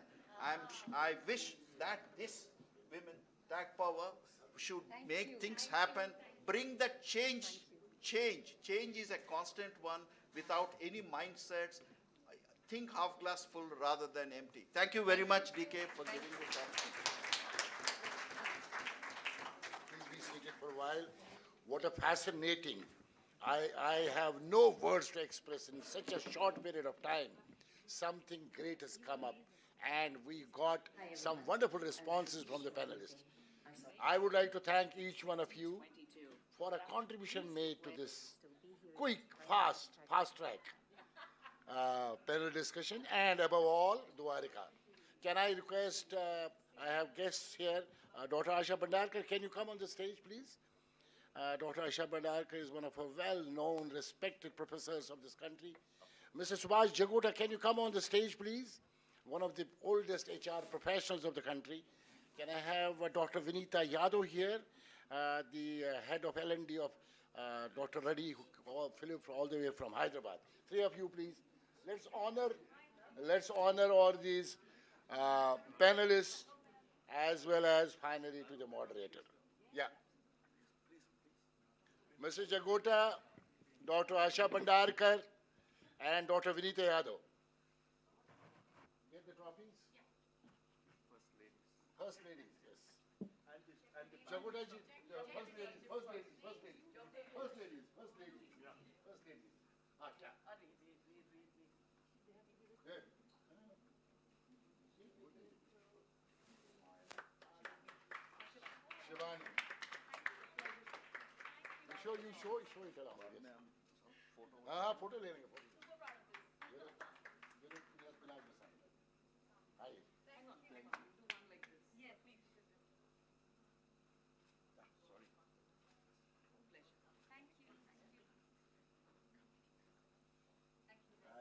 Speaker 4: I wish that this women, that power, should make things happen, bring that change. Change is a constant one without any mindsets. Think half glass full rather than empty. Thank you very much, DK, for giving this opportunity.
Speaker 20: Please be seated for a while. What a fascinating. I have no words to express in such a short period of time. Something great has come up, and we got some wonderful responses from the panelists. I would like to thank each one of you for a contribution made to this quick, fast track panel discussion, and above all, Dwarika. Can I request, I have guests here, Dr. Asha Bhandarkar, can you come on the stage, please? Dr. Asha Bhandarkar is one of our well-known, respected professors of this country. Mr. Subhash Jagota, can you come on the stage, please? One of the oldest HR professionals of the country. Can I have Dr. Vinita Yadav here, the head of L&D of Dr. Reddy, Philip, all the way from Hyderabad. Three of you, please. Let's honor all these panelists, as well as finally to the moderator. Yeah. Mr. Jagota, Dr. Asha Bhandarkar, and Dr. Vinita Yadav. Get the trophies? First ladies, yes. Jagota ji, first ladies. Good. Shivani. You show it around. Yes. Photo ले लेंगे. Hi.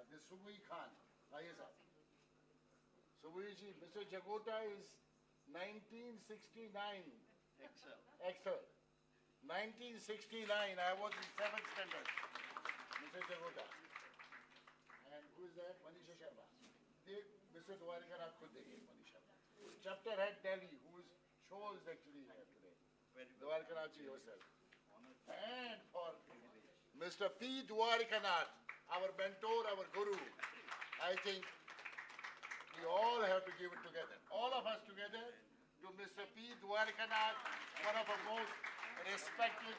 Speaker 20: This is Subui Khan. Subui ji, Mr. Jagota is 1969. Excel. 1969, I was in 7th standard. Mr. Jagota. And who is that? Manisha Sharma. Mr. Dwarika Nath could dekhiye, Manisha. Chapter head Delhi, who is shows actually here today. Dwarika Nath ji yourself. And for Mr. P. Dwarika Nath, our mentor, our guru, I think we all have to give it together. All of us together to Mr. P. Dwarika Nath, one of our most respected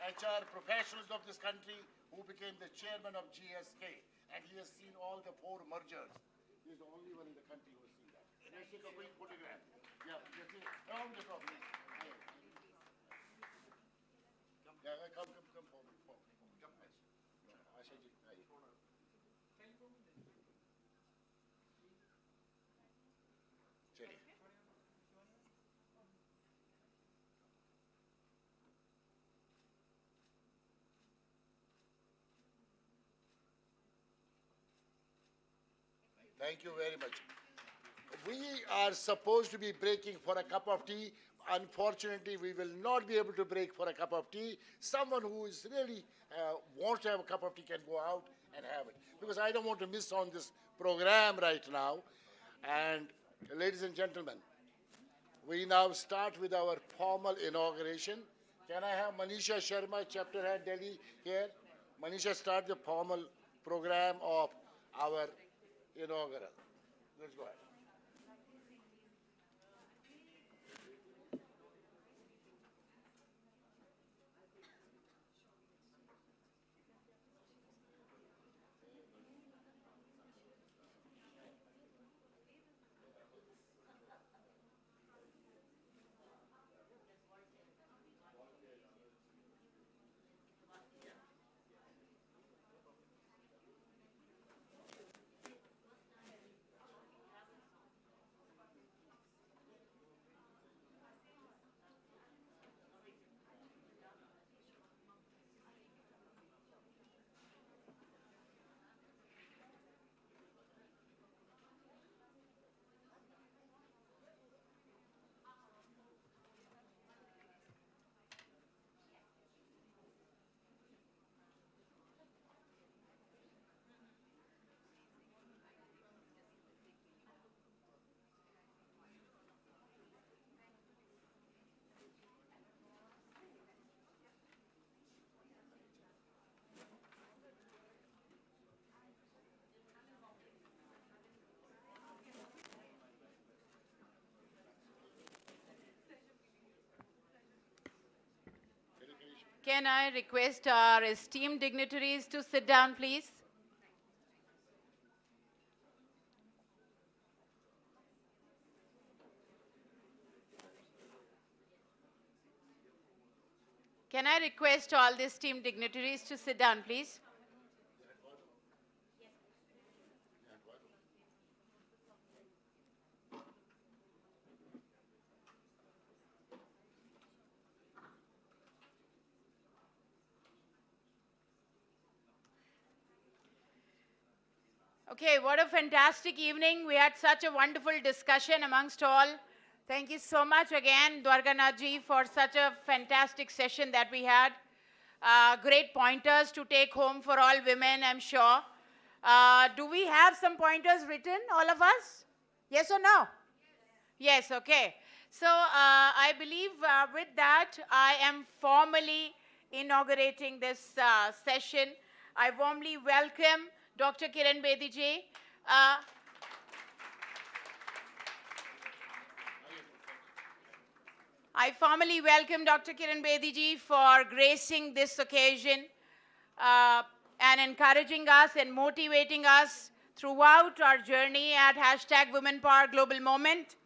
Speaker 20: HR professionals of this country who became the chairman of GSK. And he has seen all the 4 mergers. He's the only one in the country who has seen that. Let's take a quick photograph. Yeah, let's see. Around the top, please. Yeah, come forward. Come, Asha ji, चलिए. Thank you very much. We are supposed to be breaking for a cup of tea. Unfortunately, we will not be able to break for a cup of tea. Someone who is really wants to have a cup of tea can go out and have it. Because I don't want to miss on this program right now. And ladies and gentlemen, we now start with our formal inauguration. Can I have Manisha Sharma, Chapter Head Delhi, here? Manisha, start the formal program of our inaugural. Let's go ahead.
Speaker 1: Can I request our esteemed dignitaries to sit down, please? Can I request all the esteemed dignitaries to sit down, please? Okay, what a fantastic evening. We had such a wonderful discussion amongst all. Thank you so much again, Dwarkanath ji, for such a fantastic session that we had. Great pointers to take home for all women, I'm sure. Do we have some pointers written, all of us? Yes or no? Yes, okay. So I believe with that, I am formally inaugurating this session. I warmly welcome Dr. Kiranbedi ji. I formally welcome Dr. Kiranbedi ji for gracing this occasion and encouraging us and motivating us throughout our journey at #WomenPower Global Moment.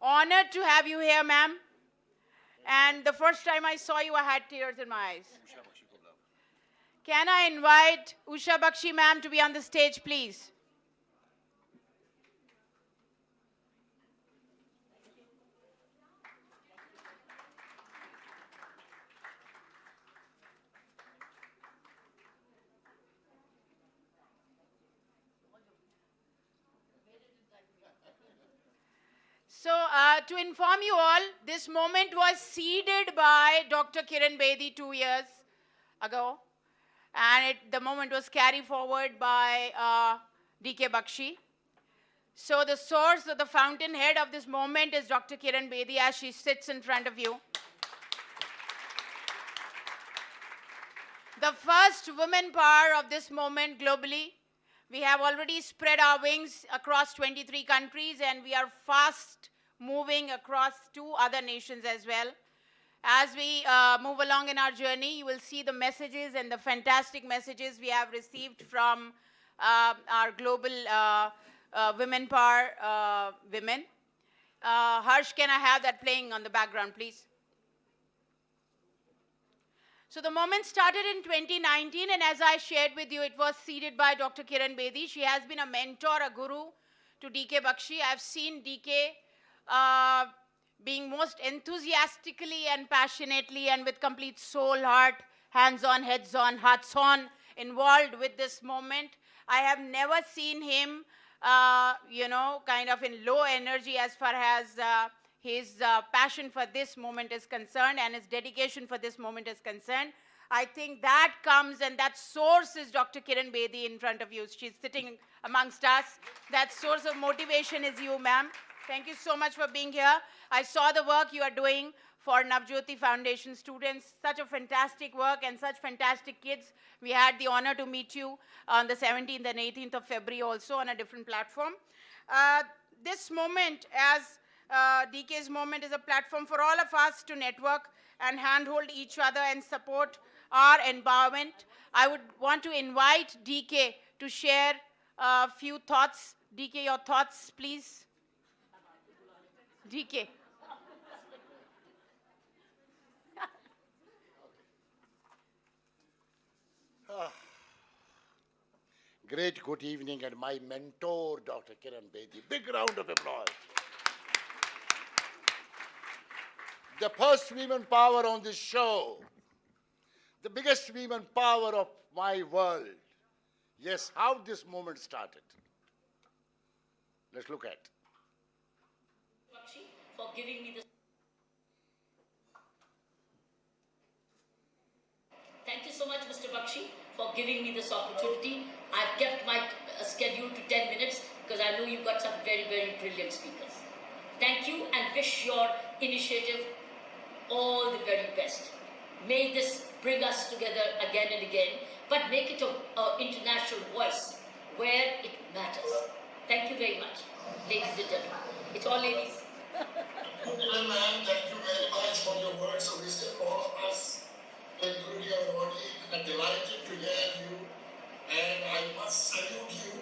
Speaker 1: Honored to have you here, ma'am. And the first time I saw you, I had tears in my eyes. Can I invite Usha Bakshi ma'am to be on the stage, please? So to inform you all, this moment was seeded by Dr. Kiranbedi 2 years ago. And the moment was carried forward by DK Bakshi. So the source or the fountainhead of this moment is Dr. Kiranbedi as she sits in front of you. The first women power of this moment globally. We have already spread our wings across 23 countries and we are fast moving across 2 other nations as well. As we move along in our journey, you will see the messages and the fantastic messages we have received from our global women power women. Harsh, can I have that playing on the background, please? So the moment started in 2019, and as I shared with you, it was seeded by Dr. Kiranbedi. She has been a mentor, a guru to DK Bakshi. I've seen DK being most enthusiastically and passionately and with complete soul, heart, hands on, heads on, hearts on, involved with this moment. I have never seen him, kind of in low energy as far as his passion for this moment is concerned and his dedication for this moment is concerned. I think that comes and that source is Dr. Kiranbedi in front of you. She's sitting amongst us. That source of motivation is you, ma'am. Thank you so much for being here. I saw the work you are doing for Navjyoti Foundation students. Such a fantastic work and such fantastic kids. We had the honor to meet you on the 17th and 18th of February also on a different platform. This moment, as DK's moment, is a platform for all of us to network and handhold each other and support our empowerment. I would want to invite DK to share a few thoughts. DK, your thoughts, please. DK.
Speaker 20: Great good evening, and my mentor, Dr. Kiranbedi. Big round of applause. The first women power on this show. The biggest women power of my world. Yes, how this moment started. Let's look at.
Speaker 17: For giving me this. Thank you so much, Mr. Bakshi, for giving me this opportunity. I've kept my schedule to 10 minutes because I know you've got some very, very brilliant speakers. Thank you and wish your initiative all the very best. May this bring us together again and again, but make it an international voice where it matters. Thank you very much, ladies and gentlemen. It's all ladies.
Speaker 18: Well, ma'am, thank you very much for your words of wisdom. All of us, including your body, are delighted to hear you. And I must salute you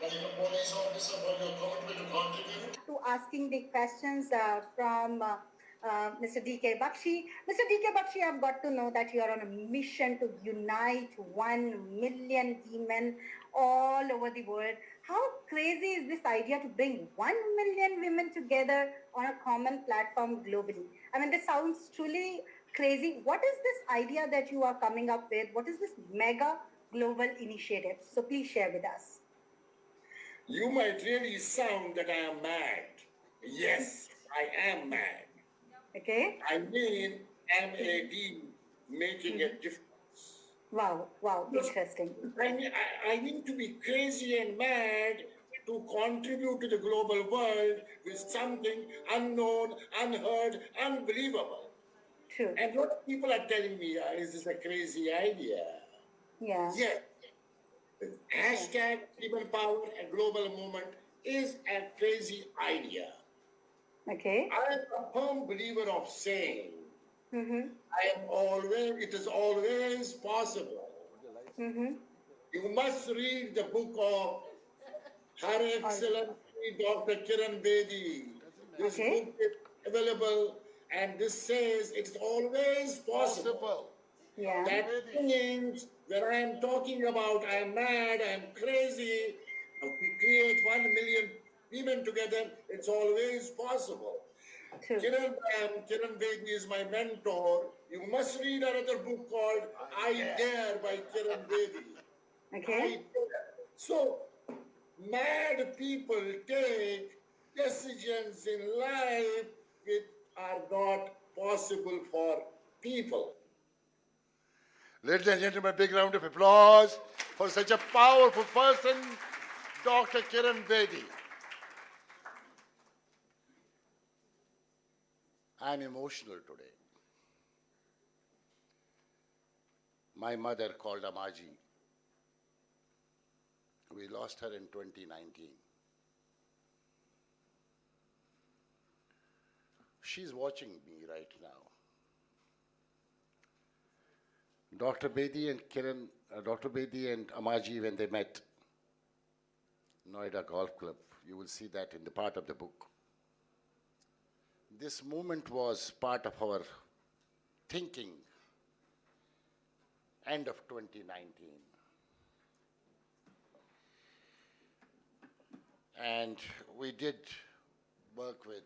Speaker 18: as a police officer for your commitment to contribute.
Speaker 23: To asking the questions from Mr. D.K. Bakshi. Mr. D.K. Bakshi, I've got to know that you are on a mission to unite 1 million women all over the world. How crazy is this idea to bring 1 million women together on a common platform globally? I mean, this sounds truly crazy. What is this idea that you are coming up with? What is this mega global initiative? So please share with us.
Speaker 18: You might really sound that I am mad. Yes, I am mad.
Speaker 23: Okay.
Speaker 18: I mean, MAD, making a difference.
Speaker 23: Wow, interesting.
Speaker 18: I need to be crazy and mad to contribute to the global world with something unknown, unheard, unbelievable.
Speaker 23: True.
Speaker 18: And a lot of people are telling me, is this a crazy idea?
Speaker 23: Yeah.
Speaker 18: Yeah. Hashtag women power and global movement is a crazy idea.
Speaker 23: Okay.
Speaker 18: I am a firm believer of saying, it is always possible. You must read the book of Her Excellency Dr. Kiranbedi. This book is available, and this says it's always possible.
Speaker 23: Yeah.
Speaker 18: That means when I am talking about I am mad, I am crazy, we create 1 million women together, it's always possible. Kiranbedi is my mentor. You must read another book called I Dare by Kiranbedi.
Speaker 23: Okay.
Speaker 18: So, mad people take decisions in life which are not possible for people. Ladies and gentlemen, big round of applause for such a powerful person, Dr. Kiranbedi. I'm emotional today. My mother called Amaji. We lost her in 2019. She's watching me right now.
Speaker 20: Dr. Bedi and Dr. Bedi and Amaji, when they met, Noida Golf Club, you will see that in the part of the book. This movement was part of our thinking end of 2019. And we did work with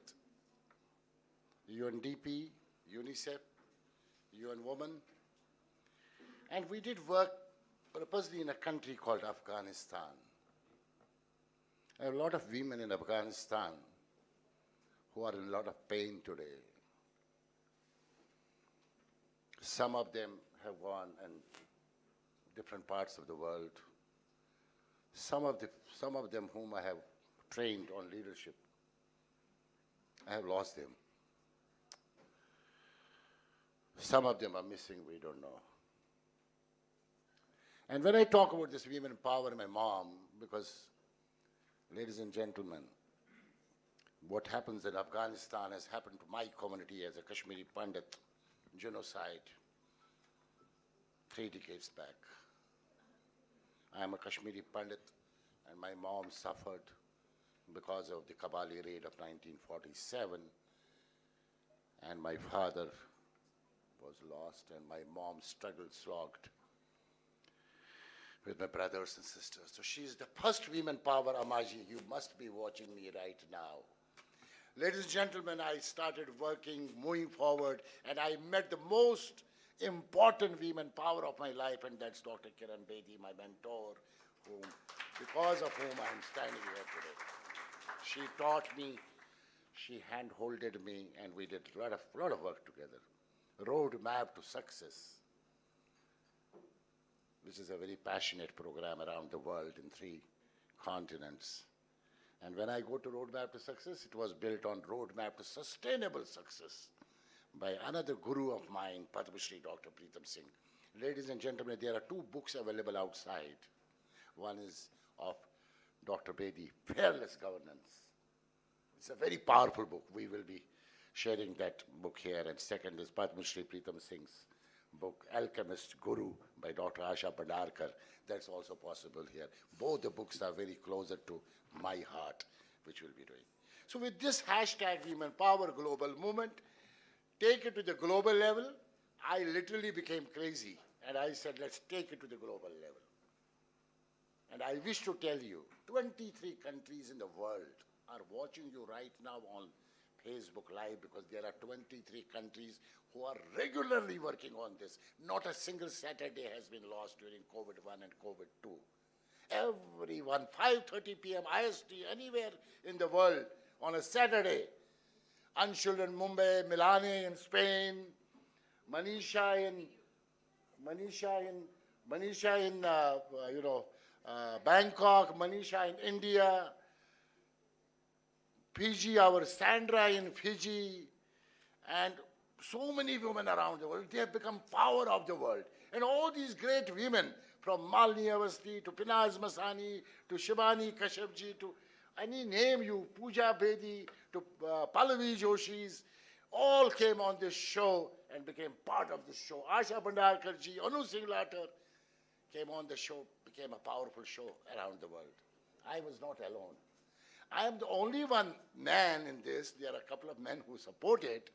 Speaker 20: UNDP, UNICEF, UN Women, and we did work purposely in a country called Afghanistan. There are a lot of women in Afghanistan who are in a lot of pain today. Some of them have gone in different parts of the world. Some of them whom I have trained on leadership, I have lost them. Some of them are missing, we don't know. And when I talk about this women power, my mom, because, ladies and gentlemen, what happens in Afghanistan has happened to my community as a Kashmiri Pandit, genocide, 3 decades back. I am a Kashmiri Pandit, and my mom suffered because of the Kabali raid of 1947, and my father was lost, and my mom struggled, slogged with my brothers and sisters. So she's the first women power, Amaji. You must be watching me right now. Ladies and gentlemen, I started working, moving forward, and I met the most important women power of my life, and that's Dr. Kiranbedi, my mentor, because of whom I'm standing here today. She taught me, she hand-holded me, and we did a lot of work together. Roadmap to Success, which is a very passionate program around the world in 3 continents. And when I go to Roadmap to Success, it was built on Roadmap to Sustainable Success by another guru of mine, Padma Shri Dr. Pritam Singh. Ladies and gentlemen, there are 2 books available outside. One is of Dr. Bedi, Fearless Governance. It's a very powerful book. We will be sharing that book here. And second is Padma Shri Pritam Singh's book, Alchemist Guru by Dr. Asha Bhandarkar. That's also possible here. Both the books are very closer to my heart, which we'll be doing. So with this hashtag Women Power Global Movement, take it to the global level, I literally became crazy. And I said, let's take it to the global level. And I wish to tell you, 23 countries in the world are watching you right now on Facebook Live, because there are 23 countries who are regularly working on this. Not a single Saturday has been lost during COVID-1 and COVID-2. Everyone, 5:30 p.m. IST, anywhere in the world on a Saturday. Anshul in Mumbai, Milane in Spain, Manisha in Bangkok, Manisha in India, Fiji, our Sandra in Fiji, and so many women around the world. They have become power of the world. And all these great women, from Malini Avasthi to Pinaz Masani to Shivani Kashyapji to any name you, Pooja Bedi to Pallavi Joshis, all came on this show and became part of this show. Asha Bhandarkarji, Anu Singh Latter came on the show, became a powerful show around the world. I was not alone. I am the only one man in this. There are a couple of men who support it.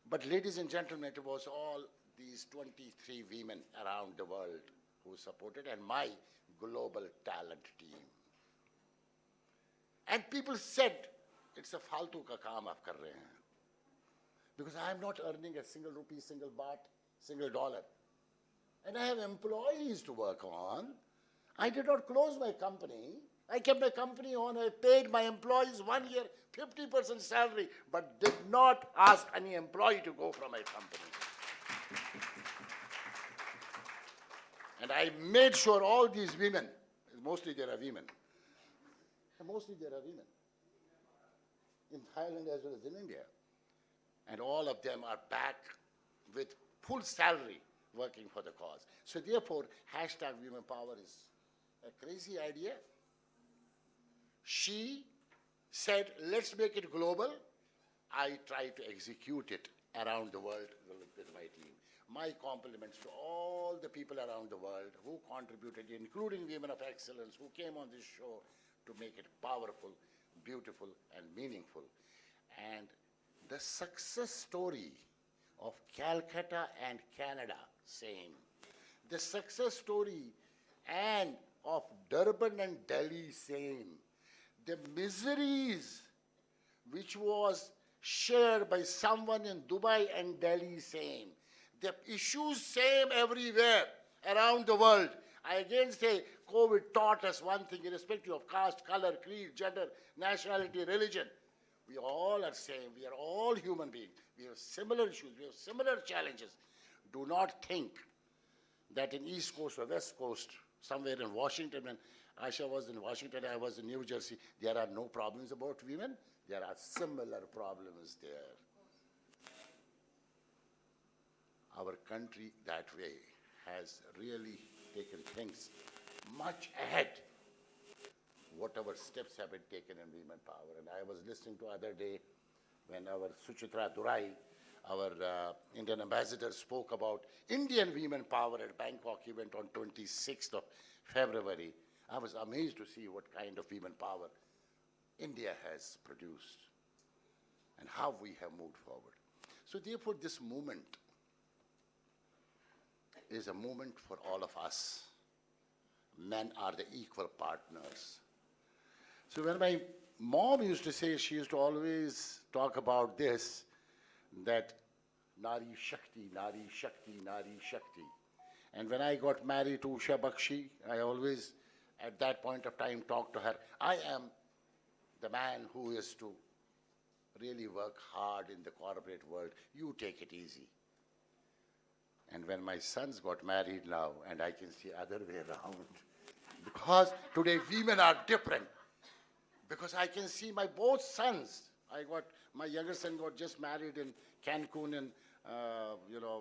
Speaker 20: But ladies and gentlemen, it was all these 23 women around the world who supported, and my global talent team. And people said, it's a faltu ka kaam aap kar rahe hain. Because I am not earning a single rupee, single baht, single dollar. And I have employees to work on. I did not close my company. I kept my company on. I paid my employees 1 year 50% salary, but did not ask any employee to go from my company. And I made sure all these women, mostly there are women, in Thailand as well as in India. And all of them are back with full salary working for the cause. So therefore, hashtag Women Power is a crazy idea. She said, let's make it global. I tried to execute it around the world with my team. my compliments to all the people around the world who contributed, including Women of Excellence, who came on this show to make it powerful, beautiful, and meaningful. And the success story of Calcutta and Canada, same. The success story and of Durban and Delhi, same. The miseries which was shared by someone in Dubai and Delhi, same. The issues same everywhere around the world. I again say COVID taught us one thing, irrespective of caste, color, creed, gender, nationality, religion. We all are same. We are all human beings. We have similar issues. We have similar challenges. Do not think that in East Coast or West Coast, somewhere in Washington, when Asha was in Washington, I was in New Jersey, there are no problems about women. There are similar problems there. Our country that way has really taken things much ahead. Whatever steps have been taken in women power. And I was listening to other day when our Suchitra Durai, our Indian ambassador, spoke about Indian women power at Bangkok event on 26th of February. I was amazed to see what kind of women power India has produced and how we have moved forward. So therefore, this movement is a movement for all of us. Men are the equal partners. So when my mom used to say, she used to always talk about this, that Nari Shakti, Nari Shakti, Nari Shakti. And when I got married to Usha Bakshi, I always, at that point of time, talked to her, I am the man who is to really work hard in the corporate world. You take it easy. And when my sons got married now, and I can see other way around, because today women are different. Because I can see my both sons. My younger son got just married in Cancun in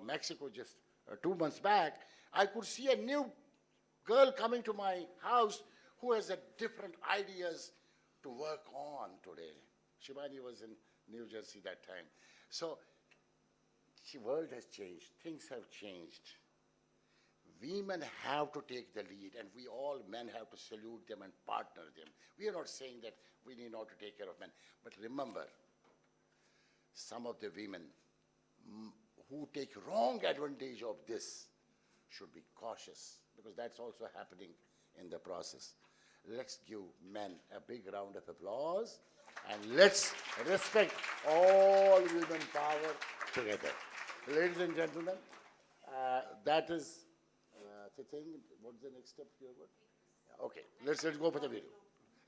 Speaker 20: Mexico just 2 months back. I could see a new girl coming to my house who has a different ideas to work on today. Shivani was in New Jersey that time. So the world has changed. Things have changed. Women have to take the lead, and we all men have to salute them and partner them. We are not saying that we need not to take care of men. But remember, some of the women who take wrong advantage of this should be cautious, because that's also happening in the process. Let's give men a big round of applause, and let's respect all women power together. Ladies and gentlemen, that is the thing. What's the next step here? Okay, let's go for the video.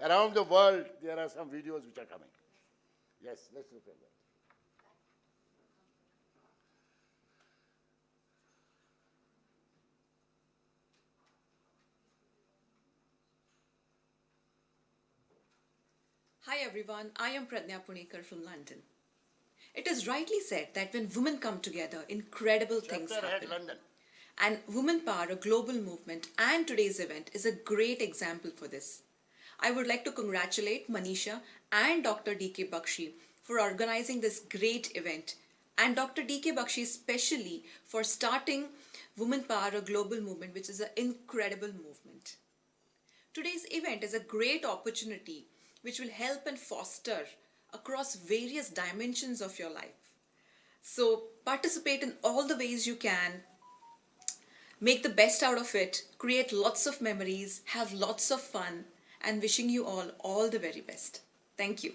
Speaker 20: Around the world, there are some videos which are coming. Yes, let's look at that.
Speaker 3: Hi everyone, I am Pradnya Punekar from London. It is rightly said that when women come together, incredible things happen.
Speaker 20: London.
Speaker 3: And Women Power, a global movement, and today's event is a great example for this. I would like to congratulate Manisha and Dr. D.K. Bakshi for organizing this great event, and Dr. D.K. Bakshi especially for starting Women Power, a global movement, which is an incredible movement. Today's event is a great opportunity which will help and foster across various dimensions of your life. So participate in all the ways you can, make the best out of it, create lots of memories, have lots of fun, and wishing you all the very best. Thank you.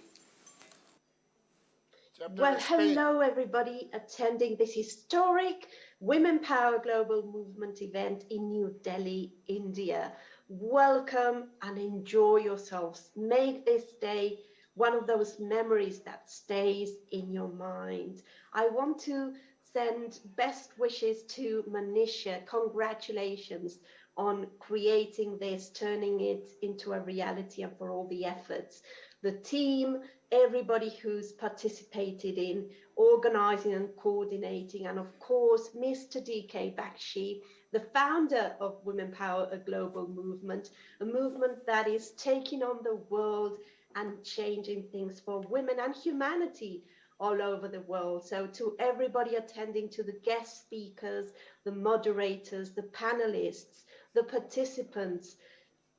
Speaker 5: Well, hello everybody attending this historic Women Power Global Movement event in New Delhi, India. Welcome and enjoy yourselves. Make this day one of those memories that stays in your mind. I want to send best wishes to Manisha. Congratulations on creating this, turning it into a reality, and for all the efforts. The team, everybody who's participated in organizing and coordinating, and of course, Mr. D.K. Bakshi, the founder of Women Power, a global movement, a movement that is taking on the world and changing things for women and humanity all over the world. So to everybody attending, to the guest speakers, the moderators, the panelists, the participants,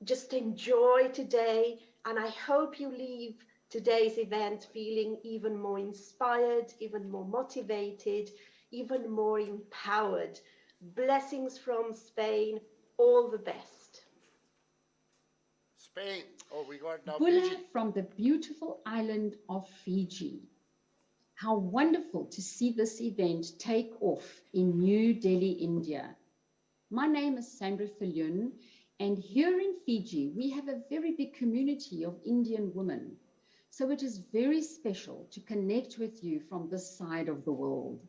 Speaker 5: just enjoy today. And I hope you leave today's event feeling even more inspired, even more motivated, even more empowered. Blessings from Spain. All the best.
Speaker 20: Spain. Oh, we got now
Speaker 6: Bulla
Speaker 20: Fiji.
Speaker 6: from the beautiful island of Fiji. How wonderful to see this event take off in New Delhi, India. My name is Sandra Fillion, and here in Fiji, we have a very big community of Indian women. So it is very special to connect with you from this side of the world.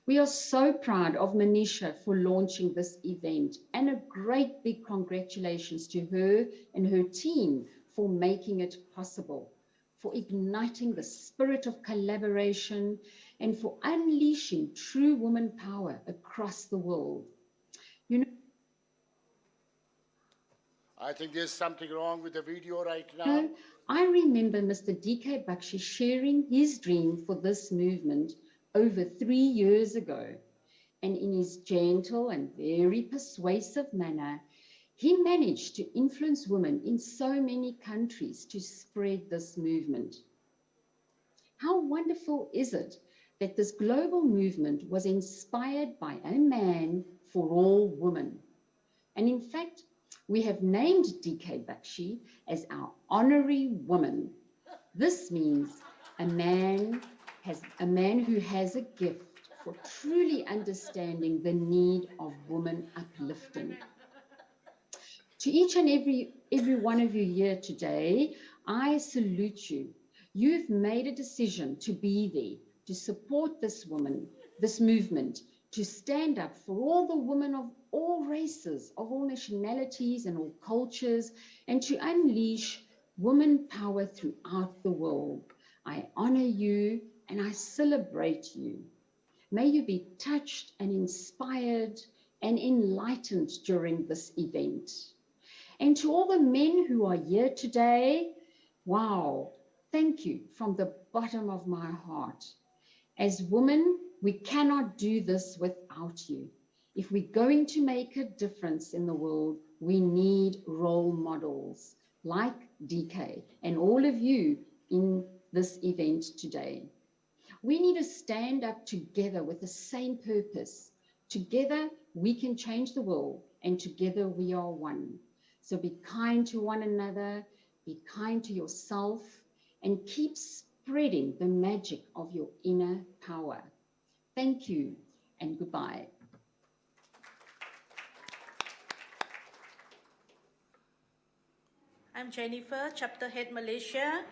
Speaker 6: We are so proud of Manisha for launching this event, and a great big congratulations to her and her team for making it possible, for igniting the spirit of collaboration, and for unleashing true woman power across the world. You know,
Speaker 20: I think there's something wrong with the video right now.
Speaker 6: I remember Mr. DK Bakshi sharing his dream for this movement over 3 years ago, and in his gentle and very persuasive manner, he managed to influence women in so many countries to spread this movement. How wonderful is it that this global movement was inspired by a man for all women? And in fact, we have named DK Bakshi as our honorary woman. This means a man who has a gift for truly understanding the need of woman uplifting. To each and every one of you here today, I salute you. You've made a decision to be there, to support this woman, this movement, to stand up for all the women of all races, of all nationalities and all cultures, and to unleash woman power throughout the world. I honor you and I celebrate you. May you be touched and inspired and enlightened during this event. And to all the men who are here today, wow, thank you from the bottom of my heart. As women, we cannot do this without you. If we're going to make a difference in the world, we need role models like DK and all of you in this event today. We need to stand up together with the same purpose. Together, we can change the world, and together we are one. So be kind to one another, be kind to yourself, and keep spreading the magic of your inner power. Thank you, and goodbye.
Speaker 8: I'm Jennifer, Chapter Head Malaysia.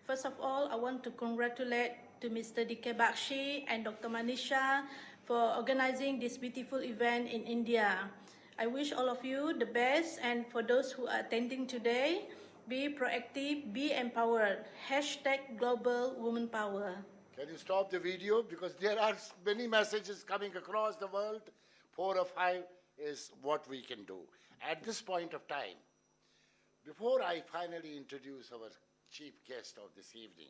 Speaker 8: First of all, I want to congratulate to Mr. DK Bakshi and Dr. Manisha for organizing this beautiful event in India. I wish all of you the best, and for those who are attending today, be proactive, be empowered. # Global Woman Power.
Speaker 20: Can you stop the video? Because there are many messages coming across the world. 4 or 5 is what we can do. At this point of time, before I finally introduce our chief guest of this evening,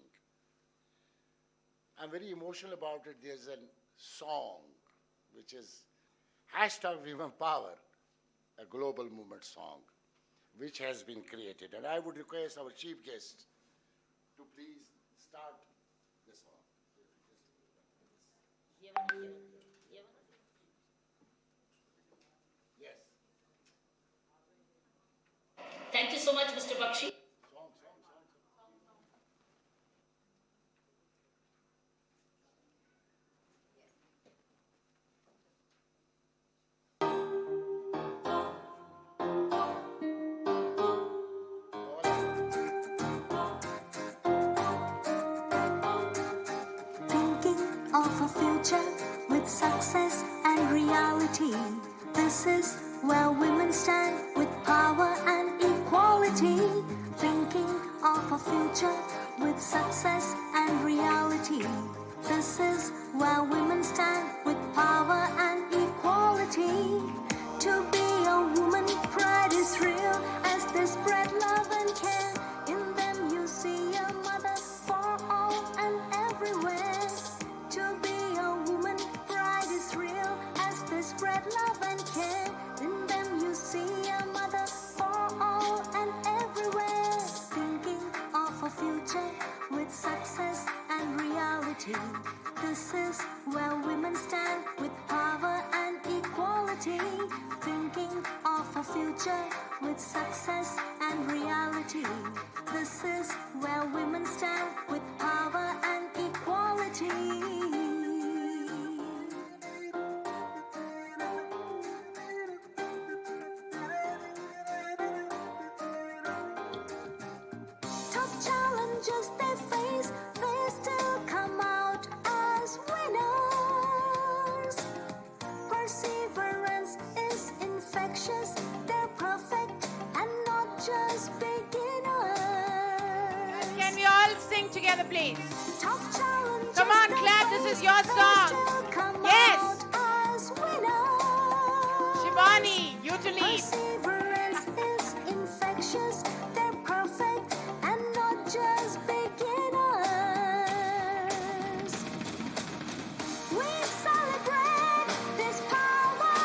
Speaker 20: I'm very emotional about it. There's a song which is #Women Power, a global movement song, which has been created. And I would request our chief guest to please start the song. Yes.
Speaker 17: Thank you so much, Mr. Bakshi.
Speaker 22: Thinking of a future with success and reality. This is where women stand with power and equality. Thinking of a future with success and reality. This is where women stand with power and equality. To be a woman, pride is real as they spread love and care. In them you see a mother for all and everywhere. future with success and reality. This is where women stand with power and equality. Tough challenges they face, they still come out as winners. Perseverance is infectious, they're perfect and not just beginners.
Speaker 1: Can we all sing together, please?
Speaker 22: Tough challenges
Speaker 1: Come on,
Speaker 22: they
Speaker 1: clap. This is
Speaker 22: face,
Speaker 1: your
Speaker 22: they
Speaker 1: song.
Speaker 22: still come
Speaker 1: Yes.
Speaker 22: out as winners.
Speaker 1: Shivani, you to lead.
Speaker 22: Perseverance is infectious, they're perfect and not just beginners. We celebrate this power.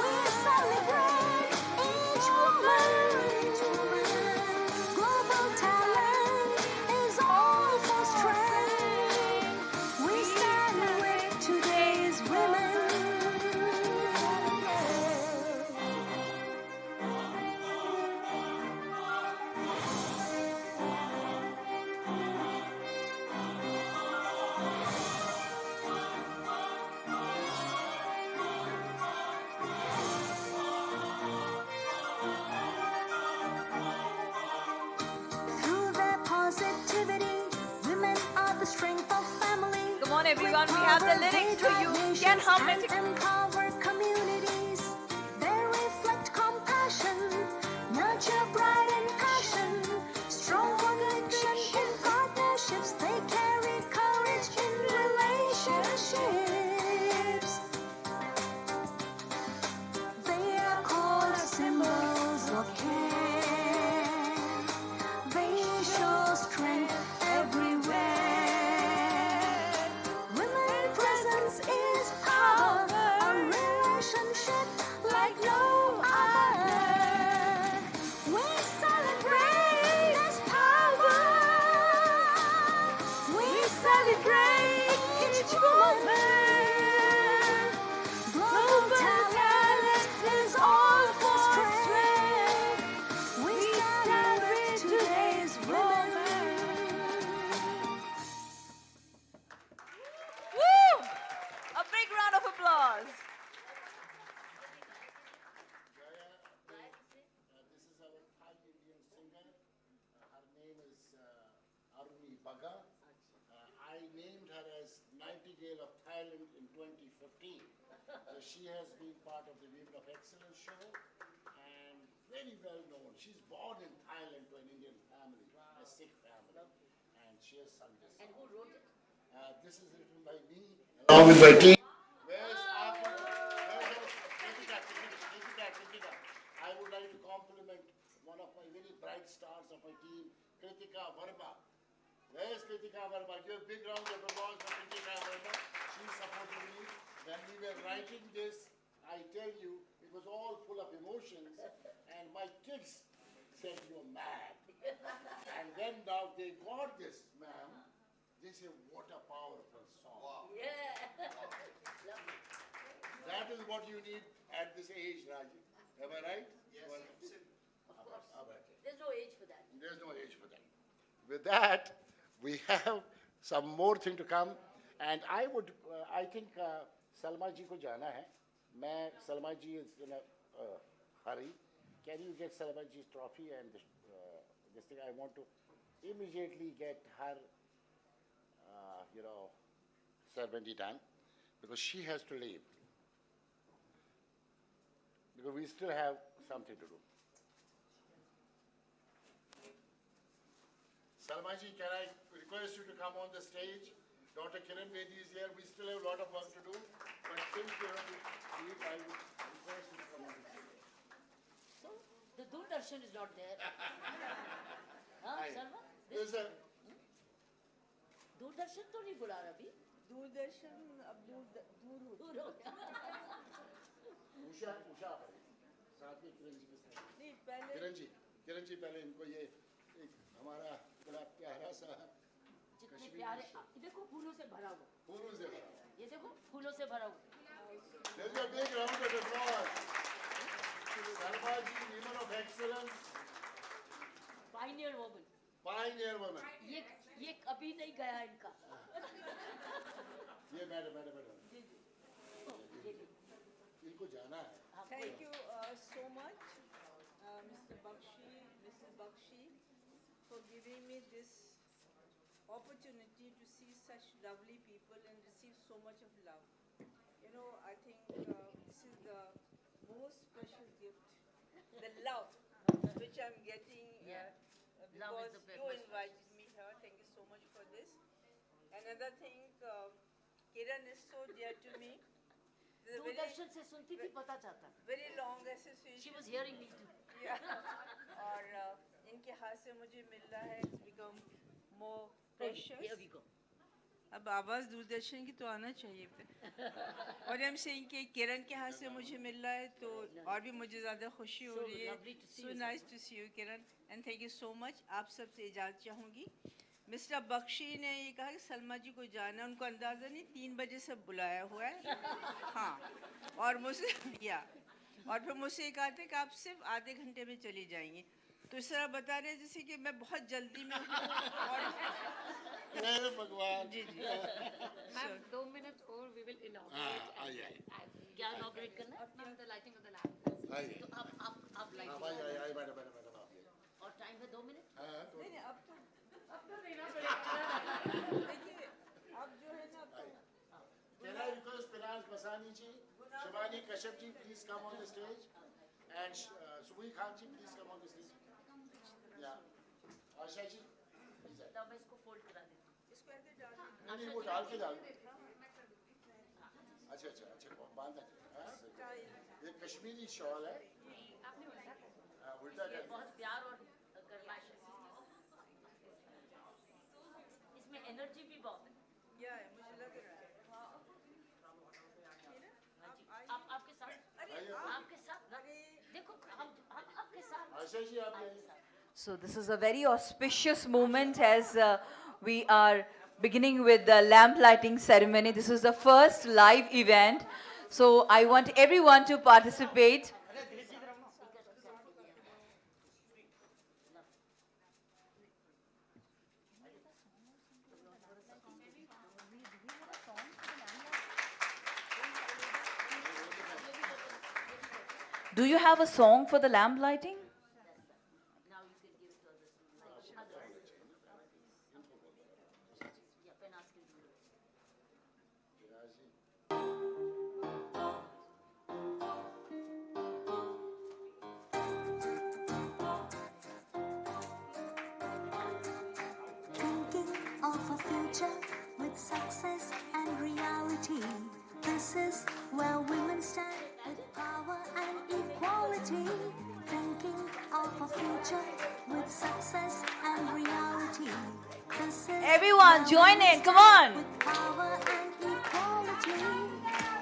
Speaker 22: We celebrate each woman. Global talent is all for strength. We stand with today's women. Through their positivity, women are the strength of family.
Speaker 16: Come on, everyone, we have the lyrics for you. Can hum it.
Speaker 22: Empower communities. They reflect compassion, nurture pride and passion. Strong conviction in partnerships. They carry courage in relationships. They are called symbols of care. They show strength everywhere. Women presence is power, a relationship like no other. We celebrate this power. We celebrate each woman. Global talent is all for strength. We stand with today's women.
Speaker 16: Woo! A big round of applause.
Speaker 20: This is our Thai Indian singer. Her name is Aruni Baga. I named her as Nightingale of Thailand in 2015. So she has been part of the Women of Excellence show and very well known. She's born in Thailand to an Indian family, a Sikh family, and she has sung this. And who wrote it? This is written by me along with my team. Where's Kritika? I would like to compliment one of my very bright stars of my team, Kritika Verma. Where's Kritika Verma? Give a big round of applause for Kritika Verma. She supported me. When we were writing this, I tell you, it was all full of emotions, and my kids said, "You're mad." And then now they got this, ma'am. They say, "What a powerful song." Wow.
Speaker 17: Yeah.
Speaker 20: That is what you need at this age, Raji. Am I right?
Speaker 17: Yes,
Speaker 20: Well,
Speaker 17: of course.
Speaker 20: all right.
Speaker 17: There's no age for that.
Speaker 20: There's no age for that. With that, we have some more thing to come, and I would, I think Salma ji ko jana hai. Salma ji is in a hurry. Can you get Salma ji's trophy and this thing? I want to immediately get her, ceremony done because she has to leave. Because we still have something to do. Salma ji, can I request you to come on the stage? Dr. Kiranbedi is here. We still have a lot of work to do. But since you have to leave, I would request you to come on the stage.
Speaker 17: So, the Doordarshan is not there. Salma?
Speaker 20: There's a...
Speaker 17: Doordarshan तो नहीं बुला रहा अभी
Speaker 2: दूरदर्शन अब दूर हो
Speaker 17: गया
Speaker 20: उषा साथ में किरण जी के साथ
Speaker 2: नहीं पहले
Speaker 20: किरण जी पहले इनको ये एक हमारा बड़ा प्यारा सा
Speaker 17: जितने प्यारे देखो फूलों से भरा हुआ ये देखो फूलों से भरा हुआ
Speaker 20: There's a big round of applause. excellence.
Speaker 7: Pioneer woman.
Speaker 20: Pioneer woman.
Speaker 7: ये कभी नहीं गया इनका.
Speaker 20: ये मैडम. इनको जाना है.
Speaker 9: Thank you so much, Mr. Bakshi, Mrs. Bakshi, for giving me this opportunity to see such lovely people and receive so much of love. You know, I think this is the most special gift, the love which I'm getting because you invited me here. Thank you so much for this. Another thing, Kiran is so dear to me.
Speaker 7: Doordarshan से सुनती थी पता चलता.
Speaker 9: Very long association.
Speaker 7: She was hearing me too.
Speaker 9: Yeah. और इनके हाथ से मुझे मिल रहा है. It's become more precious.
Speaker 7: Here we go.
Speaker 9: अब आवाज़ दूरदर्शन की तो आना चाहिए फिर. और हम saying कि किरण के हाथ से मुझे मिल रहा है तो और भी मुझे ज़्यादा खुशी हो रही है. So nice to see you, Kiran, and thank you so much. आप सबसे इजाज़त चाहूँगी. मिस्टर बख्शी ने ये कहा कि सलमा जी को जाना, उनको अंदाज़ा नहीं 3 बजे से बुलाया हुआ है. हाँ, और मुझसे और फिर मुझसे ये कहा था कि आप सिर्फ आधे घंटे में चली जाएंगी. तो इस तरह बता रहे जैसे कि मैं बहुत जल्दी में हूँ. और
Speaker 20: भगवान.
Speaker 9: जी.
Speaker 12: Ma'am, 2 minutes और we will inaugurate.
Speaker 7: क्या inaugurate करना है?
Speaker 12: Ma'am, the lighting of the lamp.
Speaker 20: आइए.
Speaker 7: तो आप light.
Speaker 20: आइए मैडम.
Speaker 7: और time है 2 मिनट.
Speaker 9: नहीं अब तो देना पड़ेगा. देखिए अब जो है ना
Speaker 20: Can I request Pinaz Basani ji, Shivani Kashyap ji, please come on the stage, and Subhi Khan ji, please come on the stage. Yeah. Asha ji, please.
Speaker 7: तब मैं इसको fold करा देती हूँ.
Speaker 9: इसको ऐसे डाल दीजिए.
Speaker 20: नहीं वो डाल के डाल. अच्छा बांधना चाहिए. ये कश्मीरी शॉल है.
Speaker 7: आपने
Speaker 20: उल्टा कर.
Speaker 7: बहुत प्यार और गर्माश है. इसमें एनर्जी भी बहुत है.
Speaker 9: मुझे लग रहा है.
Speaker 7: आप आपके साथ देखो हम आपके साथ.
Speaker 20: आशा जी आप आइए.
Speaker 2: So this is a very auspicious moment as we are beginning with the lamp lighting ceremony. This is the first live event. So I want everyone to participate. Do you have a song for the lamp lighting?
Speaker 22: Thinking of a future with success and reality. This is where women stand with power and equality. Thinking of a future with success and reality. This is
Speaker 2: Everyone join in, come on.
Speaker 22: with power and equality.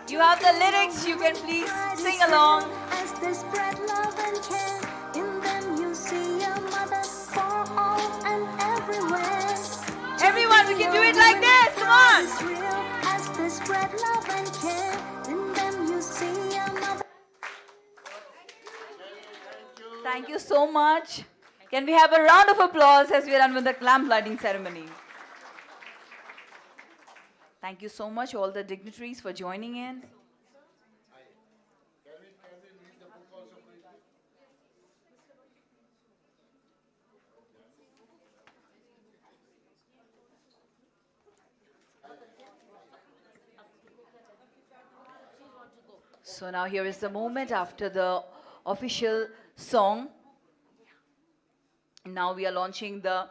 Speaker 2: You have the lyrics, you can please sing along.
Speaker 22: As they spread love and care, in them you see a mother for all and everywhere.
Speaker 2: Everyone, we can do it like this, come on.
Speaker 22: Is real as they spread love and care, in them you see a mother.
Speaker 2: Thank you so much. Can we have a round of applause as we are done with the lamp lighting ceremony? Thank you so much, all the dignitaries, for joining in.
Speaker 20: Can we read the book also, please?
Speaker 2: So now here is the moment after the official song. Now we are launching the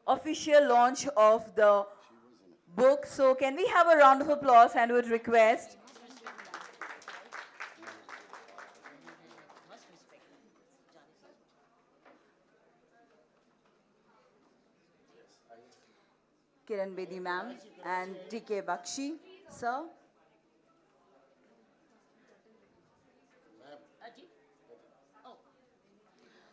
Speaker 2: official launch of the book. So can we have a round of applause and would request Kiranbedi ma'am and DK Bakshi, sir.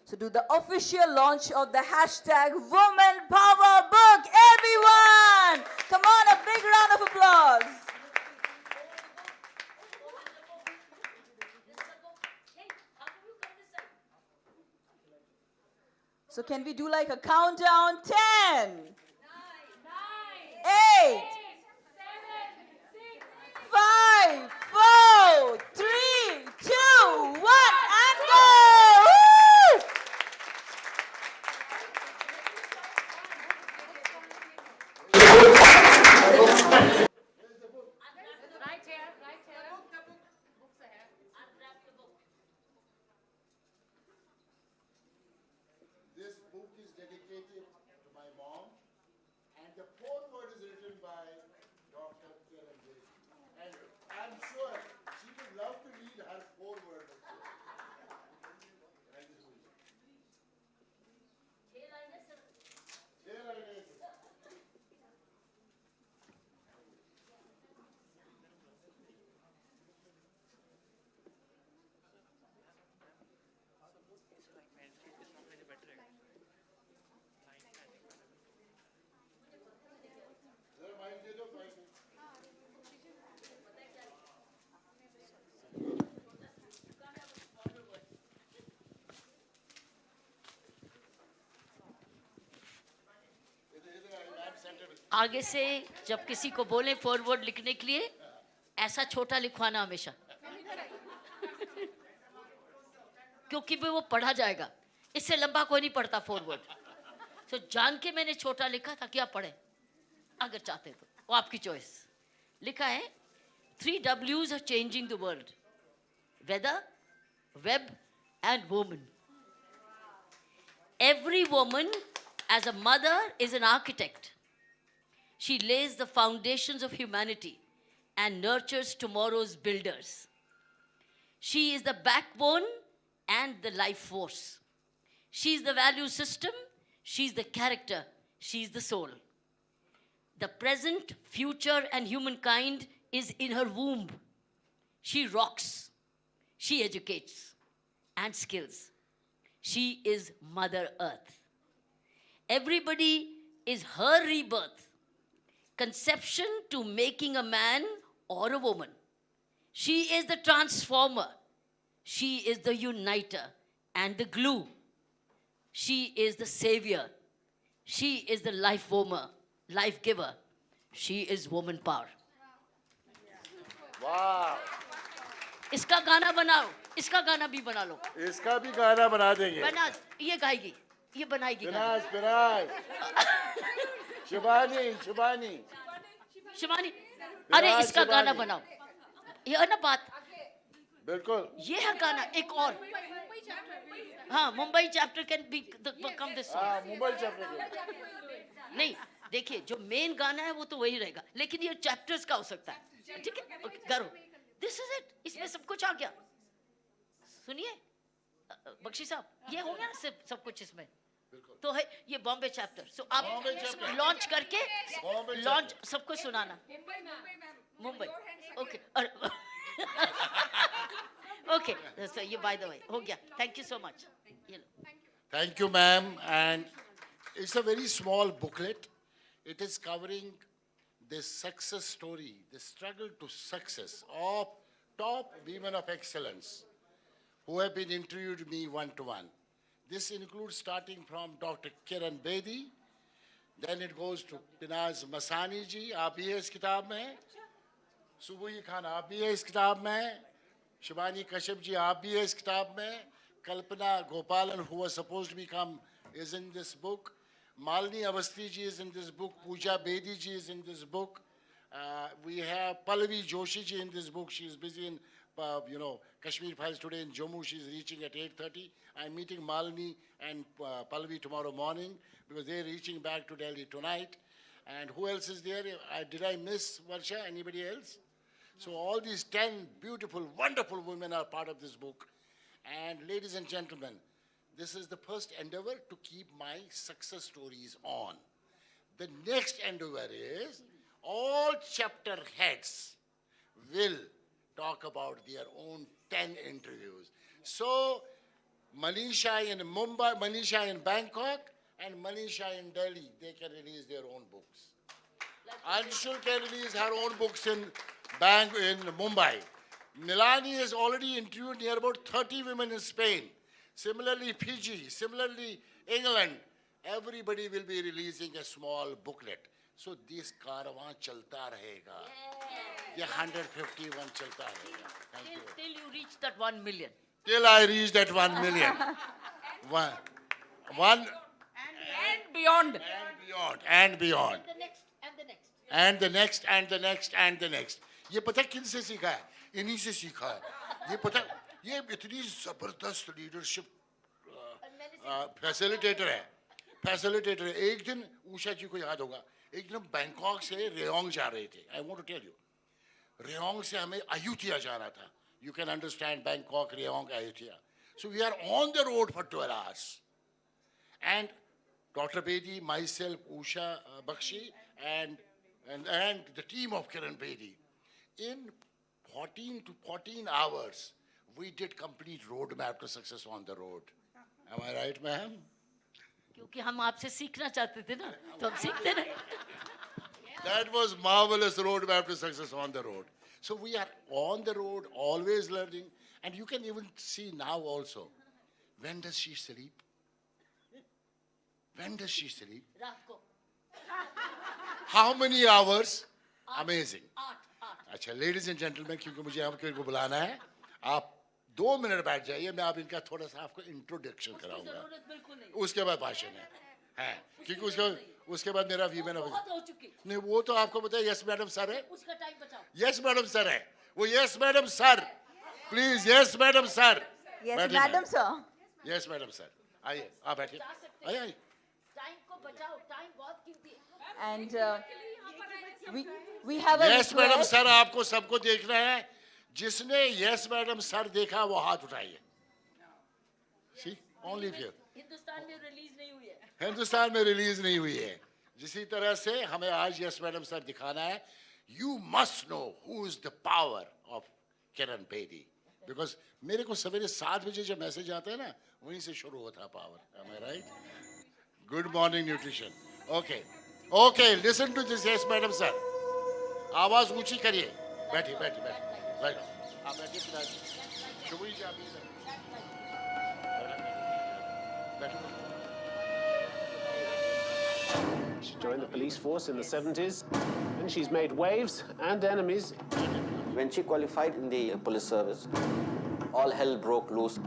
Speaker 2: So do the official launch of the hashtag Woman Power Book. Everyone! Come on, a big round of applause. So can we do like a countdown? 10, 8, 5, 4, 3, 2, 1, and go! Woo!
Speaker 7: Right here, right here. Books are here. Unwrap the book.
Speaker 20: This book is dedicated to my mom, and the foreword is written by Dr. Kiranbedi. And I'm sure she would love to read her foreword also.
Speaker 17: आगे से जब किसी को बोले forward लिखने के लिए ऐसा छोटा लिखवाना हमेशा क्योंकि वो पढ़ा जाएगा इससे लंबा कोई नहीं पढ़ता फॉरवर्ड तो जान के मैंने छोटा लिखा ताकि आप पढ़ें अगर चाहते तो वो आपकी चॉइस लिखा है 3 W's are changing the world weather web and woman every woman as a mother is an architect. She lays the foundations of humanity and nurtures tomorrow's builders. She is the backbone and the life force. She is the value system. She is the character. She is the soul. The present, future, and humankind is in her womb. She rocks. She educates and skills. She is Mother Earth. Everybody is her rebirth. Conception to making a man or a woman. She is the transformer. She is the uniter and the glue. She is the savior. She is the life warmer, life giver. She is woman power.
Speaker 20: Wow.
Speaker 17: इसका गाना बनाओ इसका गाना भी बना लो
Speaker 20: इसका भी गाना बना देंगे
Speaker 17: बना ये गाएगी ये बनाएगी
Speaker 20: पिनाज पिनाज शिवानी शिवानी
Speaker 17: शिवानी अरे इसका गाना बनाओ ये है ना बात
Speaker 20: बिल्कुल
Speaker 17: ये है गाना एक और हाँ Mumbai chapter can become this
Speaker 20: हाँ मुंबई चैप्टर
Speaker 17: नहीं देखिए जो मेन गाना है वो तो वही रहेगा लेकिन ये चैप्टर्स का हो सकता है ठीक है ओके करो दिस इज इट इसमें सब कुछ आ गया सुनिए बख्शी साहब ये हो गया ना सब कुछ इसमें तो है ये बॉम्बे चैप्टर सो आप लॉन्च करके लॉन्च सबको सुनाना मुंबई ओके ओके सो ये बाय द वे हो गया thank you so much
Speaker 20: Thank you, ma'am. And it's a very small booklet. It is covering the success story, the struggle to success of top women of excellence who have been interviewed me one-to-one. This includes starting from Dr. Kiranbedi, then it goes to Pinaz Masani ji, आप भी है इस किताब में, सुबुही खान आप भी है इस किताब में, शिवानी कश्यप जी आप भी है इस किताब में, Kalpana Gopalan, who was supposed to become, is in this book. Malini Avasthi ji is in this book. Pooja Bedi ji is in this book. We have Pallavi Joshi ji in this book. She is busy in, Kashmir Files today in Jammu. She is reaching at 8:30. I'm meeting Malini and Pallavi tomorrow morning because they're reaching back to Delhi tonight. And who else is there? Did I miss Varsha? Anybody else? So all these 10 beautiful, wonderful women are part of this book. And ladies and gentlemen, this is the first endeavor to keep my success stories on. The next endeavor is all chapter heads will talk about their own 10 interviews. So Manisha in Mumbai, Manisha in Bangkok, and Manisha in Delhi, they can release their own books. Anshul can release her own books in Mumbai. Milani has already interviewed near about 30 women in Spain. Similarly, Fiji, similarly, England, everybody will be releasing a small booklet. So this caravan chalta rahega. Yeah, 151 chalta rahega. Thank you.
Speaker 17: Till you reach that 1 million.
Speaker 20: Till I reach that 1 million. One.
Speaker 17: And beyond.
Speaker 20: And beyond.
Speaker 17: And the next.
Speaker 20: And the next, and the next, and the next. ये पता किनसे सीखा है? इन्हीं से सीखा है. ये पता, ये इतनी जबरदस्त लीडरशिप फैसिलिटेटर है. फैसिलिटेटर है. एक दिन उषा जी को याद होगा. एक दिन बैंकॉक से रेयोंग जा रहे थे. I want to tell you. रेयोंग से हमें अयुत्या जाना था. You can understand Bangkok, Rayong, Ayutthaya. So we are on the road for 12 hours. And Dr. Bedi, myself, Usha Bakshi, and the team of Kiranbedi, in 14 to 14 hours, we did complete roadmap to success on the road. Am I right, ma'am?
Speaker 17: क्योंकि हम आपसे सीखना चाहते थे ना, तो हम सीखते रहे.
Speaker 20: That was marvelous roadmap to success on the road. So we are on the road, always learning, and you can even see now also. When does she sleep? When does she sleep?
Speaker 17: रात को.
Speaker 20: How many hours? Amazing. अच्छा, ladies and gentlemen, क्योंकि मुझे आपको बुलाना है, आप 2 minute बैठ जाइए, मैं आप इनका थोड़ा सा आपको इंट्रोडक्शन कराऊंगा. उसके बाद भाषण है, क्योंकि उसके बाद मेरा वीमेन नहीं, वो तो आपको पता है. यस मैडम सर है.
Speaker 17: उसका टाइम बचाओ.
Speaker 20: यस मैडम सर है. वो yes madam sir, please. Yes madam sir.
Speaker 2: Yes, madam, sir.
Speaker 20: Yes madam sir, आइए, आप बैठिए. आइए.
Speaker 17: टाइम को बचाओ. टाइम बहुत कीमती है.
Speaker 2: And we have a
Speaker 20: yes madam
Speaker 2: request.
Speaker 20: Sir, आपको सबको देखना है. जिसने यस मैडम सर देखा वो हाथ उठाइए. See, only here.
Speaker 17: हिंदुस्तान में रिलीज नहीं हुई है.
Speaker 20: हिंदुस्तान में रिलीज नहीं हुई है. जिसी तरह से हमें आज यस मैडम सर दिखाना है. You must know who is the power of Kiranbedi, because मेरे को सवेरे 7 बजे जब मैसेज आता है ना, वहीं से शुरू होता है power. Am I right? Good morning nutrition. Okay, okay. Listen to this, yes madam sir. आवाज ऊंची करिए. बैठिए, बैठिए, बैठिए. बैठो. आप बैठिए पिताजी. शुभरी जी आप इधर. बैठो.
Speaker 10: She joined the police force in the 70s, and she's made waves and enemies.
Speaker 19: When she qualified in the police service, all hell broke loose.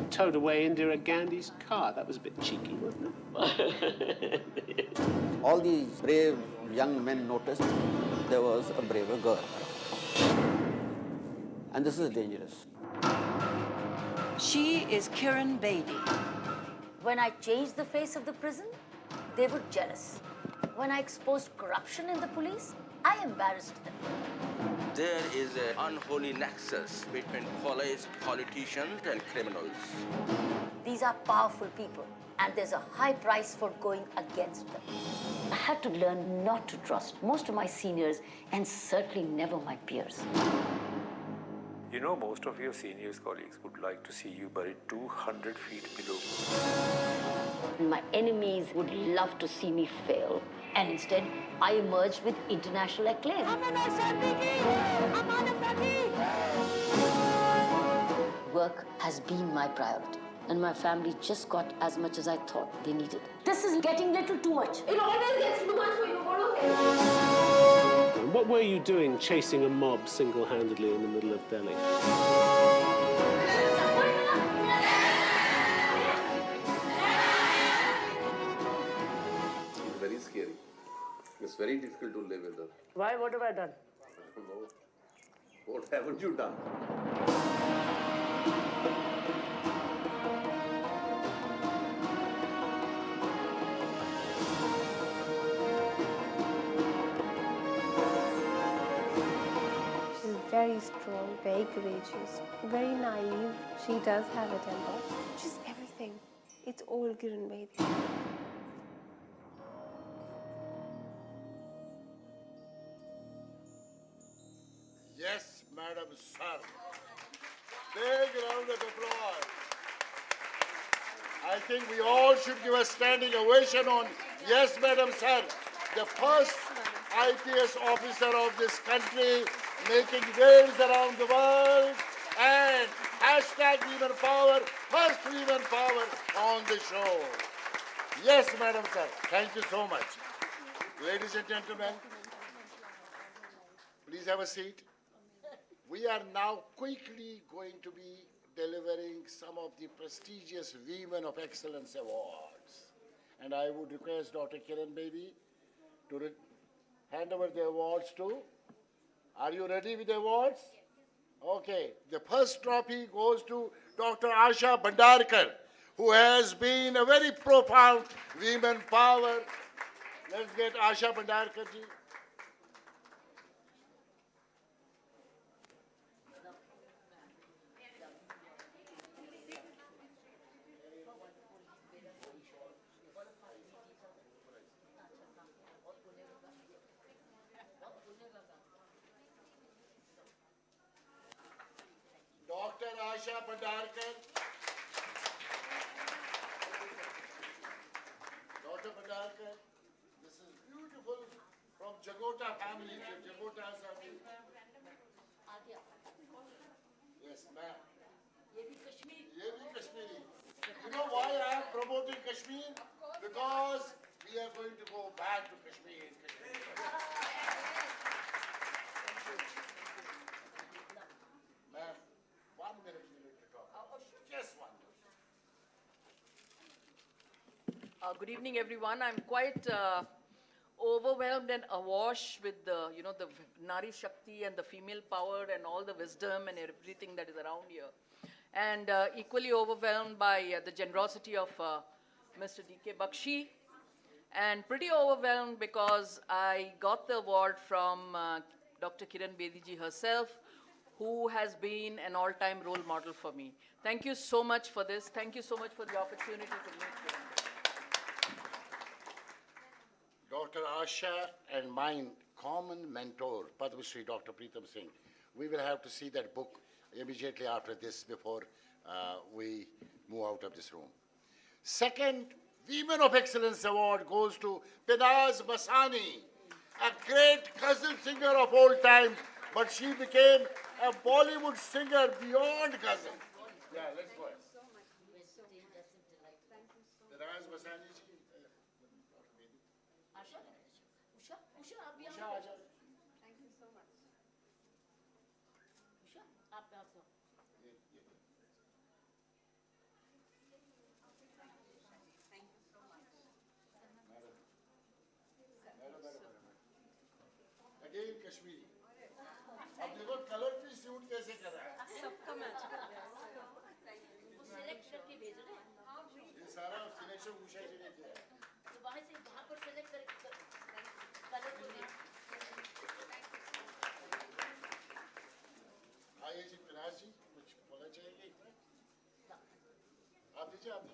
Speaker 10: Towed away Indira Gandhi's car. That was a bit cheeky, wasn't it?
Speaker 19: All these brave young men noticed there was a braver girl. And this is dangerous.
Speaker 21: She is Kiranbedi.
Speaker 17: When I changed the face of the prison, they were jealous. When I exposed corruption in the police, I embarrassed them.
Speaker 24: There is an unholy nexus between police, politicians, and criminals.
Speaker 17: These are powerful people, and there's a high price for going against them. I had to learn not to trust most of my seniors, and certainly never my peers.
Speaker 25: You know, most of your seniors colleagues would like to see you buried 200 feet below.
Speaker 17: My enemies would love to see me fail, and instead, I emerged with international acclaim. Work has been my priority, and my family just got as much as I thought they needed. This is getting little too much. It always gets too much for you.
Speaker 10: And what were you doing chasing a mob single-handedly in the middle of Delhi?
Speaker 26: It's very scary. It's very difficult to live with her.
Speaker 17: Why? What have I done?
Speaker 26: I don't know. What haven't you done?
Speaker 27: She's very strong, very courageous, very naive. She does have a temper. She's everything. It's all Kiranbedi.
Speaker 20: Yes, Madam Sir. Big round of applause. I think we all should give a standing ovation on Yes, Madam Sir, the first IPS officer of this country, making waves around the world. And hashtag Women Power, first Women Power on the show. Yes, Madam Sir. Thank you so much. Ladies and gentlemen, please have a seat. We are now quickly going to be delivering some of the prestigious Women of Excellence Awards. And I would request Dr. Kiranbedi to hand over the awards to. Are you ready with the awards? Okay. The first trophy goes to Dr. Asha Bhandarkar, who has been a very profound women power. Let's get Asha Bhandarkar ji. Dr. Asha Bhandarkar. Dr. Bhandarkar, this is beautiful from Jagota family. The Jagotas are the... Yes, ma'am. Ye bhi Kashmiri. You know why I am promoting Kashmir? Because we are going to go back to Kashmir. Ma'am, 1 minute you need to talk. Just 1 minute.
Speaker 4: Good evening, everyone. I'm quite overwhelmed and awash with the, the Nari Shakti and the female power and all the wisdom and everything that is around here. And equally overwhelmed by the generosity of Mr. D.K. Bakshi. And pretty overwhelmed because I got the award from Dr. Kiranbedi ji herself, who has been an all-time role model for me. Thank you so much for this. Thank you so much for the opportunity to meet you.
Speaker 20: Dr. Asha and mine common mentor, Padma Shri Dr. Preetam Singh. We will have to see that book immediately after this before we move out of this room. Second, Women of Excellence Award goes to Pinaz Masani, a great cousin singer of old times, but she became a Bollywood singer beyond cousin. Yeah, let's go ahead. Pinaz Masani ji.
Speaker 17: Usha, आप भी आओ। Thank you so much. Usha, आप आओ। Thank you so much.
Speaker 20: Again Kashmiri. अब देखो colour भी suit कैसे कर रहा है?
Speaker 17: सबका मैच कर रहा है। वो सिलेक्ट करके भेज रहे हैं।
Speaker 20: ये सारा सिलेक्शन उषा जी ने किया है।
Speaker 17: तो वहाँ पर सिलेक्ट करके कलर को दे।
Speaker 20: आइए जी पिनाज जी कुछ बोलना चाहेंगे? आप दीजिए अपने।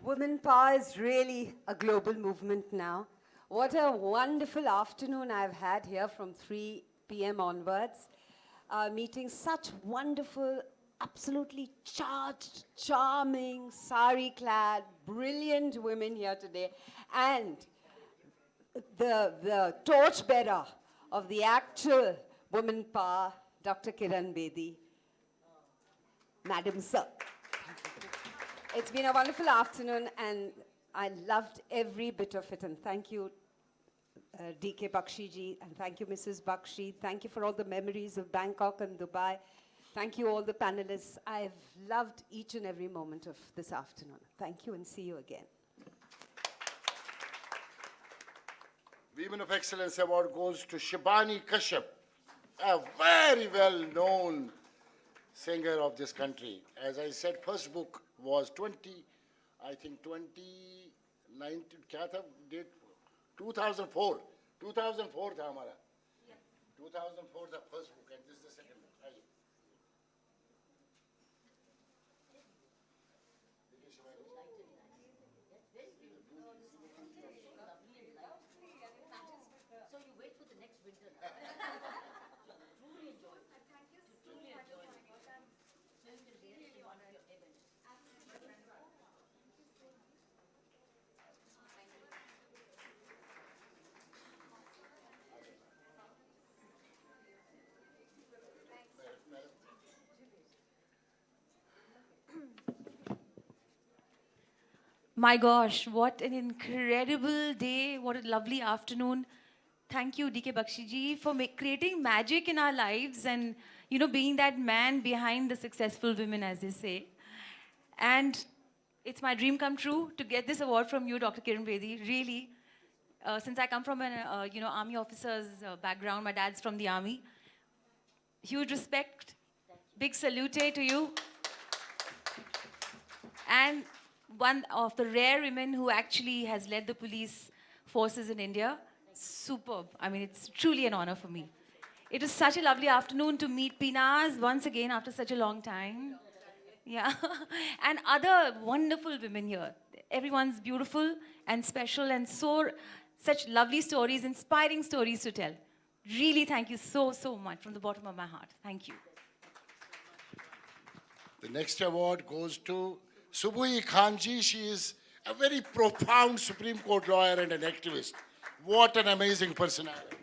Speaker 11: Women Power is really a global movement now. What a wonderful afternoon I've had here from 3 p.m. onwards, meeting such wonderful, absolutely charged, charming, sari-clad, brilliant women here today. And the torchbearer of the actual Women Power, Dr. Kiranbedi. Madam Sir. It's been a wonderful afternoon, and I loved every bit of it. And thank you, D.K. Bakshi ji, and thank you, Mrs. Bakshi. Thank you for all the memories of Bangkok and Dubai. Thank you, all the panelists. I've loved each and every moment of this afternoon. Thank you, and see you again.
Speaker 20: Women of Excellence Award goes to Shibani Kashyap, a very well-known singer of this country. As I said, first book was 2019, क्या था date? 2004. 2004 था हमारा. 2004 the first book, and this is the second book. आइए.
Speaker 17: So you wait for the next winter. Truly enjoy. Thank you. Truly enjoy.
Speaker 3: My gosh, what an incredible day. What a lovely afternoon. Thank you, DK Bakshi ji, for creating magic in our lives and, being that man behind the successful women, as they say. And it's my dream come true to get this award from you, Dr. Kiran Bedi. Really, since I come from an, army officer's background, my dad's from the army. Huge respect, big salute to you. And one of the rare women who actually has led the police forces in India. Superb. I mean, it's truly an honor for me. It was such a lovely afternoon to meet Pinaz once again after such a long time. Yeah. And other wonderful women here. Everyone's beautiful and special and such lovely stories, inspiring stories to tell. Really, thank you so, so much from the bottom of my heart. Thank you.
Speaker 20: The next award goes to Subui Khanji. She is a very profound Supreme Court lawyer and an activist. What an amazing personality.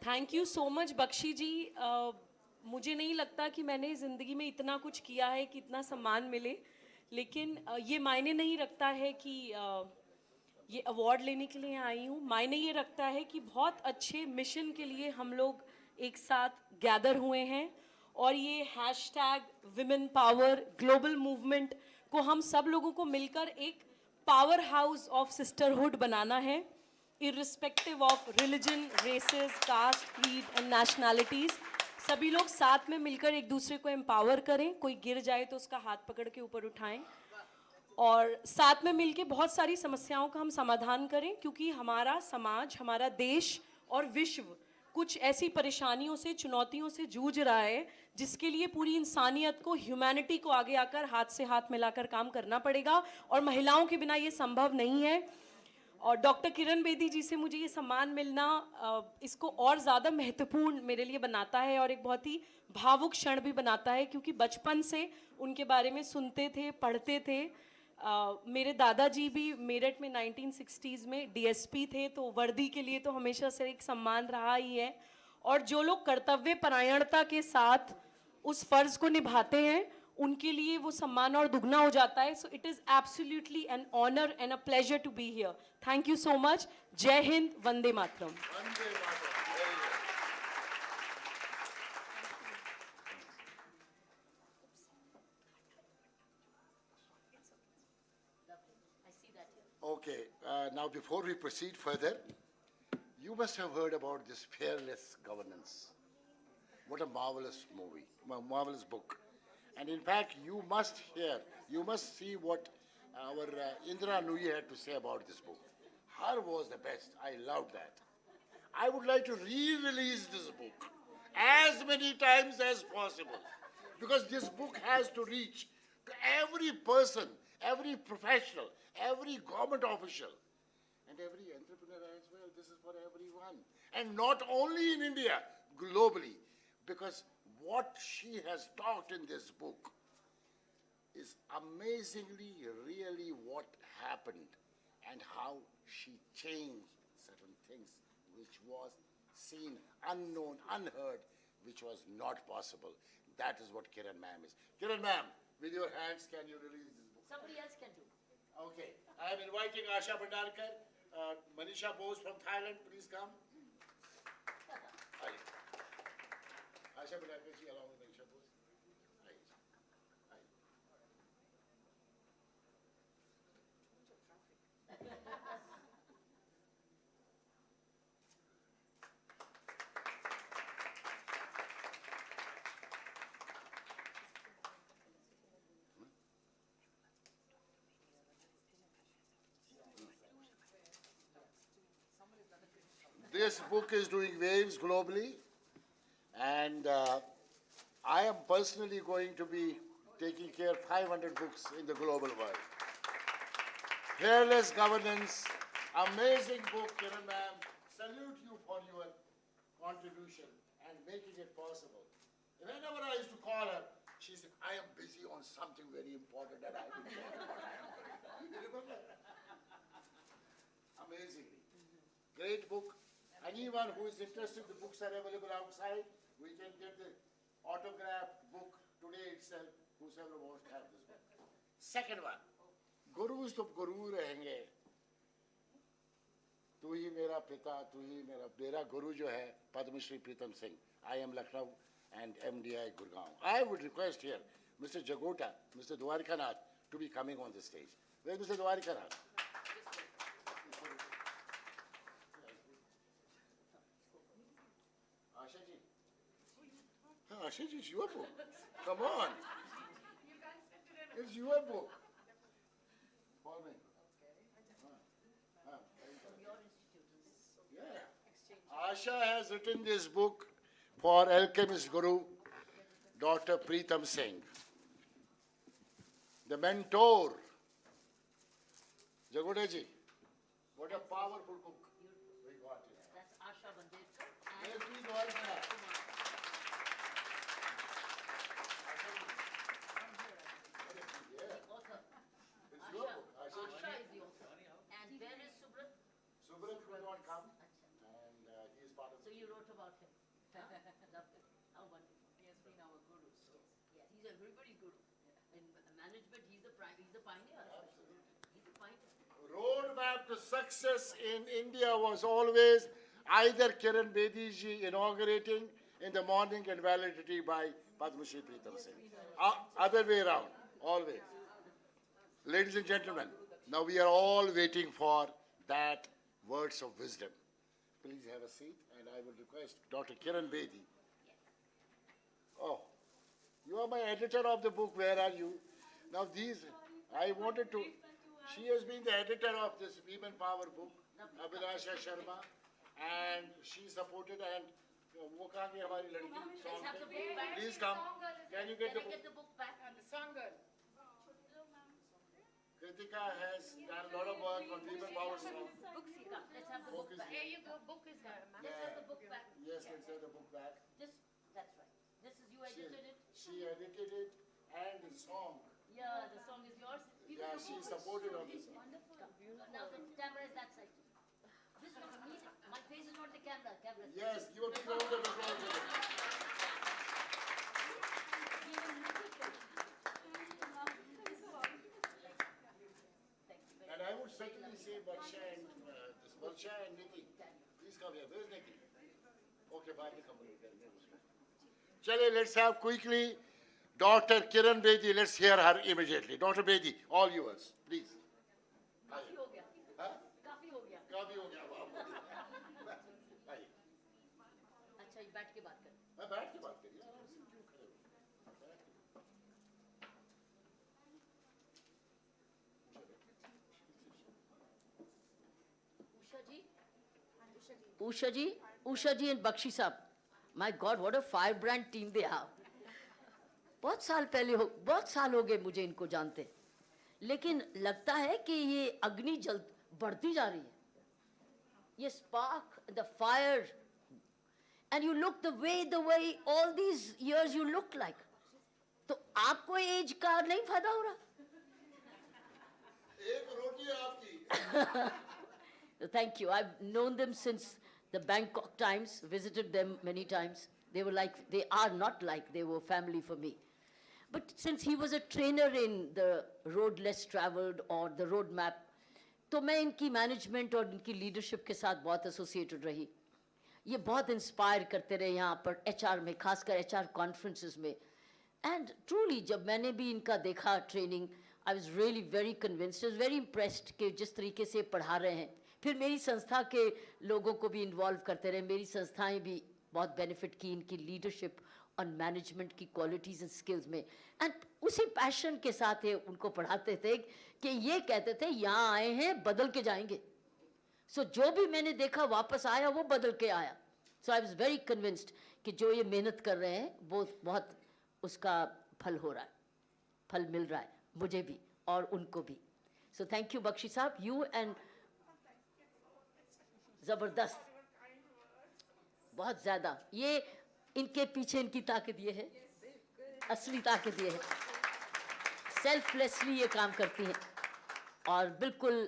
Speaker 13: Thank you so much Bakshi ji. मुझे नहीं लगता कि मैंने ज़िंदगी में इतना कुछ किया है कि इतना सम्मान मिले, लेकिन ये मायने नहीं रखता है कि ये अवार्ड लेने के लिए आई हूँ. मायने ये रखता है कि बहुत अच्छे मिशन के लिए हम लोग एक साथ गैदर हुए हैं और ये hashtag women power global movement को हम सब लोगों को मिलकर एक पावर हाउस ऑफ सिस्टरहुड बनाना है, irrespective of religion, races, caste, creed and nationalities. सभी लोग साथ में मिलकर एक दूसरे को एम्पावर करें. कोई गिर जाए तो उसका हाथ पकड़ के ऊपर उठाएं और साथ में मिलके बहुत सारी समस्याओं का हम समाधान करें, क्योंकि हमारा समाज, हमारा देश और विश्व कुछ ऐसी परेशानियों से, चुनौतियों से जूझ रहा है जिसके लिए पूरी इंसानियत को, ह्यूमैनिटी को आगे आकर हाथ से हाथ मिलाकर काम करना पड़ेगा और महिलाओं के बिना ये संभव नहीं है. और डॉक्टर किरण बेदी जी से मुझे ये सम्मान मिलना इसको और ज़्यादा महत्वपूर्ण मेरे लिए बनाता है और एक बहुत ही भावुक क्षण भी बनाता है, क्योंकि बचपन से उनके बारे में सुनते थे, पढ़ते थे. मेरे दादाजी भी मेरठ में 1960s में डीएसपी थे, तो वर्दी के लिए तो हमेशा से एक सम्मान रहा ही है. और जो लोग कर्तव्य परायणता के साथ उस फ़र्ज़ को निभाते हैं, उनके लिए वो सम्मान और दुगना हो जाता है. So it is absolutely an honour and a pleasure to be here. Thank you so much. Jai Hind, Vande Mataram.
Speaker 20: Okay, now before we proceed further, you must have heard about this Fearless Governance. What a marvelous movie, marvelous book. And in fact, you must hear, you must see what our Indra Nui had to say about this book. Her was the best. I loved that. I would like to re-release this book as many times as possible, because this book has to reach to every person, every professional, every government official, and every entrepreneur as well. This is for everyone. And not only in India, globally, because what she has talked in this book is amazingly really what happened and how she changed certain things which was seen, unknown, unheard, which was not possible. That is what Kiran ma'am is. Kiran ma'am, with your hands, can you release this book?
Speaker 17: Somebody else can do.
Speaker 20: Okay. I am inviting Asha Bhandarkar, Manisha Bose from Thailand, please come. Asha Bhandarkar ji along with Manisha Bose. This book is doing waves globally, and I am personally going to be taking care of 500 books in the global world. Fearless Governance, amazing book, Kiran ma'am. Salute you for your contribution and making it possible. Whenever I used to call her, she said, I am busy on something very important and I will share what I am doing. You remember? Amazingly. Great book. Anyone who is interested, the books are available outside. We can get the autographed book today itself, whosoever wants to have this book. Second one, Gurus to Guru रहेंगे. तू ही मेरा पिता, तू ही मेरा Guru जो है, Padma Shri Pritam Singh. I am Lucknow and MDI Gurgaon. I would request here, Mr. Jagota, Mr. Dwarkanath, to be coming on the stage. Where is Mr. Dwarkanath? Asha ji. Asha ji, it's your book. Come on. It's your book. For me. Yeah. Asha has written this book for Alchemist Guru, Dr. Pritam Singh. The mentor. Jagoda ji, what a powerful book we got here.
Speaker 17: That's Asha Bandekar.
Speaker 20: Yes, please, Dwarkanath. It's your book.
Speaker 17: Asha is the author. And where is Subrat?
Speaker 20: Subrat will not come, and he is part of.
Speaker 17: So you wrote about him. Lovely. How wonderful. He has been our guru. Yes, he's everybody guru. In management, he's the pioneer. Absolutely. He's the pioneer.
Speaker 20: Roadmap to success in India was always either Kiran Bedi ji inaugurating in the morning and validity by Padma Shri Pritam Singh. Other way around, always. Ladies and gentlemen, now we are all waiting for that words of wisdom. Please have a seat, and I will request Dr. Kiran Bedi. Oh, you are my editor of the book. Where are you? Now these, I wanted to. She has been the editor of this Women Power book, Abhilasha Sharma, and she supported and वो कहाँ गई हमारी लड़की song पे? Please come. Can you get the book?
Speaker 17: back?
Speaker 1: The song girl.
Speaker 20: Kritika has done a lot of work on Women Power song.
Speaker 17: Let's have the book back.
Speaker 1: Here you go. Book is there, ma'am.
Speaker 17: Let's have the book back.
Speaker 20: Yes, let's have the book back.
Speaker 17: That's right. This is you edited it?
Speaker 20: She edited it and the song.
Speaker 17: Yeah, the song is yours.
Speaker 20: Yeah, she supported on this song.
Speaker 17: Wonderful. Now the camera is that side. This looks amazing. My face is not the camera. Camera.
Speaker 20: Yes, you have been round of applause. And I would certainly say Baksha and this Baksha and Niti. Please come here. Where's Niti? Okay, bye. Chale, let's have quickly Dr. Kiran Bedi. Let's hear her immediately. Dr. Bedi, all yours, please.
Speaker 17: काफी हो गया काफी हो गया
Speaker 20: काफी हो गया
Speaker 17: अच्छा ये बैठ के बात कर
Speaker 20: मैं बैठ के बात करिए
Speaker 17: Usha ji and Bakshi Saab. My God, what a firebrand team they have. बहुत साल हो गए मुझे इनको जानते, लेकिन लगता है कि ये अग्नि जल बढ़ती जा रही है. ये spark, the fire, and you look the way all these years you look like. तो आपको एज का नहीं फायदा हो रहा?
Speaker 20: एक रोटी है आपकी.
Speaker 17: Thank you. I've known them since the Bangkok times, visited them many times. They are not like, they were family for me. But since he was a trainer in the road less traveled or the road map, तो मैं इनकी management और इनकी leadership के साथ बहुत associated रही. ये बहुत इंस्पायर करते रहे यहाँ पर HR में, खासकर HR कॉन्फ्रेंसेस में. एंड ट्रूली जब मैंने भी इनका देखा training, I was really very convinced, I was very impressed कि जिस तरीके से पढ़ा रहे हैं. फिर मेरी संस्था के लोगों को भी इन्वॉल्व करते रहे. मेरी संस्थाएं भी बहुत बेनिफिट की इनकी लीडरशिप और मैनेजमेंट की क्वालिटीज़ एंड स्किल्स में. एंड उसी पैशन के साथ उनको पढ़ाते थे कि ये कहते थे यहाँ आए हैं बदल के जाएंगे.
Speaker 5: So जो भी मैंने देखा वापस आया वो बदल के आया. So I was very convinced कि जो ये मेहनत कर रहे हैं वो बहुत उसका फल हो रहा है, फल मिल रहा है मुझे भी और उनको भी. So thank you बख्शी साहब, you and जबरदस्त, बहुत ज़्यादा. ये इनके पीछे इनकी ताकत ये है, असली ताकत ये है. सेल्फलेसली ये काम करती हैं और बिल्कुल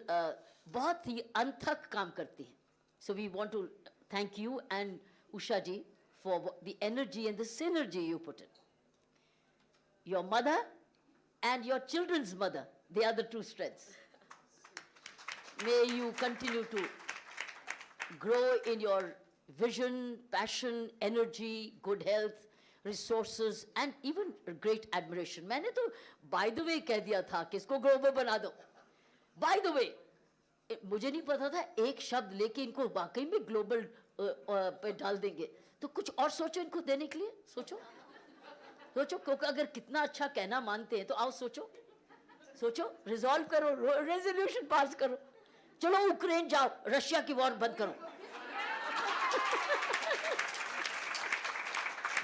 Speaker 5: बहुत ही अनथक काम करती हैं. So we want to thank you and Usha ji for the energy and the synergy you put in. Your mother and your children's mother, they are the true strengths. May you continue to grow in your vision, passion, energy, good health, resources, and even great admiration. मैंने तो by the way कह दिया था कि इसको global बना दो. By the way, मुझे नहीं पता था एक शब्द लेके इनको वाकई में ग्लोबल पे डाल देंगे. तो कुछ और सोचो इनको देने के लिए. सोचो क्योंकि अगर कितना अच्छा कहना मानते हैं तो आओ सोचो, रिजॉल्व करो, रेजोल्यूशन पास करो. चलो यूक्रेन जाओ, रशिया की वॉर बंद करो.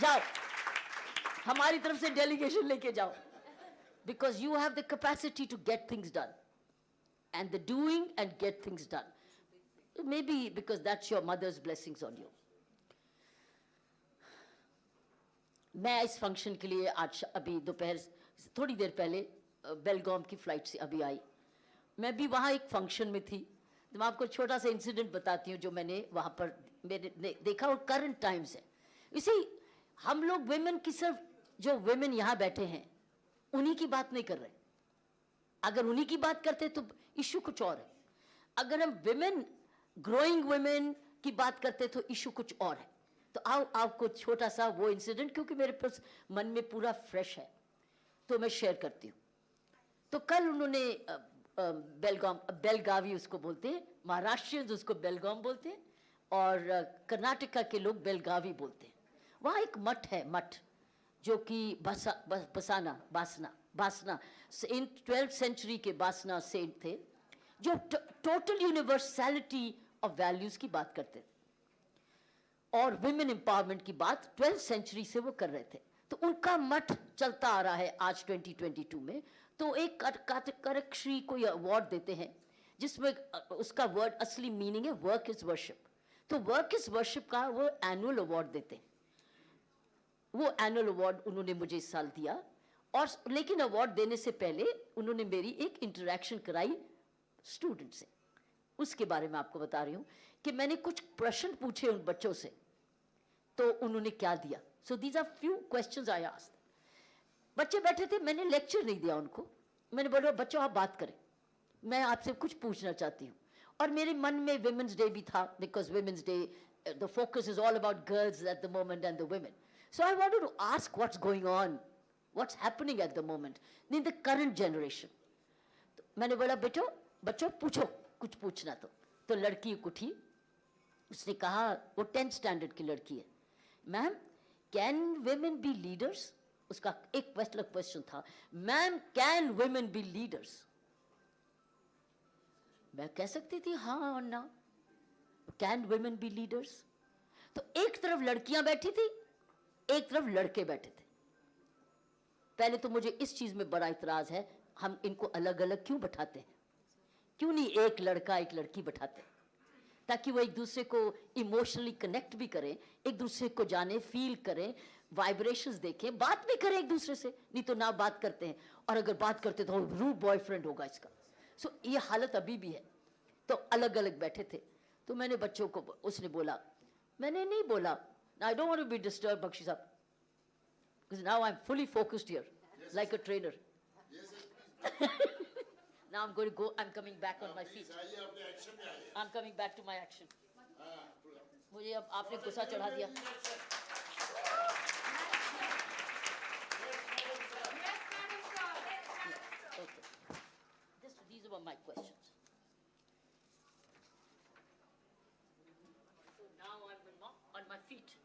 Speaker 5: जाओ, हमारी तरफ से डेलीगेशन लेके जाओ. Because you have the capacity to get things done. And the doing and get things done. Maybe because that's your mother's blessings on you. मैं इस फंक्शन के लिए आज अभी दोपहर थोड़ी देर पहले बेलगाम की फ्लाइट से अभी आई. मैं भी वहाँ एक फंक्शन में थी. तो मैं आपको छोटा सा इंसिडेंट बताती हूँ जो मैंने वहाँ पर मैंने देखा और करंट टाइम्स है. इसी हम लोग वेमेन की सिर्फ जो वेमेन यहाँ बैठे हैं उन्हीं की बात नहीं कर रहे. अगर उन्हीं की बात करते तो इशू कुछ और है. अगर हम विमेन, ग्रोइंग वुमेन की बात करते तो इशू कुछ और है. तो आओ आपको छोटा सा वो इंसिडेंट, क्योंकि मेरे पास मन में पूरा फ्रेश है तो मैं शेयर करती हूँ. तो कल उन्होंने बेलगावी उसको बोलते हैं, महाराष्ट्रियंस उसको बेलगाम बोलते हैं और कर्नाटका के लोग बेलगावी बोलते हैं. वहाँ एक मठ है, मठ जो कि बासना इन 12th सेंचुरी के बासना सेंट थे जो टोटल यूनिवर्सैलिटी ऑफ वैल्यूज की बात करते थे और विमेन एम्पावरमेंट की बात 12th सेंचुरी से वो कर रहे थे. तो उनका मठ चलता आ रहा है आज 2022 में. तो एक करकश्री को अवार्ड देते हैं जिसमें उसका वर्ड असली मीनिंग है वर्क इज वर्शिप. तो वर्क इज वर्शिप का वो एनुअल अवार्ड देते हैं. वो एनुअल अवार्ड उन्होंने मुझे इस साल दिया. और लेकिन अवार्ड देने से पहले उन्होंने मेरी एक इंटरेक्शन कराई स्टूडेंट से. उसके बारे में आपको बता रही हूँ कि मैंने कुछ प्रश्न पूछे उन बच्चों से तो उन्होंने क्या दिया. So these are few questions I asked. बच्चे बैठे थे, मैंने लेक्चर नहीं दिया उनको. मैंने बोला बच्चों आप बात करें, मैं आपसे कुछ पूछना चाहती हूँ. और मेरे मन में विमेंस डे भी था because women's day the focus is all about girls at the moment and the women. So I wanted to ask what's going on, what's happening at the moment in the current generation. तो मैंने बोला बच्चों पूछो कुछ पूछना. तो लड़की उठी, उसने कहा, वो 10th स्टैंडर्ड की लड़की है, ma'am can women be leaders. उसका एक क्वेश्चन था, ma'am can women be leaders. मैं कह सकती थी हाँ और ना. Can women be leaders. तो एक तरफ लड़कियां बैठी थी, एक तरफ लड़के बैठे थे. पहले तो मुझे इस चीज में बड़ा इतराज है, हम इनको अलग अलग क्यों बैठाते हैं? क्यों नहीं एक लड़का एक लड़की बैठाते हैं ताकि वो एक दूसरे को इमोशनली कनेक्ट भी करें, एक दूसरे को जाने, फील करें, वाइब्रेशंस देखें, बात भी करें एक दूसरे से. नहीं तो ना बात करते हैं और अगर बात करते तो रूड बॉयफ्रेंड होगा इसका. सो ये हालत अभी भी है. तो अलग अलग बैठे थे. तो मैंने बच्चों को, उसने बोला, मैंने नहीं बोला. Now, I don't want to be disturbed, Bakshi Sahab, because now I'm fully focused here, like a trainer. Now I'm going to go, I'm coming back on my feet. I'm coming back to my action. मुझे अब आपने गुस्सा चढ़ा दिया. Okay. These were my questions. So now I'm on my feet.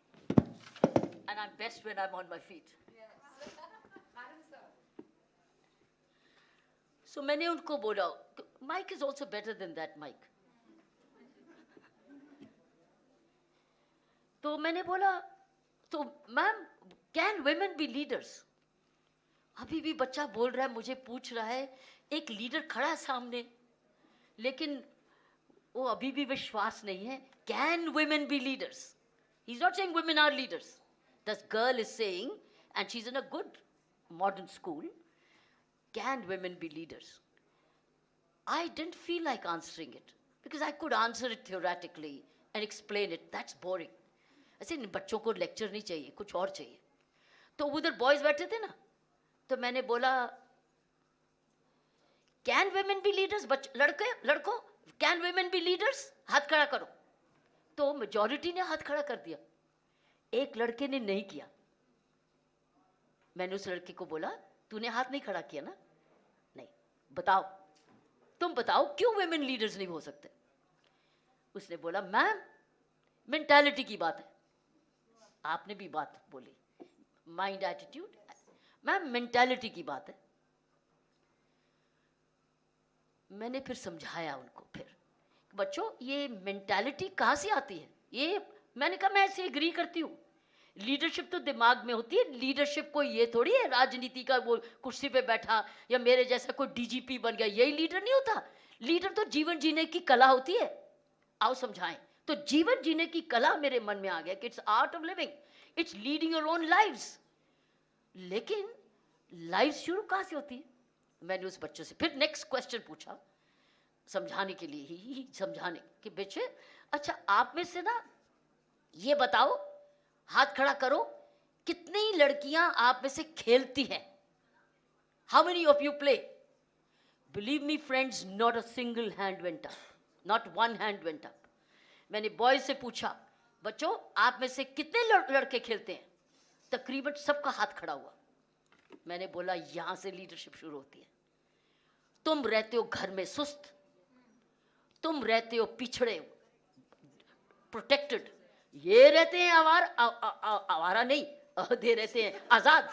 Speaker 5: And I'm best when I'm on my feet. Yes. Madam sir. So मैंने उनको बोला, Mike is also better than that Mike. तो मैंने बोला, तो ma'am can women be leaders? अभी भी बच्चा बोल रहा है, मुझे पूछ रहा है, एक लीडर खड़ा है सामने, लेकिन वो अभी भी विश्वास नहीं है. Can women be leaders? He is not saying women are leaders. This girl is saying, and she is in a good modern school, can women be leaders? I didn't feel like answering it because I could answer it theoretically and explain it. That's boring. ऐसे बच्चों को lecture नहीं चाहिए, कुछ और चाहिए. तो उधर बॉयज बैठे थे ना, तो मैंने बोला, कैन women be leaders? लड़कों, कैन women be leaders? हाथ खड़ा करो. तो मेजॉरिटी ने हाथ खड़ा कर दिया. एक लड़के ने नहीं किया. मैंने उस लड़के को बोला, तूने हाथ नहीं खड़ा किया ना? नहीं. बताओ, तुम बताओ क्यों women leaders नहीं हो सकते? उसने बोला, मैम मेंटालिटी की बात है. आपने भी बात बोली, माइंड एटीट्यूड. मैम मेंटालिटी की बात है. मैंने फिर समझाया उनको, फिर बच्चों ये मेंटालिटी कहाँ से आती है? ये मैंने कहा, मैं ऐसे एग्री करती हूँ, लीडरशिप तो दिमाग में होती है. लीडरशिप कोई ये थोड़ी है राजनीति का वो कुर्सी पे बैठा या मेरे जैसा कोई डीजीपी बन गया, यही लीडर नहीं होता. लीडर तो जीवन जीने की कला होती है. आओ समझाएं. तो जीवन जीने की कला मेरे मन में आ गया कि it's art of living, it's leading your own lives. लेकिन लाइफ शुरू कहाँ से होती है? मैंने उस बच्चे से फिर नेक्स्ट क्वेश्चन पूछा, समझाने के लिए ही समझाने कि बच्चे, अच्छा आप में से ना ये बताओ, हाथ खड़ा करो, कितनी लड़कियां आप में से खेलती हैं? How many of you play? Believe me friends, not a single hand went up, not one hand went up. मैंने बॉयज से पूछा, बच्चों आप में से कितने लड़के खेलते हैं? तकरीबन सबका हाथ खड़ा हुआ. मैंने बोला, यहां से लीडरशिप शुरू होती है. तुम रहते हो घर में सुस्त, तुम रहते हो पिछड़े, प्रोटेक्टेड. ये रहते हैं आवारा नहीं, अहदे रहते हैं आजाद.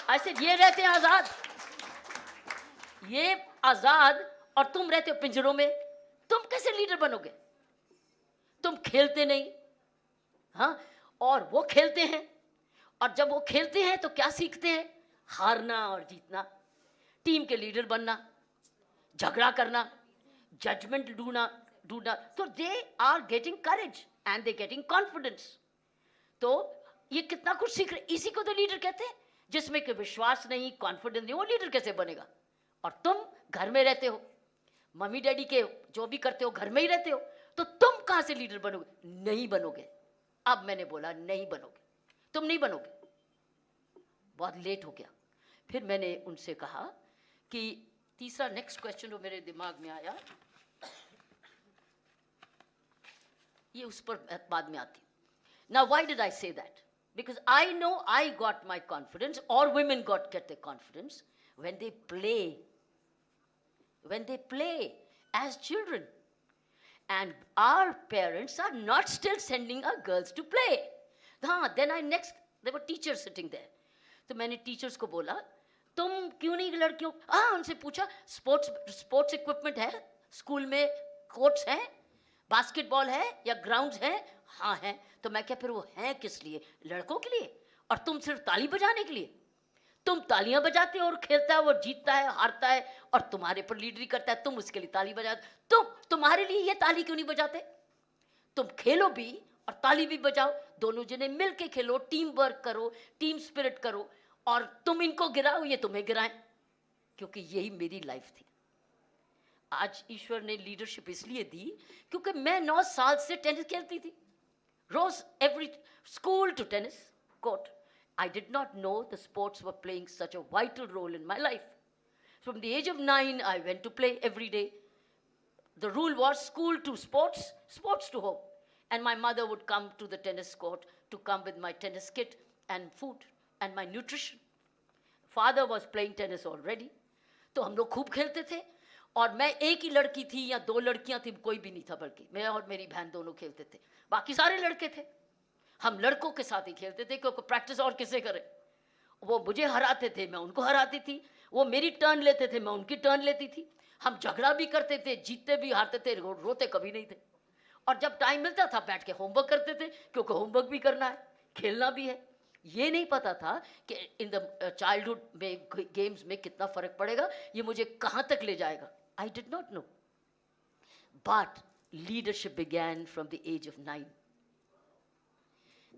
Speaker 5: ऐसे ये रहते हैं आजाद, ये आजाद, और तुम रहते हो पिंजरों में. तुम कैसे लीडर बनोगे? तुम खेलते नहीं. हाँ, और वो खेलते हैं, और जब वो खेलते हैं तो क्या सीखते हैं? हारना और जीतना, टीम के लीडर बनना, झगड़ा करना, जजमेंट ढूंढना. तो they are getting courage and they getting confidence. तो ये कितना कुछ सीख रहे. इसी को तो लीडर कहते हैं. जिसमें कि विश्वास नहीं, कॉन्फिडेंस नहीं, वो लीडर कैसे बनेगा? और तुम घर में रहते हो, मम्मी डैडी के जो भी करते हो घर में ही रहते हो, तो तुम कहां से लीडर बनोगे? नहीं बनोगे. अब मैंने बोला, नहीं बनोगे, तुम नहीं बनोगे. बहुत लेट हो गया. फिर मैंने उनसे कहा कि तीसरा नेक्स्ट क्वेश्चन जो मेरे दिमाग में आया, ये उस पर बाद में आती. Now why did I say that? Because I know I got my confidence, or women get their confidence when they play. When they play as children. And our parents are not still sending our girls to play. Then there were teachers sitting there. तो मैंने teachers को बोला, तुम क्यों नहीं लड़कियों? उनसे पूछा, स्पोर्ट्स इक्विपमेंट है स्कूल में, कोर्ट्स हैं, बास्केटबॉल है या ग्राउंड्स हैं? हाँ हैं. तो मैं क्या, फिर वो हैं किस लिए? लड़कों के लिए. और तुम सिर्फ ताली बजाने के लिए? तुम तालियां बजाते हो और खेलता है, वो जीतता है, हारता है, और तुम्हारे पर लीडरी करता है, तुम उसके लिए ताली बजाते. तुम्हारे लिए ये ताली क्यों नहीं बजाते? तुम खेलो भी और ताली भी बजाओ, दोनों जने मिल के खेलो, टीम वर्क करो, टीम स्पिरिट करो, और तुम इनको गिराओ, ये तुम्हें गिराएं. क्योंकि यही मेरी लाइफ थी. आज ईश्वर ने लीडरशिप इसलिए दी क्योंकि मैं 9 साल से टेनिस खेलती थी, रोज every school to tennis court. I did not know the sports were playing such a vital role in my life. From the age of 9, I went to play every day. The rule was school to sports, sports to home. And my mother would come to the tennis court to come with my tennis kit and food and my nutrition. Father was playing tennis already. तो हम लोग खूब खेलते थे. और मैं एक ही लड़की थी या 2 लड़कियां थी, कोई भी नहीं था, बल्कि मैं और मेरी बहन दोनों खेलते थे. बाकी सारे लड़के थे. हम लड़कों के साथ ही खेलते थे, क्योंकि प्रैक्टिस और किसे करें. वो मुझे हराते थे, मैं उनको हराती थी. वो मेरी टर्न लेते थे, मैं उनकी टर्न लेती थी. हम झगड़ा भी करते थे, जीतते भी हारते थे, रोते कभी नहीं थे. और जब टाइम मिलता था बैठ के होमवर्क करते थे, क्योंकि होमवर्क भी करना है, खेलना भी है। ये नहीं पता था कि इन द चाइल्डहुड में गेम्स में कितना फर्क पड़ेगा, ये मुझे कहाँ तक ले जाएगा। I did not know, but leadership began from the age of 9।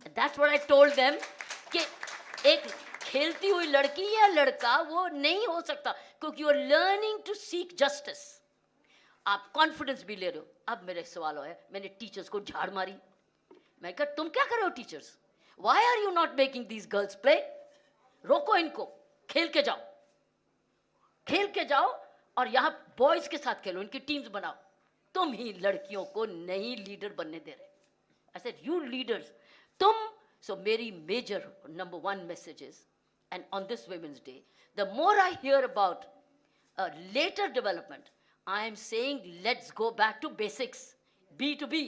Speaker 5: That's what I told them कि एक खेलती हुई लड़की या लड़का वो नहीं हो सकता, क्योंकि you are learning to seek justice. आप कॉन्फिडेंस भी ले रहे हो। अब मेरे सवाल है, मैंने टीचर्स को झाड़ मारी, मैं कहा तुम क्या कर रहे हो teachers, why are you not making these girls play, रोको इनको, खेल के जाओ, खेल के जाओ और यहाँ बॉयज के साथ खेलो, इनकी टीम्स बनाओ, तुम ही लड़कियों को नहीं लीडर बनने दे रहे। आई सेड यू लीडर्स, तुम। So मेरी major number one message is, and on this Women's Day, the more I hear about later development, I am saying let's go back to basics, B2B.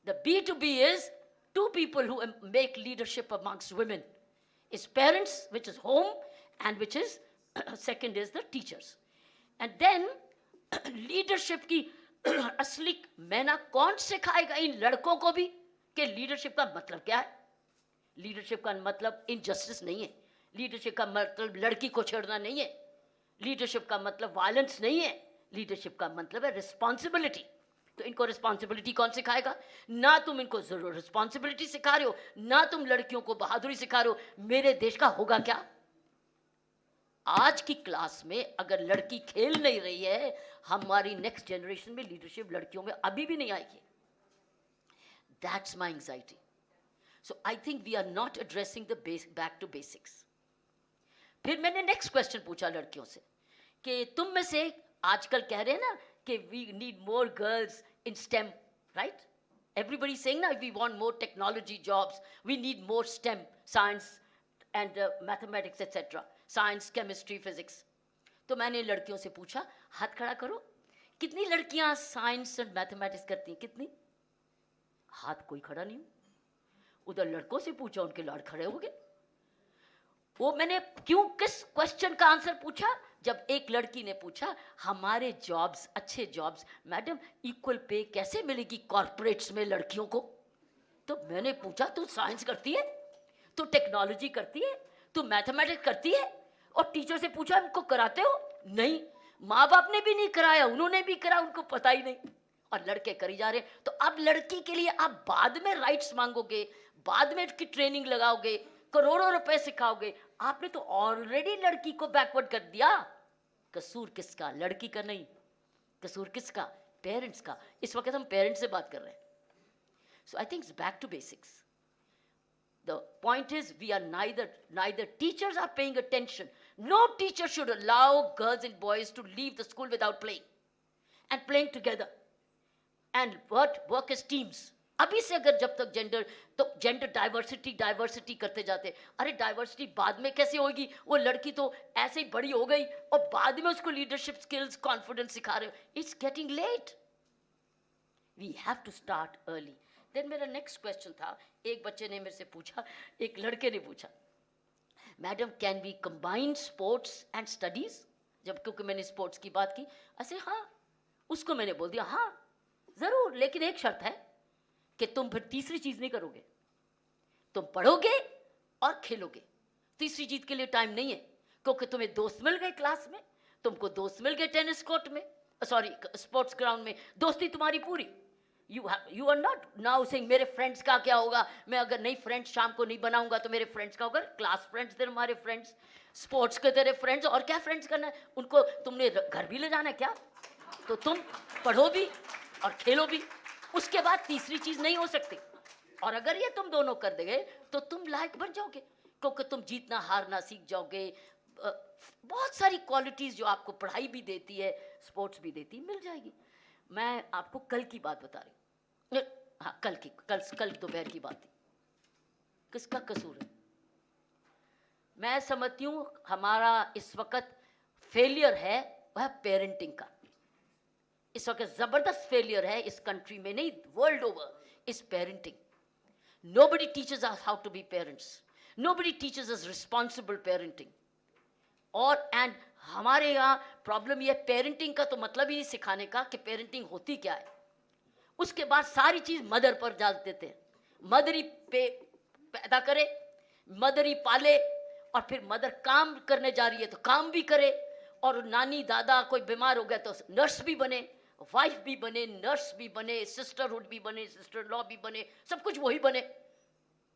Speaker 5: The B2B is two people who make leadership amongst women. It's parents, which is home, and which is second is the teachers. And then leadership की असली मैना कौन सिखाएगा इन लड़कों को भी कि leadership का मतलब क्या है। लीडरशिप का मतलब इनजस्टिस नहीं है, लीडरशिप का मतलब लड़की को छेड़ना नहीं है, लीडरशिप का मतलब वायलेंस नहीं है, लीडरशिप का मतलब है रिस्पॉन्सिबिलिटी। तो इनको रिस्पॉन्सिबिलिटी कौन सिखाएगा? ना तुम इनको जरूर रिस्पॉन्सिबिलिटी सिखा रहे हो, ना तुम लड़कियों को बहादुरी सिखा रहे हो। मेरे देश का होगा क्या? आज की क्लास में अगर लड़की खेल नहीं रही है, हमारी नेक्स्ट जनरेशन में लीडरशिप लड़कियों में अभी भी नहीं आएगी। That's my anxiety. So I think we are not addressing the back to basics. फिर मैंने next question पूछा लड़कियों से कि तुम में से आजकल कह रहे हैं ना कि we need more girls in STEM, right? Everybody saying ना we want more technology jobs, we need more STEM, science and mathematics etc. Science, chemistry, physics. तो मैंने लड़कियों से पूछा, हाथ खड़ा करो, कितनी लड़कियां साइंस और मैथमेटिक्स करती हैं? कितनी? हाथ कोई खड़ा नहीं। उधर लड़कों से पूछा, उनके लाड़ खड़े हो गए। वो मैंने क्यों, किस क्वेश्चन का आंसर पूछा? जब एक लड़की ने पूछा हमारे जॉब्स, अच्छे जॉब्स, मैडम इक्वल पे कैसे मिलेगी कॉर्पोरेट्स में लड़कियों को? तो मैंने पूछा तू साइंस करती है, तू टेक्नोलॉजी करती है, तू मैथमेटिक्स करती है, और टीचर से पूछा इनको कराते हो? नहीं, माँ बाप ने भी नहीं कराया, उन्होंने भी करा, उनको पता ही नहीं, और लड़के करी जा रहे हैं। तो अब लड़की के लिए आप बाद में राइट्स मांगोगे, बाद में उसकी ट्रेनिंग लगाओगे, करोड़ों रुपए सिखाओगे, आपने तो ऑलरेडी लड़की को बैकवर्ड कर दिया। कसूर किसका? लड़की का नहीं, कसूर किसका? पेरेंट्स का। इस वक्त हम पेरेंट्स से बात कर रहे हैं। So I think it's back to basics. The point is we are neither teachers are paying attention. No teacher should allow girls and boys to leave the school without playing together. And work as teams. अभी से अगर जब तक gender diversity करते जाते, अरे diversity बाद में कैसे होगी? वो लड़की तो ऐसे ही बड़ी हो गई और बाद में उसको लीडरशिप स्किल्स, कॉन्फिडेंस सिखा रहे हो। It's getting late. We have to start early. Then मेरा नेक्स्ट क्वेश्चन था, एक बच्चे ने मेरे से पूछा, एक लड़के ने पूछा, madam can we combine sports and studies? जब क्योंकि मैंने स्पोर्ट्स की बात की, ऐसे हाँ, उसको मैंने बोल दिया हाँ जरूर, लेकिन एक शर्त है कि तुम फिर तीसरी चीज नहीं करोगे, तुम पढ़ोगे और खेलोगे। तीसरी चीज के लिए टाइम नहीं है, क्योंकि तुम्हें दोस्त मिल गए क्लास में, तुमको दोस्त मिल गए टेनिस कोर्ट में, सॉरी स्पोर्ट्स ग्राउंड में, दोस्ती तुम्हारी पूरी। You are not now saying मेरे फ्रेंड्स का क्या होगा, मैं अगर नई फ्रेंड्स शाम को नहीं बनाऊंगा तो मेरे फ्रेंड्स का होगा। क्लास फ्रेंड्स तेरे, हमारे फ्रेंड्स, स्पोर्ट्स के तेरे फ्रेंड्स, और क्या फ्रेंड्स करना है उनको? तुमने घर भी ले जाना है क्या? तो तुम पढ़ो भी और खेलो भी, उसके बाद तीसरी चीज नहीं हो सकती। और अगर ये तुम दोनों कर देंगे तो तुम लायक बन जाओगे, क्योंकि तुम जीतना हारना सीख जाओगे। बहुत सारी क्वालिटीज जो आपको पढ़ाई भी देती है, स्पोर्ट्स भी देती, मिल जाएगी। मैं आपको कल की बात बता रही हूँ, हाँ कल दोपहर की बात थी। किसका कसूर है? मैं समझती हूँ हमारा इस वक्त फेलियर है वह पेरेंटिंग का। इस वक्त जबरदस्त फेलियर है इस कंट्री में, नहीं world over, is parenting. Nobody teaches us how to be parents, nobody teaches us responsible parenting. और एंड हमारे यहाँ प्रॉब्लम ये पेरेंटिंग का तो मतलब ही नहीं सिखाने का कि पेरेंटिंग होती क्या है। उसके बाद सारी चीज मदर पर डाल देते हैं। मदर ही पैदा करे, मदर ही पाले, और फिर मदर काम करने जा रही है तो काम भी करे, और नानी दादा कोई बीमार हो गया तो नर्स भी बने, वाइफ भी बने, नर्स भी बने, सिस्टरहुड भी बने, सिस्टर लॉ भी बने, सब कुछ वही बने,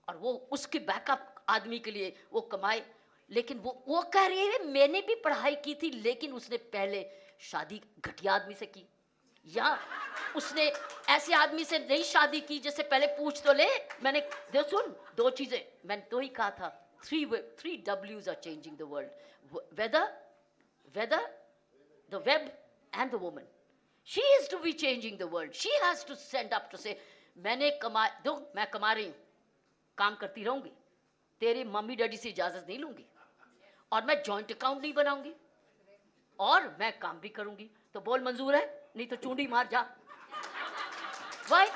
Speaker 5: और वो उसके बैकअप आदमी के लिए वो कमाए। लेकिन वो कह रही है मैंने भी पढ़ाई की थी, लेकिन उसने पहले शादी घटिया आदमी से की, या उसने ऐसे आदमी से नहीं शादी की जिससे पहले पूछ तो ले। मैंने दे सुन, दो चीजें मैंने तो ही कहा था, three W's are changing the world, whether the web and the woman. She is to be changing the world. She has to stand up to say मैंने कमा दो, मैं कमा रही हूँ, काम करती रहूंगी, तेरे मम्मी डैडी से इजाजत नहीं लूंगी, और मैं जॉइंट अकाउंट नहीं बनाऊंगी, और मैं काम भी करूंगी। तो बोल मंजूर है, नहीं तो चूंडी मार जा। Why?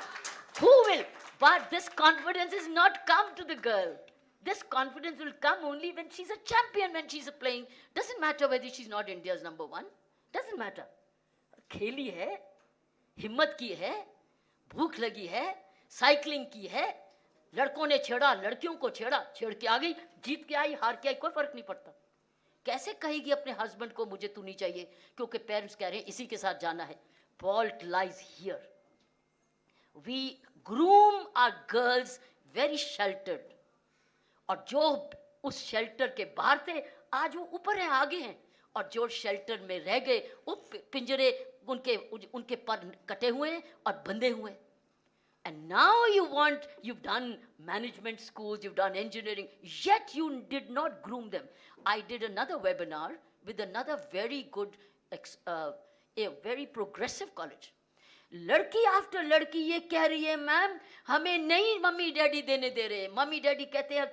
Speaker 5: Who will? But this confidence is not come to the girl. This confidence will come only when she's a champion, when she's playing. Doesn't matter whether she's not India's number one. Doesn't matter. खेली है, हिम्मत की है, भूख लगी है, cycling की है, लड़कों ने छेड़ा, लड़कियों को छेड़ा, छेड़ के आ गई, जीत के आई, हार के आई, कोई फर्क नहीं पड़ता। कैसे कहेगी अपने हस्बैंड को मुझे तू नहीं चाहिए, क्योंकि पेरेंट्स कह रहे हैं इसी के साथ जाना है। Fault lies here. We groom our girls very sheltered, और जो उस शेल्टर के बाहर थे आज वो ऊपर हैं, आगे हैं, और जो शेल्टर में रह गए वो पिंजरे उनके पर कटे हुए हैं और बंधे हुए हैं। And now you've done management schools, you've done engineering, yet you did not groom them. I did another webinar with another very good, a very progressive college. लड़की आफ्टर लड़की ये कह रही है मैम हमें नहीं मम्मी डैडी देने दे रहे, मम्मी डैडी कहते हैं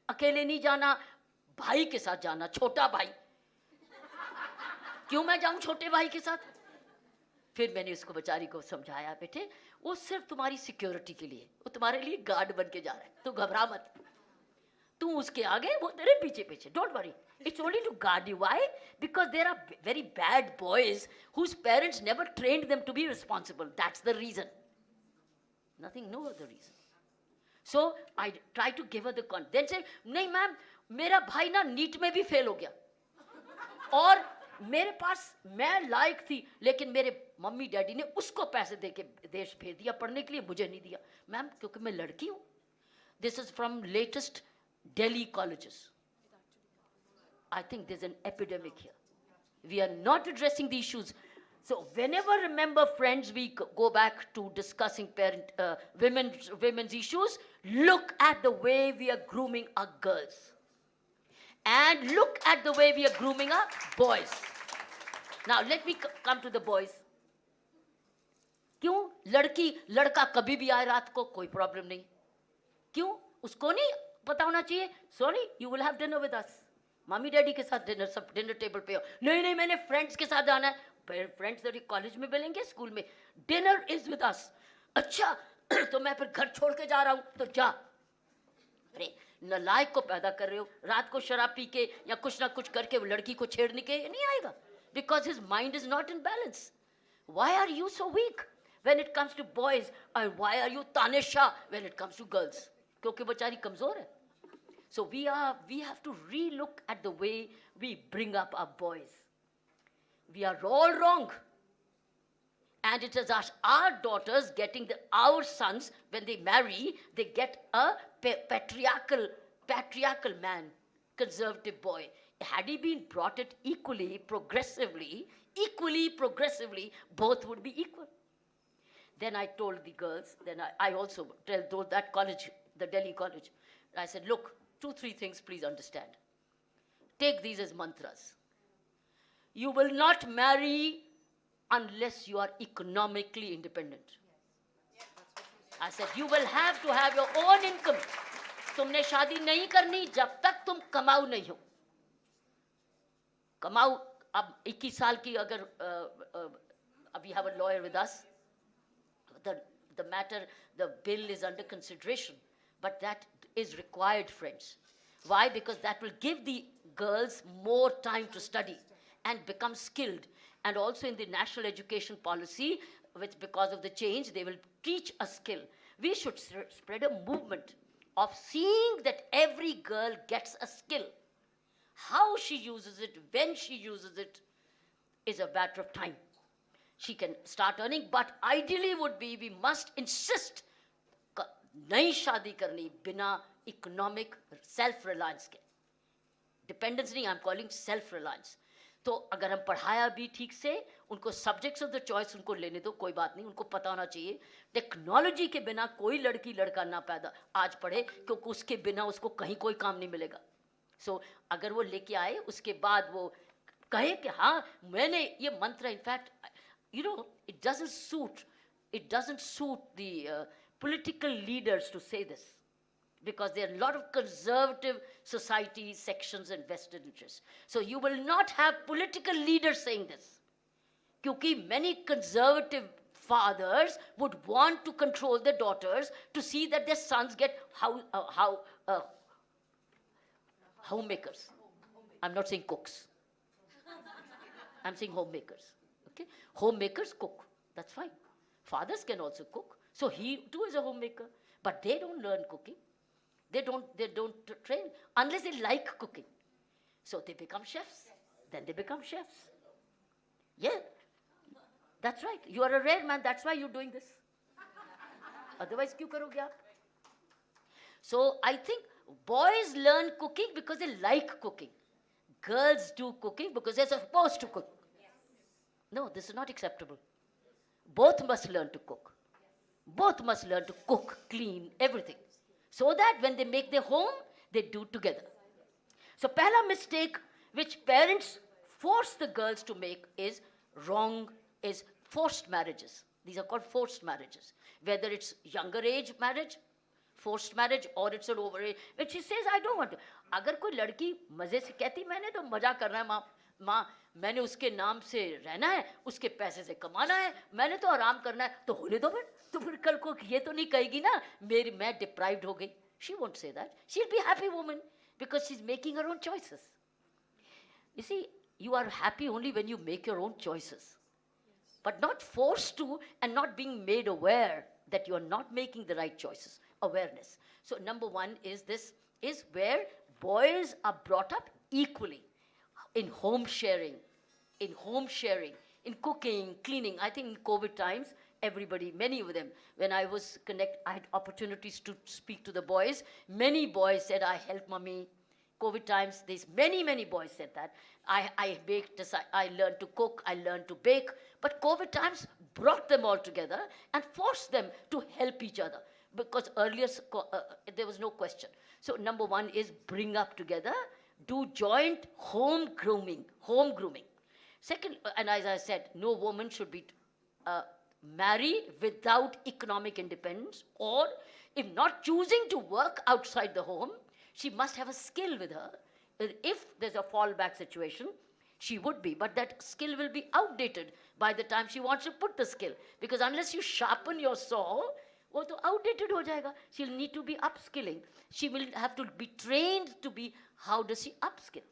Speaker 5: अकेले नहीं जाना, भाई के साथ जाना, छोटा भाई। क्यों मैं जाऊं छोटे भाई के साथ? फिर मैंने उसको बेचारी को समझाया, बेटे वो सिर्फ तुम्हारी सिक्योरिटी के लिए, वो तुम्हारे लिए गार्ड बन के जा रहा है, तू घबरा मत, तू उसके आगे वो तेरे पीछे पीछे, don't worry, it's only to guard you. Why? Because there are very bad boys whose parents never trained them to be responsible. That's the reason. Nothing, no other reason. So I try to give her the con. Then say, नहीं ma'am मेरा भाई ना NEET में भी fail हो गया, और मेरे पास मैं लायक थी, लेकिन मेरे मम्मी डैडी ने उसको पैसे दे के देश भेज दिया पढ़ने के लिए, मुझे नहीं दिया। मैम क्योंकि मैं लड़की हूँ। This is from latest Delhi colleges. I think there's an epidemic here. We are not addressing the issues. So whenever, remember friends, we go back to discussing women's issues, look at the way we are grooming our girls. And look at the way we are grooming our boys. Now let me come to the boys. क्यों? लड़की लड़का कभी भी आए रात को कोई problem नहीं, क्यों? उसको नहीं पता होना चाहिए, sorry you will have dinner with us, mummy daddy के साथ डिनर, सब डिनर टेबल पे हो, नहीं नहीं मैंने फ्रेंड्स के साथ जाना है, फ्रेंड्स तेरी कॉलेज में मिलेंगे, स्कूल में, डिनर इज विद अस। अच्छा तो मैं फिर घर छोड़ के जा रहा हूँ, तो जा। अरे नालायक को पैदा कर रहे हो, रात को शराब पी के या कुछ ना कुछ करके वो लड़की को छेड़ने के नहीं आएगा, because his mind is not in balance. Why are you so weak when it comes to boys, and why are you Tanisha when it comes to girls? क्योंकि बेचारी कमजोर है। So we have to re-look at the way we bring up our boys. We are all wrong. And it is our daughters getting our sons, when they marry, they get a patriarchal man, conservative boy. Had he been brought it equally, progressively, both would be equal. Then I told the girls, then I also told that college, the Delhi college, I said, look, 2-3 things please understand. Take these as mantras. You will not marry unless you are economically independent. I said, you will have to have your own income. तुमने शादी नहीं करनी जब तक तुम कमाऊ नहीं हो। कमाऊ, अब 21 साल की अगर we have a lawyer with us, the matter, the bill is under consideration, but that is required, friends. Why? Because that will give the girls more time to study and become skilled. And also in the national education policy, which because of the change, they will teach a skill. We should spread a movement of seeing that every girl gets a skill. How she uses it, when she uses it, is a matter of time. She can start earning, but ideally would be, we must insist, nahi shaadi karni bina economic self-reliance ke. Dependence nahi, I'm calling self-reliance. तो अगर हम पढ़ाया भी ठीक से, उनको subjects of the choice उनको लेने दो, कोई बात नहीं, उनको पता होना चाहिए टेक्नोलॉजी के बिना कोई लड़की लड़का ना पैदा आज पढ़े, क्योंकि उसके बिना उसको कहीं कोई काम नहीं मिलेगा. सो अगर वो लेके आए, उसके बाद वो कहे कि हाँ मैंने ये मंत्र, in fact you know it doesn't suit the political leaders to say this, because there are a lot of conservative society sections and vested interests. So you will not have political leaders saying this, because many conservative fathers would want to control their daughters to see that their sons get homemakers. I'm not saying cooks. I'm saying homemakers. Okay, homemakers cook. That's fine. Fathers can also cook. So he too is a homemaker, but they don't learn cooking. They don't train unless they like cooking. So they become chefs. Then they become chefs. Yeah, that's right. You are a rare man. That's why you're doing this. Otherwise, क्यों करोगे आप? So I think boys learn cooking because they like cooking. Girls do cooking because they're supposed to cook. No, this is not acceptable. Both must learn to cook. Both must learn to cook, clean, everything. So that when they make their home, they do together. So pehla mistake which parents force the girls to make is forced marriages. These are called forced marriages. Whether it's younger age marriage, forced marriage, or it's an over age, which she says, I don't want to. अगर कोई लड़की मजे से कहती मैंने तो मजा करना है माँ, मैंने उसके नाम से रहना है, उसके पैसे से कमाना है, मैंने तो आराम करना है, तो होने दो फिर. तो फिर कल को ये तो नहीं कहेगी ना मैं deprived हो गई. She won't say that. She'll be a happy woman because she's making her own choices. You see, you are happy only when you make your own choices, but not forced to and not being made aware that you are not making the right choices. Awareness. So number one is where boys are brought up equally in home sharing, in cooking, cleaning. I think in COVID times, everybody, many of them, when I had opportunities to speak to the boys, many boys said, I help mommy. COVID times, many boys said that. I baked, I learned to cook, I learned to bake, but COVID times brought them all together and forced them to help each other, because earlier there was no question. So number one is bring up together, do joint home grooming. Second, and as I said, no woman should be marry without economic independence, or if not choosing to work outside the home, she must have a skill with her. If there's a fallback situation, she would be, but that skill will be outdated by the time she wants to put the skill, because unless you sharpen your saw, वो तो outdated हो जाएगा. She'll need to be upskilling. She will have to be trained to be, how does she upskill?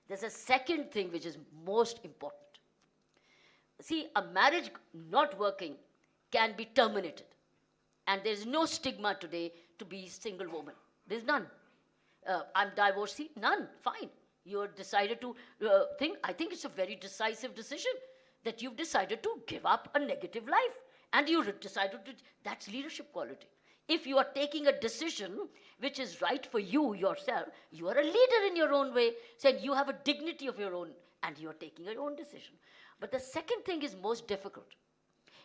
Speaker 5: There's a second thing which is most important. See, a marriage not working can be terminated. And there's no stigma today to be a single woman. There's none. I'm divorcee, none, fine. You decided to think, I think it's a very decisive decision that you've decided to give up a negative life. And you decided to, that's leadership quality. If you are taking a decision which is right for you yourself, you are a leader in your own way, saying you have a dignity of your own, and you are taking your own decision. But the second thing is most difficult,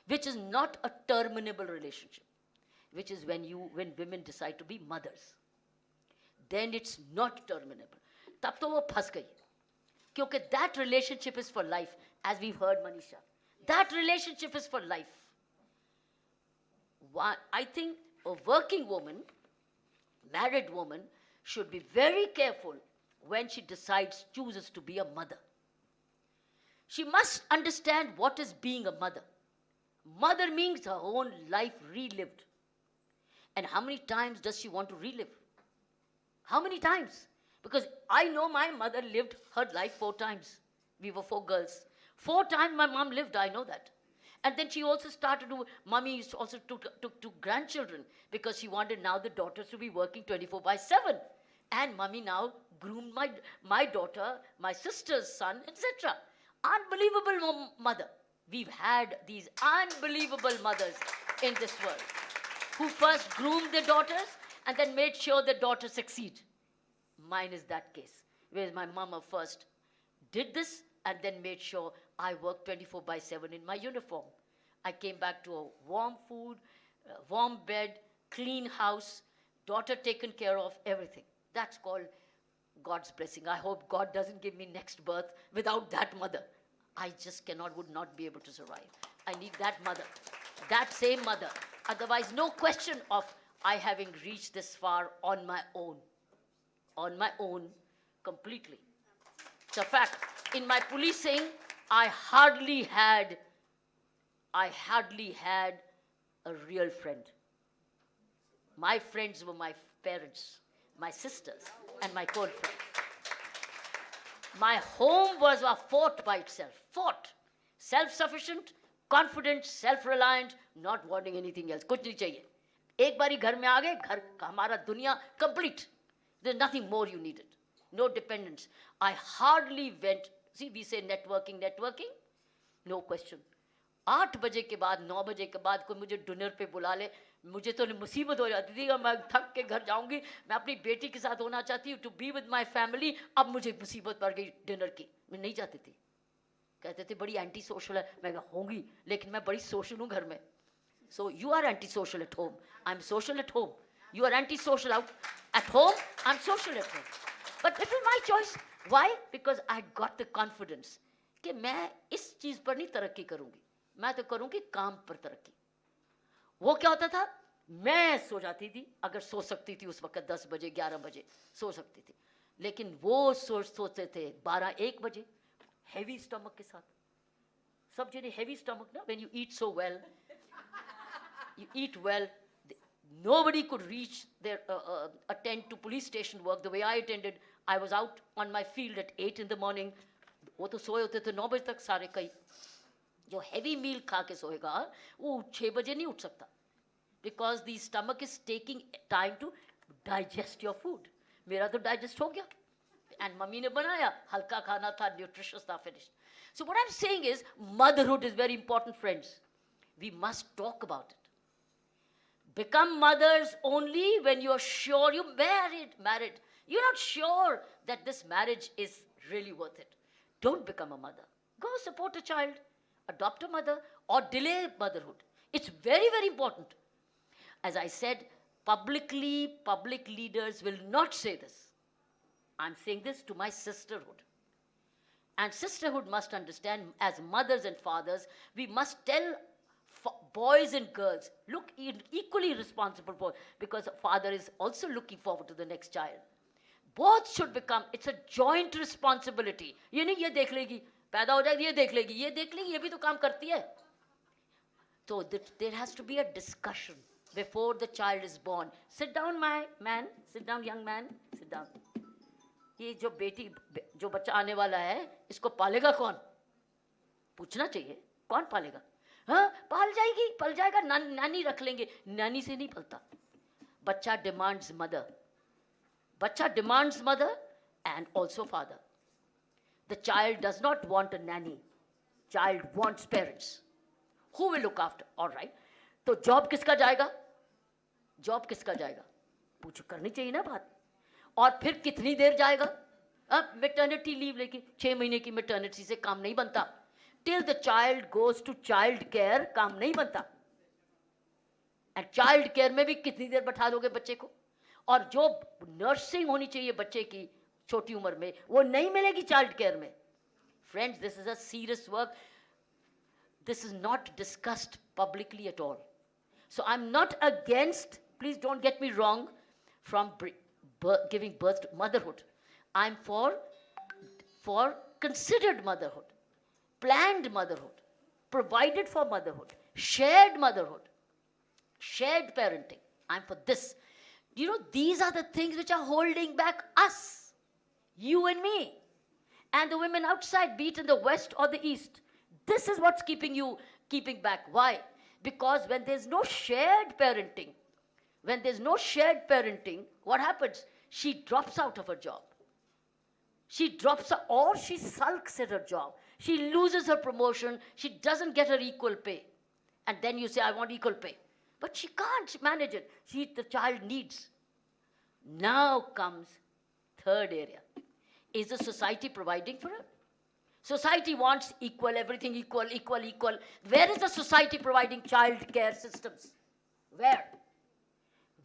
Speaker 5: which is not a terminable relationship, which is when women decide to be mothers. Then it's not terminable. तब तो वो फंस गई, क्योंकि that relationship is for life, as we've heard Manisha. That relationship is for life. I think a working woman, married woman, should be very careful when she chooses to be a mother. She must understand what is being a mother. Mother means her own life relived. And how many times does she want to relive? How many times? Because I know my mother lived her life 4 times. We were 4 girls. 4 times my mom lived, I know that. And then she also started to, mommy also took grandchildren because she wanted now the daughters to be working 24/7. And mommy now groomed my daughter, my sister's son, etc. Unbelievable mother. We've had these unbelievable mothers in this world who first groomed their daughters and then made sure their daughters succeed. Mine is that case, where my mama first did this and then made sure I worked 24/7 in my uniform. I came back to a warm food, a warm bed, clean house, daughter taken care of, everything. That's called God's blessing. I hope God doesn't give me next birth without that mother. I just would not be able to survive. I need that mother, that same mother. Otherwise, no question of I having reached this far on my own, completely. It's a fact. In my policing, I hardly had a real friend. My friends were my parents, my sisters, and my code friends. My home was a fort by itself. Fort. Self-sufficient, confident, self-reliant, not wanting anything else. कुछ नहीं चाहिए. एक बारी घर में आ गए, घर हमारा दुनिया complete. There's nothing more you needed. No dependence. I hardly went. See, we say networking. No question. 8 बजे के बाद, 9 बजे के बाद कोई मुझे डिनर पे बुला ले, मुझे तो मुसीबत हो जाती थी कि मैं थक के घर जाऊंगी, मैं अपनी बेटी के साथ होना चाहती हूँ, to be with my family. अब मुझे मुसीबत पड़ गई डिनर की, मैं नहीं जाती थी. कहते थे बड़ी एंटी सोशल है, मैं होंगी, लेकिन मैं बड़ी सोशल हूँ घर में. So you are anti-social at home. I'm social at home. You are anti-social out at home. I'm social at home. But it was my choice. Why? Because I got the confidence कि मैं इस चीज पर नहीं तरक्की करूंगी, मैं तो करूंगी काम पर तरक्की. वो क्या होता था, मैं सो जाती थी, अगर सो सकती थी उस वक्त 10 बजे 11 बजे सो सकती थी, लेकिन वो सोते थे 12-1 बजे हेवी स्टमक के साथ. सब जने हेवी स्टमक ना, when you eat so well, you eat well. Nobody could reach their attend to police station work the way I attended. I was out on my field at 8 in the morning. वो तो सोए होते थे 9 बजे तक सारे. कई जो heavy meal खा के सोएगा वो 6 बजे नहीं उठ सकता, because the stomach is taking time to digest your food. मेरा तो digest हो गया, and मम्मी ने बनाया, हल्का खाना था, nutritious था, finished. So what I'm saying is, motherhood is very important, friends. We must talk about it. Become mothers only when you're sure you're married. You're not sure that this marriage is really worth it. Don't become a mother. Go support a child, adopt a mother, or delay motherhood. It's very, very important. As I said, public leaders will not say this. I'm saying this to my sisterhood. And sisterhood must understand, as mothers and fathers, we must tell boys and girls, look equally responsible for, because a father is also looking forward to the next child. Both should become, it's a joint responsibility. ये नहीं ये देख लेगी, पैदा हो जाएगी ये देख लेगी, ये भी तो काम करती है. So there has to be a discussion before the child is born. Sit down, my man. Sit down, young man. Sit down. ये जो बच्चा आने वाला है, इसको पालेगा कौन? पूछना चाहिए, कौन पालेगा? हाँ, पल जाएगा, नानी रख लेंगे. नानी से नहीं पलता. बच्चा demands mother and also father. The child does not want a nanny. Child wants parents. Who will look after? All right. तो जॉब किसका जाएगा? पूछ करनी चाहिए ना बात. और फिर कितनी देर जाएगा? अब मैटरनिटी लीव लेके 6 महीने की मैटरनिटी से काम नहीं बनता. Till the child goes to child care, काम नहीं बनता. And child care में भी कितनी देर बैठा दोगे बच्चे को? और जो नर्सिंग होनी चाहिए बच्चे की छोटी उम्र में, वो नहीं मिलेगी चाइल्ड केयर में. Friends, this is a serious work. This is not discussed publicly at all. So I'm not against, please don't get me wrong, from giving birth to motherhood. I'm for considered motherhood, planned motherhood, provided for motherhood, shared parenting. I'm for this. You know, these are the things which are holding back us, you and me, and the women outside, be it in the West or the East. This is what's keeping you keeping back. Why? Because when there's no shared parenting, what happens? She drops out of her job. She drops out, or she sulks at her job. She loses her promotion. She doesn't get her equal pay. And then you say, I want equal pay. But she can't manage it. The child needs. Now comes third area. Is the society providing for her? Society wants equal, everything equal. Where is the society providing child care systems? Where?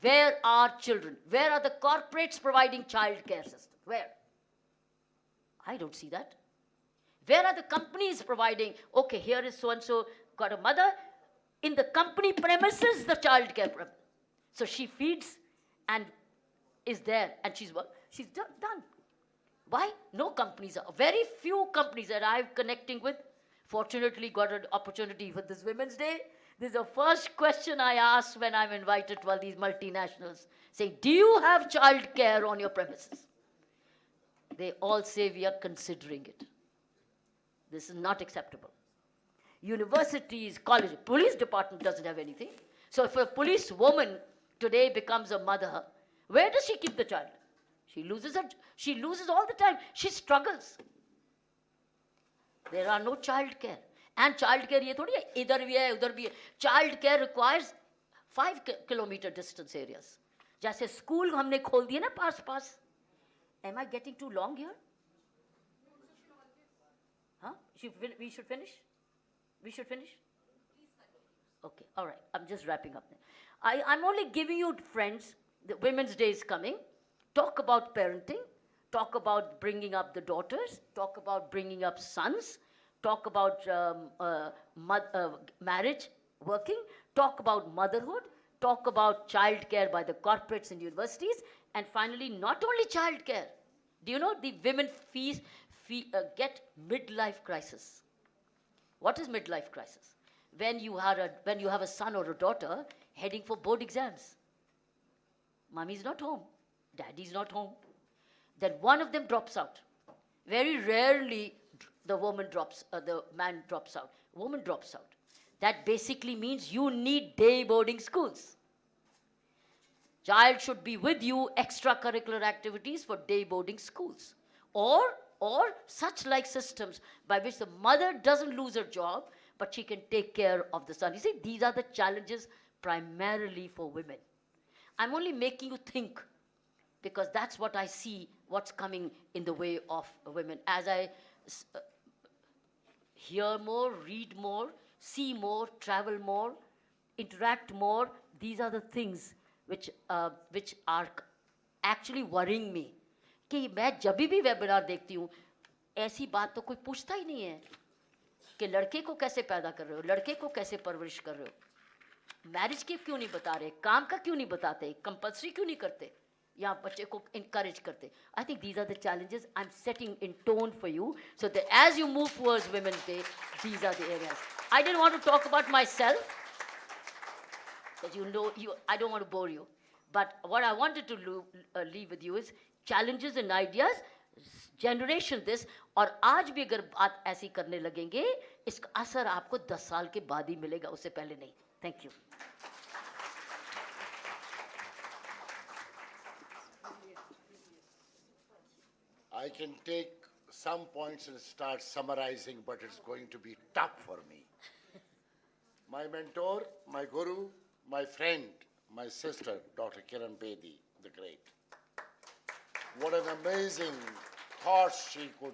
Speaker 5: Where are children? Where are the corporates providing child care systems? Where? I don't see that. Where are the companies providing, okay, here is so-and-so got a mother, in the company premises, the child care program. So she feeds and is there, and she's done. Why? No companies, very few companies that I'm connecting with. Fortunately, got an opportunity for this Women's Day. This is the first question I ask when I'm invited to all these multinationals, saying, do you have child care on your premises? They all say, we are considering it. This is not acceptable. Universities, colleges, police department doesn't have anything. So if a police woman today becomes a mother, where does she keep the child? She loses all the time. She struggles. There are no child care. And child care, ye thodi hai, idhar bhi hai, udhar bhi hai. Child care requires 5-kilometer distance areas. Jaise school humne khol diye na paas. Am I getting too long here? Huh? We should finish? We should finish? Okay, all right. I'm just wrapping up. I'm only giving you, friends, the Women's Day is coming. Talk about parenting. Talk about bringing up the daughters. Talk about bringing up sons. Talk about marriage, working. Talk about motherhood. Talk about child care by the corporates and universities. And finally, not only child care. Do you know the women get midlife crisis? What is midlife crisis? When you have a son or a daughter heading for board exams. Mommy's not home. Daddy's not home. Then one of them drops out. Very rarely the man drops out. Woman drops out. That basically means you need day boarding schools. Child should be with you, extracurricular activities for day boarding schools. Or such like systems by which the mother doesn't lose her job, but she can take care of the son. You see, these are the challenges primarily for women. I'm only making you think because that's what I see, what's coming in the way of women. As I hear more, read more, see more, travel more, interact more, these are the things which are actually worrying me. कि मैं जब भी webinar देखती हूँ ऐसी बात तो कोई पूछता ही नहीं है कि लड़के को कैसे पैदा कर रहे हो, लड़के को कैसे परवरिश कर रहे हो, मैरिज की क्यों नहीं बता रहे, काम का क्यों नहीं बताते, कंपल्सरी क्यों नहीं करते, या बच्चे को encourage करते. I think these are the challenges I'm setting in tone for you, so that as you move towards Women's Day, these are the areas. I didn't want to talk about myself, because I don't want to bore you. But what I wanted to leave with you is challenges and ideas, generation this, और आज भी अगर बात ऐसी करने लगेंगे, इसका असर आपको 10 साल के बाद ही मिलेगा, उससे पहले नहीं. Thank you.
Speaker 20: I can take some points and start summarizing, but it's going to be tough for me. My mentor, my guru, my friend, my sister, Dr. Kiranbedi, the great. What an amazing thoughts she could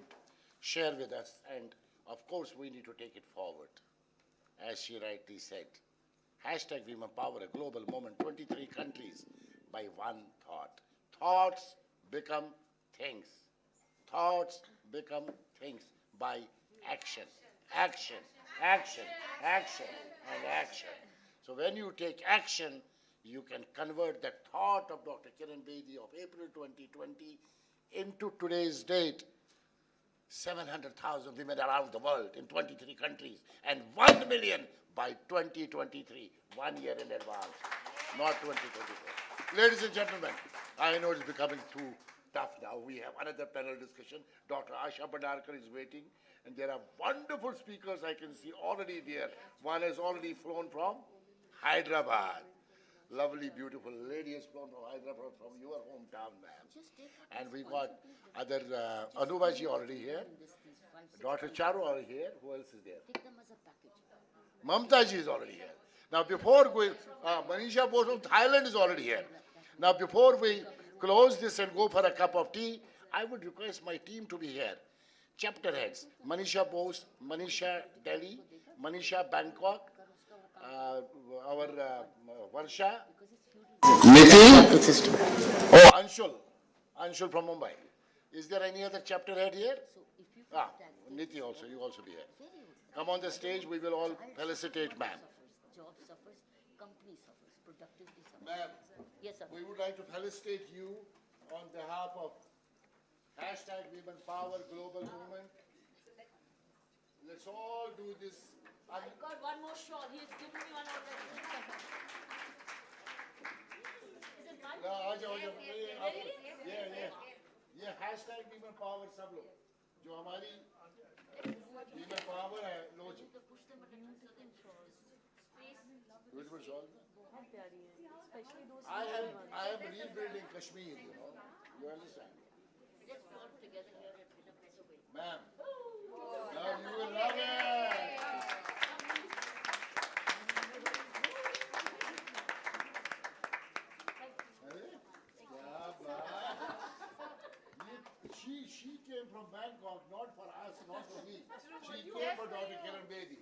Speaker 20: share with us. And of course, we need to take it forward. As she rightly said, hashtag Women Power, a global movement, 23 countries, by one thought. Thoughts become things. Thoughts become things by action. Action, action, action, and action. So when you take action, you can convert that thought of Dr. Kiranbedi of April 2020 into today's date. 700,000 women around the world in 23 countries and 1 million by 2023, 1 year in advance, not 2024. Ladies and gentlemen, I know it's becoming too tough now. We have another panel discussion. Dr. Asha Bhandarkar is waiting, and there are wonderful speakers I can see already there. One has already flown from Hyderabad. Lovely, beautiful lady has flown from Hyderabad, from your hometown, ma'am. And we got other Anubaji already here. Dr. Charu already here. Who else is there? Mamtaji is already here. Now, before going, Manisha Bose from Thailand is already here. Now, before we close this and go for a cup of tea, I would request my team to be here. Chapter heads: Manisha Bose, Manisha Delhi, Manisha Bangkok, our Varsha,
Speaker 5: Niti?
Speaker 20: oh, Anshul from Mumbai. Is there any other chapter head here? Niti also, you also be here. Come on the stage, we will all felicitate ma'am.
Speaker 5: Job suffers, company suffers, productivity suffers.
Speaker 20: Ma'am,
Speaker 5: yes, sir.
Speaker 20: We would like to felicitate you on behalf of #Women Power Global Movement. Let's all do this.
Speaker 5: I've got one more shawl. He has given me one already. Is it mine?
Speaker 20: No, आजाओ, ये #Women Power सब लोग जो हमारी Women Power है लो जी beautiful shawl I am rebuilding Kashmir, you know, you understand.
Speaker 5: Let's be all together here and in a better way.
Speaker 20: Ma'am, now you will love it. She came from Bangkok, not for us, not for me. She came for Dr. Kiranbedi.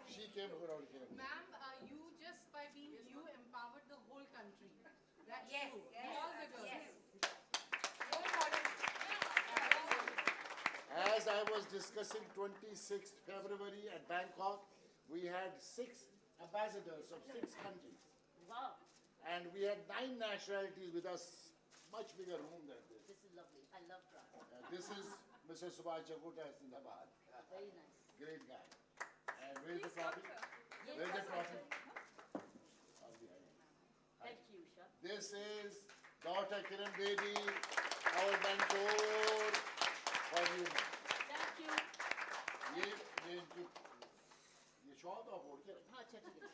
Speaker 20: She came for Dr. Kiranbedi.
Speaker 7: Ma'am, you just by being you empowered the whole country. That's
Speaker 1: Yes,
Speaker 7: true.
Speaker 1: yes,
Speaker 7: All the girls.
Speaker 1: yes.
Speaker 20: As I was discussing 26th February at Bangkok, we had 6 ambassadors of 6 countries.
Speaker 5: Wow.
Speaker 20: And we had 9 nationalities with us, much bigger room than this.
Speaker 5: This is lovely. I love Prague.
Speaker 20: This is Mr. Subhash Jaguta Zindabad.
Speaker 5: Very nice.
Speaker 20: Great guy. And where's the trophy? Where's the trophy?
Speaker 5: Thank you, Usha.
Speaker 20: This is Dr. Kiranbedi, our mentor for you.
Speaker 5: Thank you.
Speaker 20: ये shawl तो आप ओढ़ के रखें।
Speaker 5: हाँ, अच्छा ठीक है।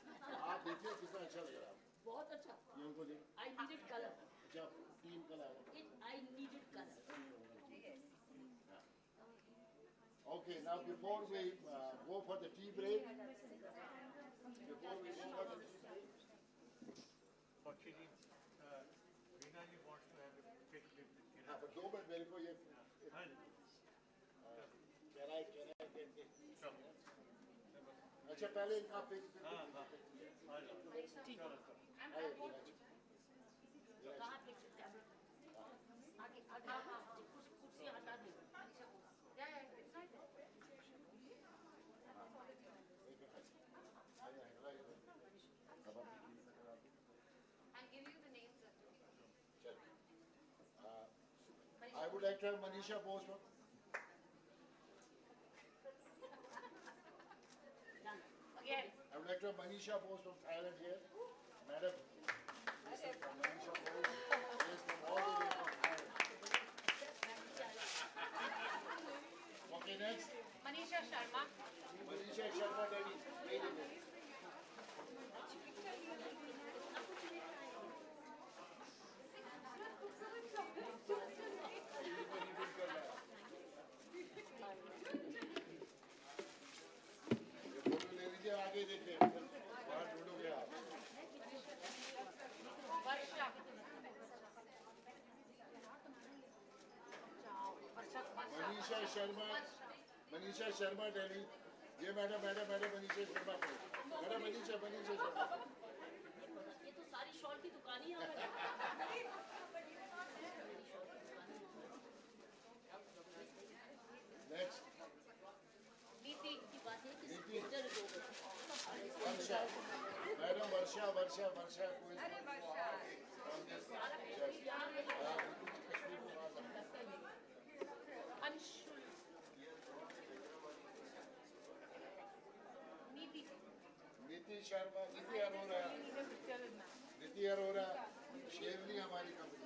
Speaker 20: आप देखिए कितना अच्छा लग रहा है।
Speaker 5: बहुत अच्छा।
Speaker 20: ये उनको दे।
Speaker 5: I needed color.
Speaker 20: अच्छा, team colour.
Speaker 5: I needed color.
Speaker 20: Okay, now before we go for the tea break,
Speaker 6: Reenaji wants to have a quick clip.
Speaker 20: हाँ, but 2 मिनट मेरे को ये can I get this? अच्छा पहले इनका पिक
Speaker 5: कहाँ पे आगे कुर्सी हटा दो।
Speaker 20: I would like to have Manisha Bose.
Speaker 1: Again.
Speaker 20: I would like to have Manisha Bose from Thailand here. Madam. This is from Manisha Bose. Yes, from all the way from Thailand. Okay, next.
Speaker 7: Manisha Sharma.
Speaker 20: Manisha Sharma Delhi. Very good. आगे देखिए बाहर ढूंढोगे आप मनीषा शर्मा दिल्ली ये madam Manisha Sharma madam Manisha Sharma
Speaker 5: ये तो सारी shawl की दुकान ही है
Speaker 20: नेक्स्ट
Speaker 5: नीति की बात है कि स्कूटर
Speaker 20: वर्षा मैडम वर्षा कोई
Speaker 7: अरे वर्षा अंशुल
Speaker 20: नीति शर्मा नीति अरोरा शेरनी हमारी कंपनी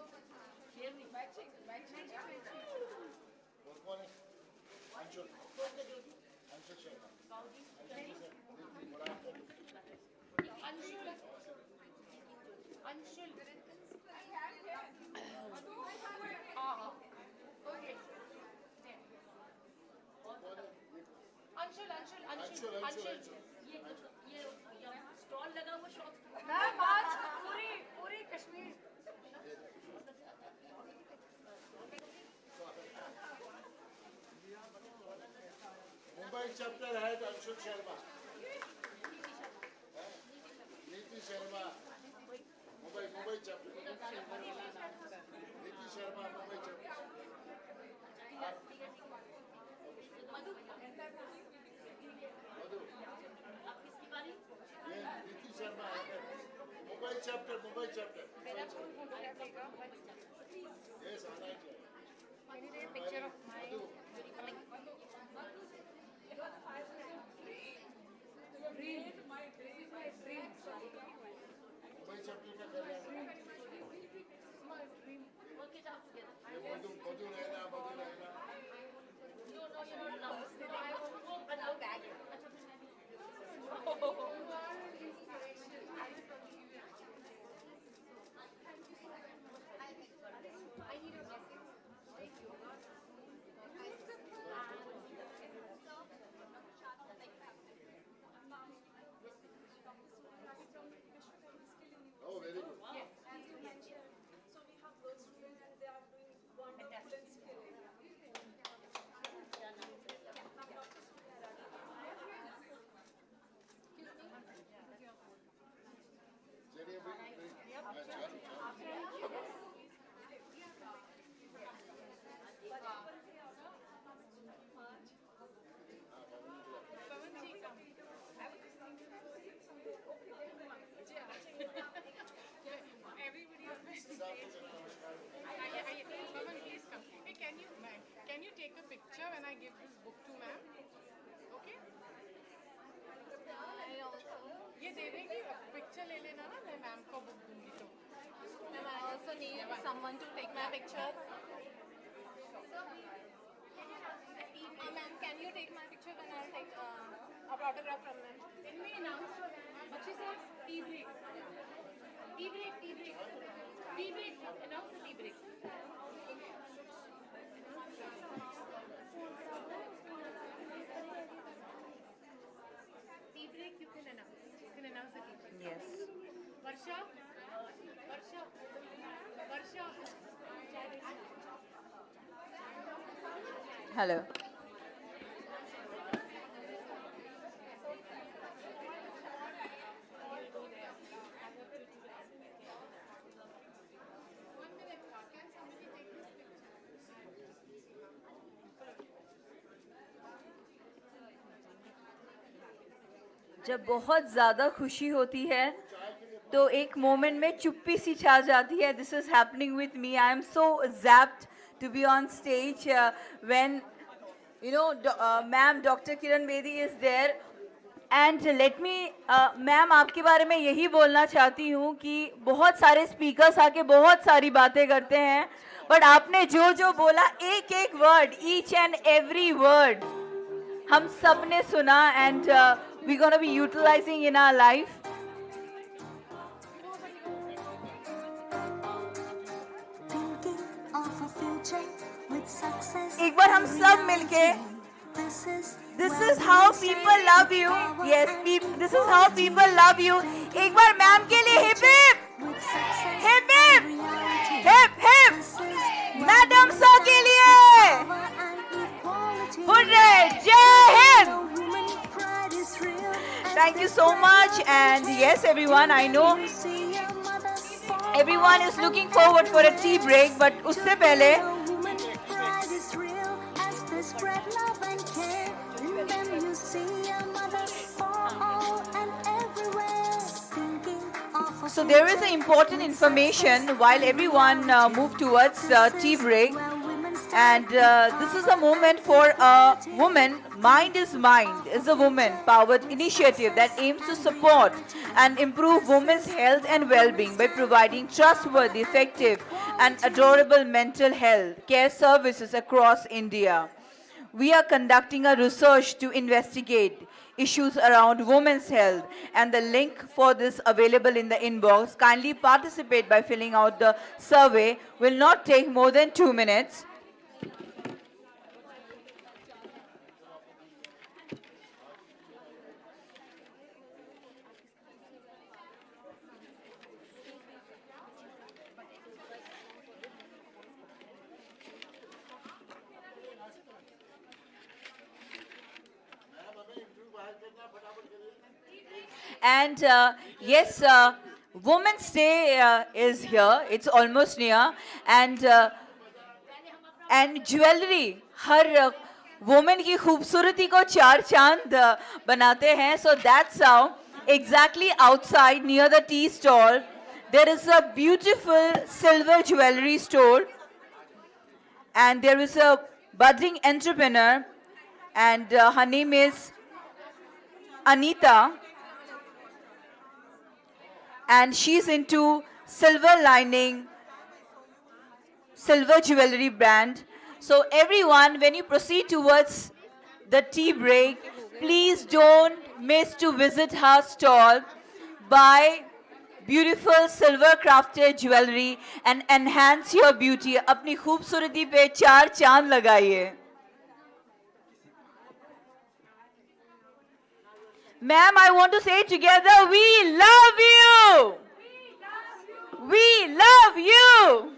Speaker 12: स्टॉल लगा हुआ शॉप मैम आज पूरी पूरी कश्मीर
Speaker 20: मुंबई चैप्टर है अंशुल शर्मा, नीति शर्मा, मुंबई चैप्टर, नीति शर्मा मुंबई चैप्टर, मधु, ये नीति शर्मा है, Mumbai chapter, yes, I like it.
Speaker 12: Can you take a picture of my
Speaker 20: Mumbai chapter का कर रहे हैं, मधु रहना, oh, very good.
Speaker 12: yes, as you mentioned. So we have girls here and they are doing wonderful and skilling. Can you take a picture when I give this book to ma'am? Okay? ये दे देगी picture ले लेना ना मैं ma'am को book दूंगी तो ma'am I also need someone to take my picture ma'am can you take my picture when I take autograph from them can we announce what she said tea break announce the tea break tea break you can announce the tea break
Speaker 2: Yes.
Speaker 12: Varsha
Speaker 2: Hello. जब बहुत ज़्यादा खुशी होती है तो एक moment में चुप्पी सी छा जाती है. This is happening with me. I am so zapped to be on stage when ma'am Dr. Kiranbedi is there. And let me ma'am आपके बारे में यही बोलना चाहती हूँ कि बहुत सारे स्पीकर्स आके बहुत सारी बातें करते हैं, बट आपने जो जो बोला एक एक word, each and every word हम सब ने सुना. And we gonna be utilising in our life. एक बार हम सब मिलके This is how people love you. Yes, this is how people love you. एक बार मैम के लिए hip hip hip hip hip madam सो के लिए हुर्रे जय Hind. Thank you so much. And yes, everyone, I know everyone is looking forward for a tea break, but उससे पहले so there is an important information while everyone move towards tea break, and this is a moment for a woman. Mind is a woman powered initiative that aims to support and improve women's health and well-being by providing trustworthy, effective and adorable mental health care services across India. we are conducting a research to investigate issues around women's health, and the link for this available in the inbox. Kindly participate by filling out the survey. Will not take more than 2 minutes. And yes, Women's Day is here. It's almost near. And jewelry, her woman की खूबसूरती को चार चांद बनाते हैं. So that's how, exactly outside near the tea stall, there is a beautiful silver jewelry store. And there is a budding entrepreneur, and her name is Anita. And she's into silver lining, silver jewelry brand. So everyone, when you proceed towards the tea break, please don't miss to visit her stall. Buy beautiful silver crafted jewelry and enhance your beauty. अपनी खूबसूरती पे चार चांद लगाइए. Ma'am, I want to say together, we love you! We love you!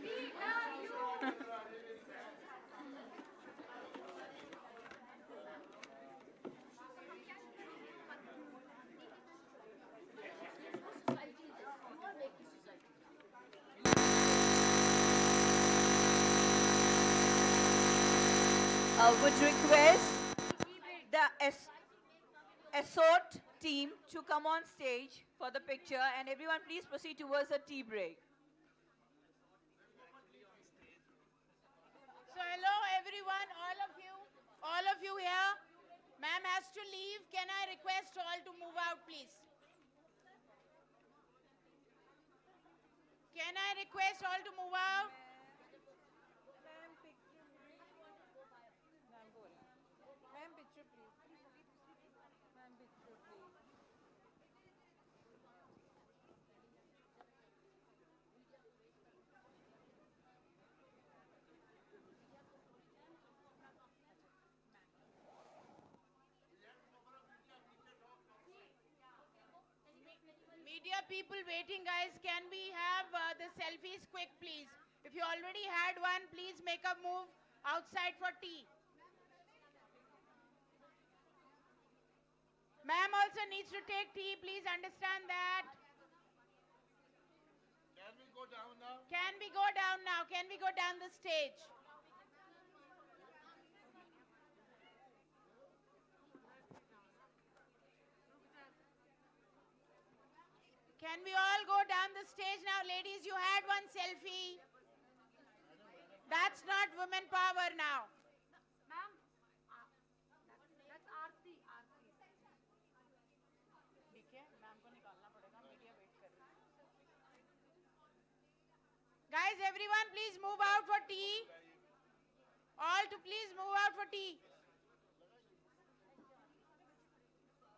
Speaker 2: Would request the escort team to come on stage for the picture, and everyone please proceed towards a tea break.
Speaker 1: So hello everyone, all of you here. Ma'am has to leave. Can I request all to move out, please? Can I request all to move out? Media people waiting, guys. Can we have the selfies quick, please? If you already had one, please make a move outside for tea. Ma'am also needs to take tea. Please understand that.
Speaker 20: Can we go down now?
Speaker 1: Can we go down now? Can we go down the stage? Can we all go down the stage now? Ladies, you had one selfie. That's not women power now.
Speaker 12: Ma'am, that's Aarti.
Speaker 1: Guys, everyone please move out for tea. All to please move out for tea.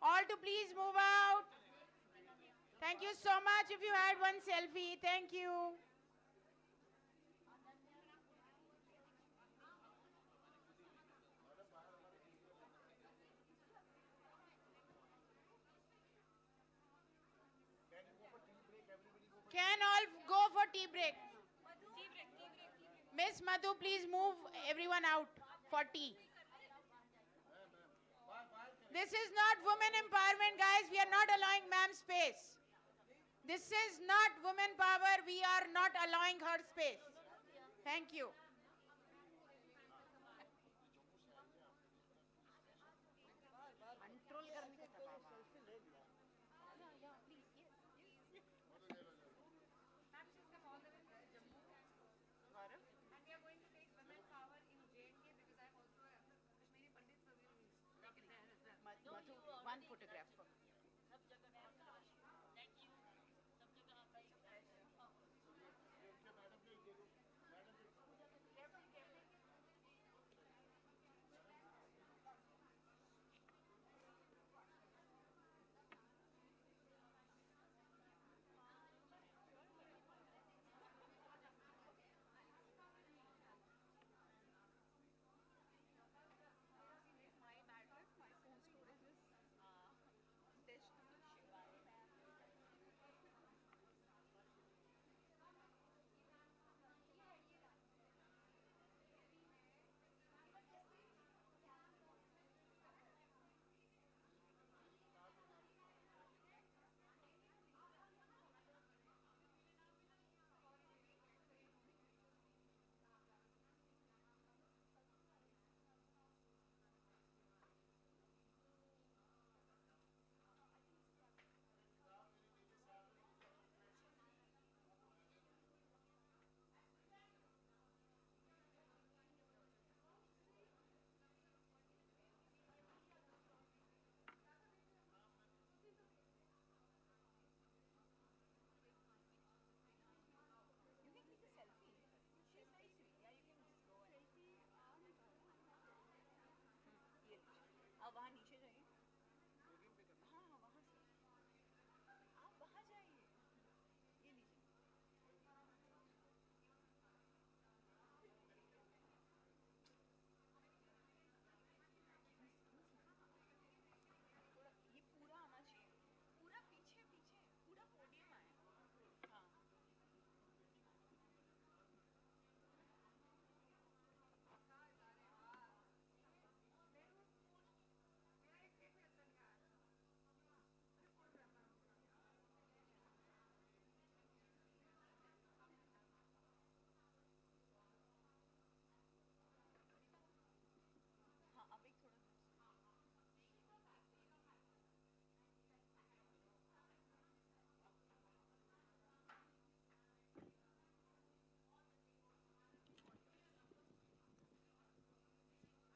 Speaker 1: All to please move out. Thank you so much. If you had one selfie, thank you. Can all go for tea break? Miss Madhu, please move everyone out for tea. This is not women empowerment, guys. We are not allowing ma'am space. This is not women power. We are not allowing her space. Thank you. One photograph for me.